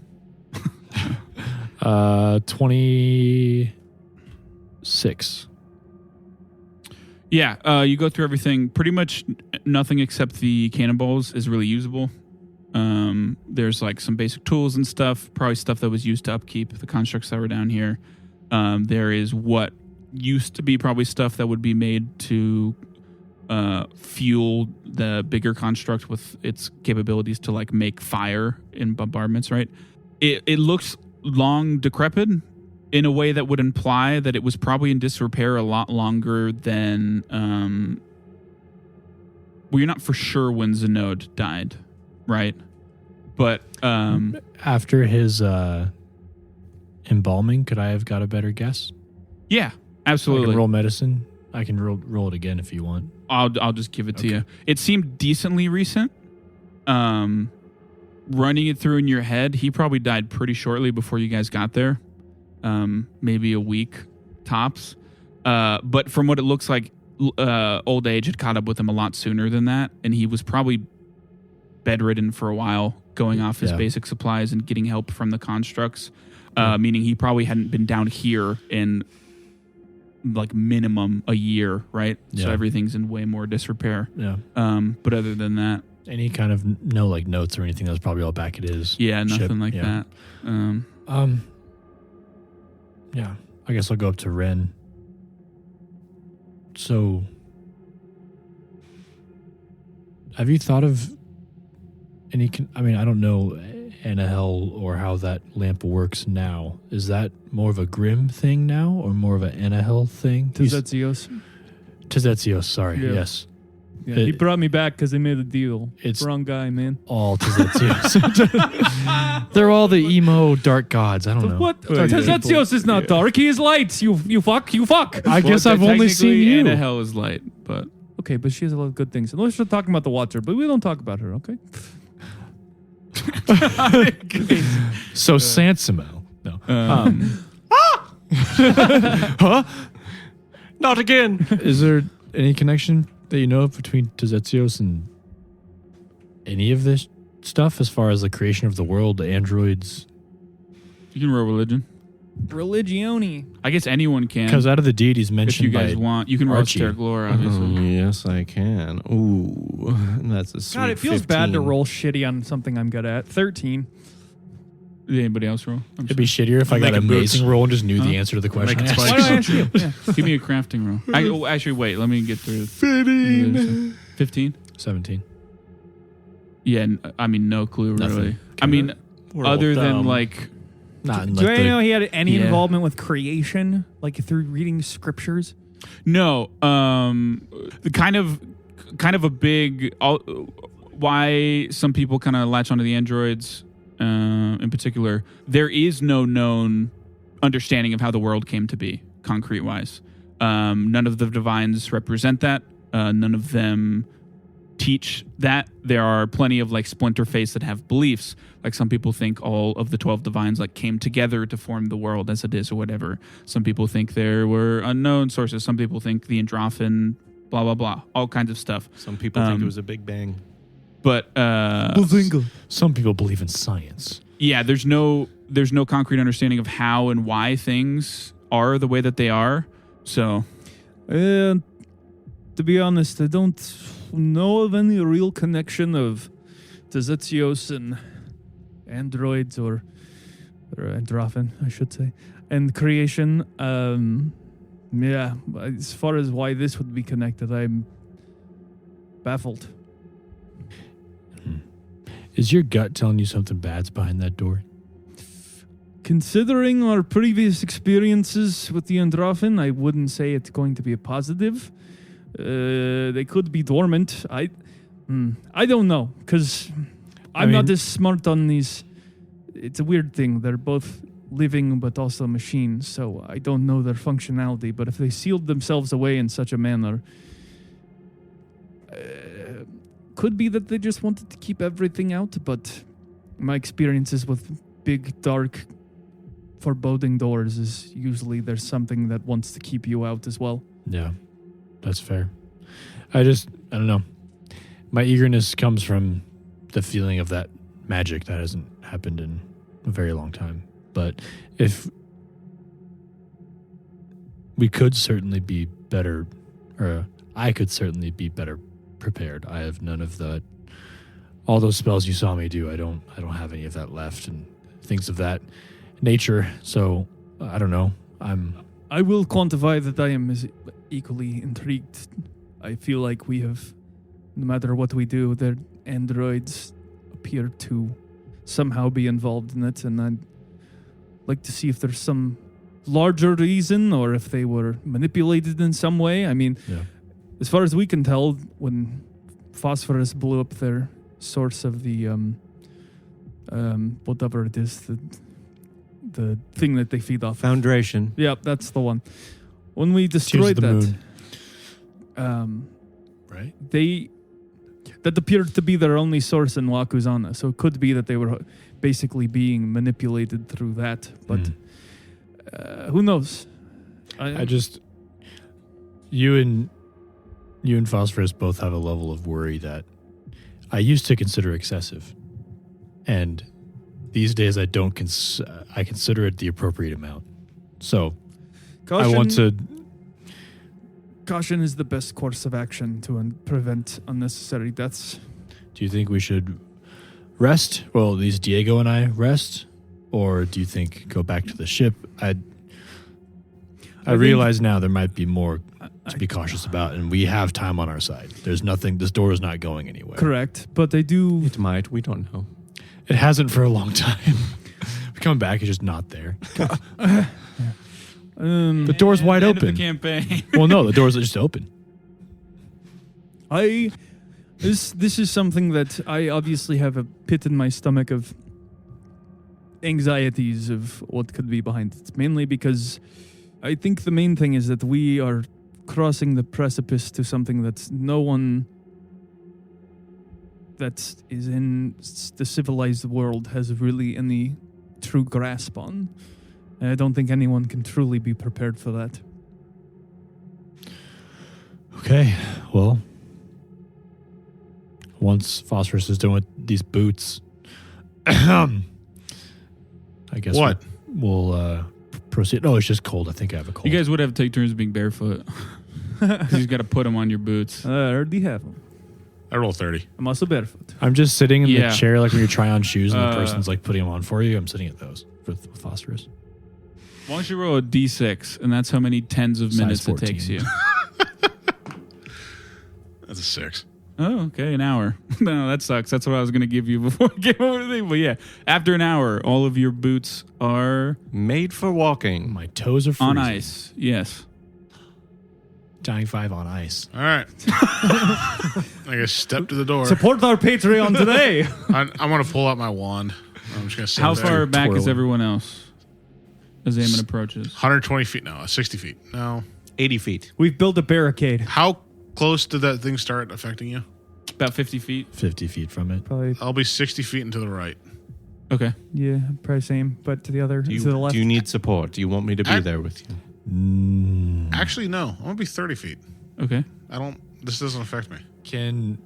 Speaker 2: 26.
Speaker 1: Yeah, you go through everything. Pretty much nothing except the cannonballs is really usable. There's like some basic tools and stuff, probably stuff that was used to upkeep the constructs that were down here. There is what used to be probably stuff that would be made to fuel the bigger construct with its capabilities to like make fire in bombardments, right? It looks long decrepit in a way that would imply that it was probably in disrepair a lot longer than well, you're not for sure when Zenod died, right? But
Speaker 2: After his embalming, could I have got a better guess?
Speaker 1: yeah,
Speaker 2: I
Speaker 1: absolutely.
Speaker 2: can roll medicine. I can roll it again if you want.
Speaker 1: I'll just give it to you. It seemed decently recent. Running it through in your head, he probably died pretty shortly before you guys got there. Maybe a week tops. But from what it looks like, old age had caught up with him a lot sooner than that, and he was probably bedridden for a while, going off his basic supplies and getting help from the constructs. Meaning he probably hadn't been down here in like minimum a year, right? So everything's in way more disrepair.
Speaker 2: Yeah.
Speaker 1: But other than that,
Speaker 2: Any kind of no like notes or anything? That's probably all back at his.
Speaker 1: yeah,
Speaker 2: ship.
Speaker 1: nothing like
Speaker 2: Yeah.
Speaker 1: that.
Speaker 2: Yeah. I guess I'll go up to Ren. So, have you thought of any? I mean, I don't know Anahel or how that lamp works now. Is that more of a Grim thing now, or more of an Anahel thing?
Speaker 3: Tzatzios.
Speaker 2: Tzatzios, sorry.
Speaker 3: Yeah.
Speaker 2: Yes.
Speaker 3: Yeah, he brought me back because they made a deal.
Speaker 2: It's-
Speaker 3: Wrong guy, man.
Speaker 2: All Tzatzios. They're all the emo dark gods. I don't know.
Speaker 3: What? Tzatzios is not dark. He is light. You fuck.
Speaker 2: I guess I've only seen you.
Speaker 1: Anna Hell is light, but
Speaker 3: Okay, but she has a lot of good things. Unless we're talking about the water, but we don't talk about her, okay?
Speaker 2: So Sansamel. No.
Speaker 5: Huh? Not again.
Speaker 2: Is there any connection that you know of between Tzatzios and any of this stuff as far as the creation of the world, the androids?
Speaker 1: you can roll religion.
Speaker 3: Religione.
Speaker 1: I guess anyone can.
Speaker 2: Because out of the deities
Speaker 1: If you
Speaker 2: mentioned
Speaker 1: guys
Speaker 2: by
Speaker 1: want, you can roll
Speaker 2: Archie.
Speaker 1: Sterk Lore, obviously.
Speaker 5: Yes, I can. Ooh, that's a sweet
Speaker 3: God, it feels bad to
Speaker 5: 15.
Speaker 3: roll shitty on something I'm good at. 13.
Speaker 1: Did anybody else roll? I'm
Speaker 2: it'd be shittier if I got an
Speaker 4: Making boots.
Speaker 2: amazing roll and just knew the answer to the question.
Speaker 4: Making
Speaker 2: I asked.
Speaker 4: spikes.
Speaker 3: Why do I ask you? Yeah.
Speaker 1: Give me a crafting roll. Actually, wait. Let me get through. 15?
Speaker 2: 17.
Speaker 1: Yeah, I mean, no clue,
Speaker 2: Nothing.
Speaker 1: really. I mean,
Speaker 5: We're
Speaker 1: other
Speaker 5: all
Speaker 1: than
Speaker 5: dumb.
Speaker 1: like,
Speaker 2: Not in
Speaker 3: Do
Speaker 2: like
Speaker 3: I know he had any
Speaker 1: Yeah.
Speaker 3: involvement with creation, like through reading scriptures?
Speaker 1: no, the kind of a big, why some people kind of latch onto the androids in particular. There is no known understanding of how the world came to be, concrete wise. None of the divines represent that. None of them teach that. There are plenty of like splinter faiths that have beliefs. Like some people think all of the 12 divines like came together to form the world as it is or whatever. Some people think there were unknown sources. Some people think the Androphin, blah, blah, blah. All kinds of stuff.
Speaker 5: Some people think it was a big bang.
Speaker 1: But
Speaker 2: some people believe in science.
Speaker 1: yeah, there's no concrete understanding of how and why things are the way that they are. So
Speaker 3: To be honest, I don't know of any real connection of Tzatzios and androids or Androphin, I should say, and creation. Yeah, as far as why this would be connected, I'm baffled.
Speaker 2: Is your gut telling you something bad's behind that door?
Speaker 3: Considering our previous experiences with the Androfen, I wouldn't say it's going to be a positive. They could be dormant. I don't know, because I'm not as smart on these. It's a weird thing. They're both living but also machines, so I don't know their functionality. But if they sealed themselves away in such a manner, could be that they just wanted to keep everything out. But my experiences with big, dark, foreboding doors is usually there's something that wants to keep you out as well.
Speaker 2: Yeah, that's fair. I don't know. My eagerness comes from the feeling of that magic that hasn't happened in a very long time. But if we could certainly be better, or I could certainly be better prepared. I have none of that. All those spells you saw me do, I don't have any of that left, and things of that nature. So I don't know.
Speaker 3: I will quantify that I am as equally intrigued. I feel like we have, no matter what we do, their androids appear to somehow be involved in it, and I'd like to see if there's some larger reason or if they were manipulated in some way. I mean, as far as we can tell, when Phosphorus blew up their source of the whatever it is, the thing that they feed off.
Speaker 5: Foundation.
Speaker 3: Yeah, that's the one. When we destroyed that,
Speaker 2: right?
Speaker 3: That appeared to be their only source in Wakuzana, so it could be that they were basically being manipulated through that. But who knows?
Speaker 2: You and Phosphorus both have a level of worry that I used to consider excessive, and these days I don't. I consider it the appropriate amount. So I want to.
Speaker 3: Caution is the best course of action to prevent unnecessary deaths.
Speaker 2: Do you think we should rest? Well, at least Diego and I rest, or do you think go back to the ship? I realize now there might be more to be cautious about, and we have time on our side. There's nothing. This door is not going anywhere.
Speaker 3: Correct, but I do.
Speaker 5: It might. We don't know.
Speaker 2: It hasn't for a long time. Coming back is just not there. The door's wide
Speaker 1: End
Speaker 2: open.
Speaker 1: of the campaign.
Speaker 2: Well, no, the door's just open.
Speaker 3: This is something that I obviously have a pit in my stomach of anxieties of what could be behind it. Mainly because I think the main thing is that we are crossing the precipice to something that no one that is in the civilized world has really any true grasp on. And I don't think anyone can truly be prepared for that.
Speaker 2: Okay, well, once Phosphorus is done with these boots, I guess
Speaker 4: What?
Speaker 2: we'll proceed. No, it's just cold. I think I have a cold.
Speaker 1: You guys would have to take turns being barefoot. You just got to put them on your boots.
Speaker 3: I already have them.
Speaker 4: I roll 30.
Speaker 3: I'm also barefoot.
Speaker 2: I'm just sitting in
Speaker 1: Yeah.
Speaker 2: the chair like when you try on shoes and the person's like putting them on for you. I'm sitting at those with Phosphorus.
Speaker 1: Why don't you roll a d6, and that's how many tens of
Speaker 2: Size
Speaker 1: minutes
Speaker 2: 14.
Speaker 1: it takes you.
Speaker 4: That's a 6.
Speaker 1: Oh, okay, an hour. No, that sucks. That's what I was going to give you before I came over to the thing. But yeah, after an hour, all of your boots are
Speaker 5: Made for walking.
Speaker 2: My toes are freezing.
Speaker 1: on ice. Yes.
Speaker 2: Dying 5 on ice.
Speaker 4: All right. I guess step to the door.
Speaker 3: Support our Patreon today.
Speaker 4: I'm going to pull out my wand. I'm just going to sit
Speaker 1: How
Speaker 4: there.
Speaker 1: far back is
Speaker 2: twirling.
Speaker 1: everyone else as Eamon approaches?
Speaker 4: 120 feet now. 60 feet. No.
Speaker 5: 80 feet.
Speaker 3: We've built a barricade.
Speaker 4: How close did that thing start affecting you?
Speaker 1: About 50 feet.
Speaker 2: 50 feet from it.
Speaker 3: Probably,
Speaker 4: I'll be 60 feet and to the right.
Speaker 1: Okay.
Speaker 3: yeah, probably same, but to the other,
Speaker 5: Do
Speaker 3: to the left.
Speaker 5: you need support? Do you want me to be there with you?
Speaker 4: Actually, no. I'm going to be 30 feet.
Speaker 1: Okay.
Speaker 4: This doesn't affect me.
Speaker 2: Can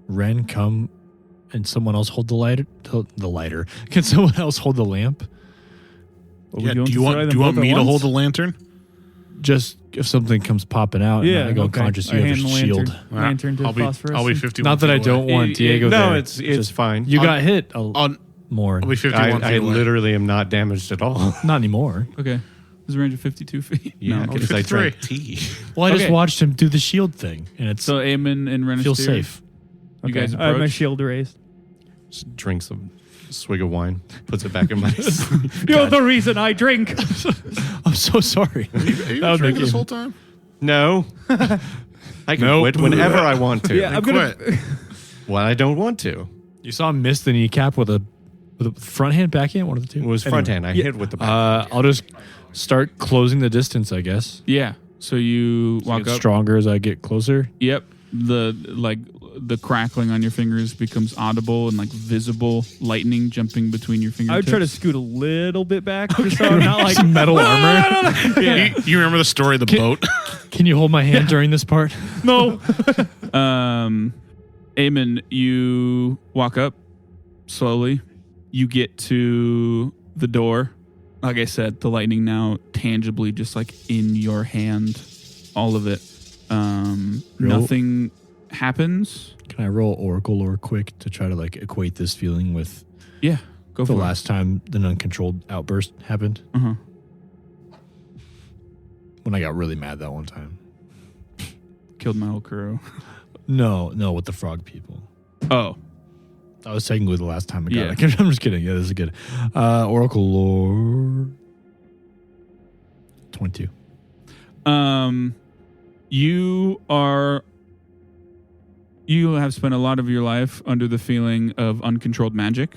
Speaker 2: Ren come and someone else hold the lighter? The lighter. Can someone else hold the lamp?
Speaker 3: Are we
Speaker 4: Yeah,
Speaker 3: going
Speaker 4: do
Speaker 3: to
Speaker 4: you
Speaker 3: try
Speaker 4: want
Speaker 3: them both at
Speaker 4: me to
Speaker 3: once?
Speaker 4: hold the lantern?
Speaker 2: Just if something comes popping out
Speaker 3: Yeah,
Speaker 2: and I go
Speaker 3: okay.
Speaker 2: unconscious,
Speaker 3: I
Speaker 2: you have a
Speaker 3: hand the
Speaker 2: shield.
Speaker 3: lantern to
Speaker 4: I'll be
Speaker 3: Phosphorus.
Speaker 4: I'll be 51
Speaker 2: Not that I
Speaker 4: feet
Speaker 2: don't
Speaker 4: away.
Speaker 2: want Diego
Speaker 5: No,
Speaker 2: there.
Speaker 5: it's
Speaker 2: Just-
Speaker 5: fine.
Speaker 2: You got hit more.
Speaker 4: I'll be 51
Speaker 5: I
Speaker 4: feet away.
Speaker 5: literally am not damaged at all.
Speaker 2: Not anymore.
Speaker 1: Okay. There's a range of 52 feet.
Speaker 5: Yeah,
Speaker 1: No, I'm kidding.
Speaker 5: because I
Speaker 4: 53.
Speaker 5: drank tea.
Speaker 2: Well, I just
Speaker 1: Okay.
Speaker 2: watched him do the shield thing, and it's
Speaker 1: So Eamon and Ren
Speaker 2: feels safe.
Speaker 1: You guys
Speaker 3: I have my
Speaker 1: approach.
Speaker 3: shield raised.
Speaker 5: Just drinks a swig of wine, puts it back in my sleeve.
Speaker 3: You're the reason I drink.
Speaker 2: I'm so sorry.
Speaker 4: Are you
Speaker 2: That would
Speaker 4: drinking
Speaker 2: make
Speaker 4: this
Speaker 2: you-
Speaker 4: whole time?
Speaker 5: No. I can
Speaker 2: Nope.
Speaker 5: quit whenever I want to.
Speaker 3: Yeah, I'm gonna.
Speaker 4: Quit.
Speaker 5: Well, I don't want to.
Speaker 2: You saw him miss the kneecap with a front hand, back hand, one of the two.
Speaker 5: It was front hand. I hit with the back.
Speaker 2: I'll just start closing the distance, I guess.
Speaker 1: Yeah. So you walk
Speaker 2: Get
Speaker 1: up.
Speaker 2: stronger as I get closer.
Speaker 1: Yep. The crackling on your fingers becomes audible and like visible lightning jumping between your fingertips.
Speaker 3: I would try to scoot a little bit back, just so I'm not like
Speaker 2: Metal armor.
Speaker 4: You remember the story of the boat?
Speaker 2: Can you hold my hand during this part?
Speaker 3: no.
Speaker 1: Eamon, you walk up slowly. You get to the door. Like I said, the lightning now tangibly just like in your hand. All of it. Nothing happens.
Speaker 2: Can I roll Oracle lore quick to try to like equate this feeling with
Speaker 1: Yeah, go
Speaker 2: the
Speaker 1: for
Speaker 2: last time the uncontrolled outburst happened?
Speaker 1: it. Uh-huh.
Speaker 2: When I got really mad that one time.
Speaker 1: Killed my whole crew.
Speaker 2: No, with the frog people.
Speaker 1: Oh.
Speaker 2: That was technically the last time I got
Speaker 1: Yeah.
Speaker 2: it. I'm just kidding. Yeah, this is good. Oracle lore 22.
Speaker 1: You have spent a lot of your life under the feeling of uncontrolled magic.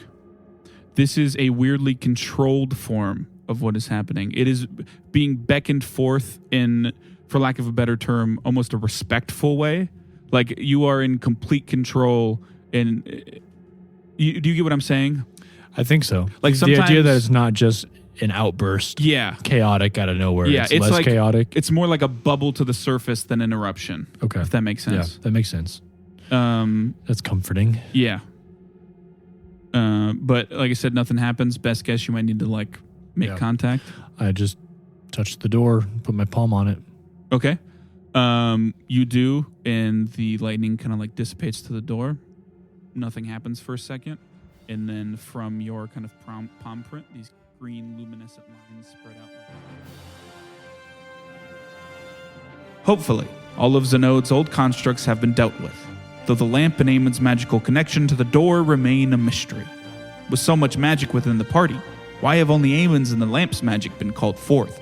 Speaker 1: This is a weirdly controlled form of what is happening. It is being beckoned forth in, for lack of a better term, almost a respectful way. Like you are in complete control. And do you get what I'm saying?
Speaker 2: I think so.
Speaker 1: Like
Speaker 2: the idea
Speaker 1: sometimes-
Speaker 2: that it's not just an outburst,
Speaker 1: Yeah.
Speaker 2: chaotic out of nowhere.
Speaker 1: Yeah,
Speaker 2: it's
Speaker 1: it's
Speaker 2: less
Speaker 1: like-
Speaker 2: chaotic.
Speaker 1: It's more like a bubble to the surface than an eruption.
Speaker 2: Okay.
Speaker 1: If that makes
Speaker 2: Yeah,
Speaker 1: sense.
Speaker 2: that makes sense.
Speaker 1: Um,
Speaker 2: That's comforting.
Speaker 1: yeah. But like I said, nothing happens. Best guess you might need to like make
Speaker 2: Yeah.
Speaker 1: contact.
Speaker 2: I just touched the door, put my palm on it.
Speaker 1: Okay. You do, and the lightning kind of like dissipates to the door. Nothing happens for a second. And then from your kind of palm print, these green luminescent lines spread out. Hopefully, all of Zenod's old constructs have been dealt with, though the lamp and Eamon's magical connection to the door remain a mystery. With so much magic within the party, why have only Eamon's and the lamp's magic been called forth?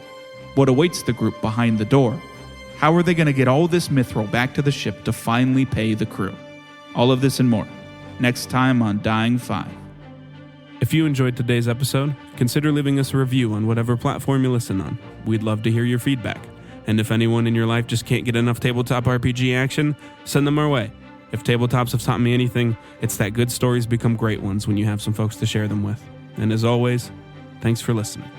Speaker 1: What awaits the group behind the door? How are they going to get all this mithril back to the ship to finally pay the crew? All of this and more, next time on Dying 5.
Speaker 6: If you enjoyed today's episode, consider leaving us a review on whatever platform you listen on. We'd love to hear your feedback. And if anyone in your life just can't get enough tabletop RPG action, send them our way. If tabletops have taught me anything, it's that good stories become great ones when you have some folks to share them with. And as always, thanks for listening.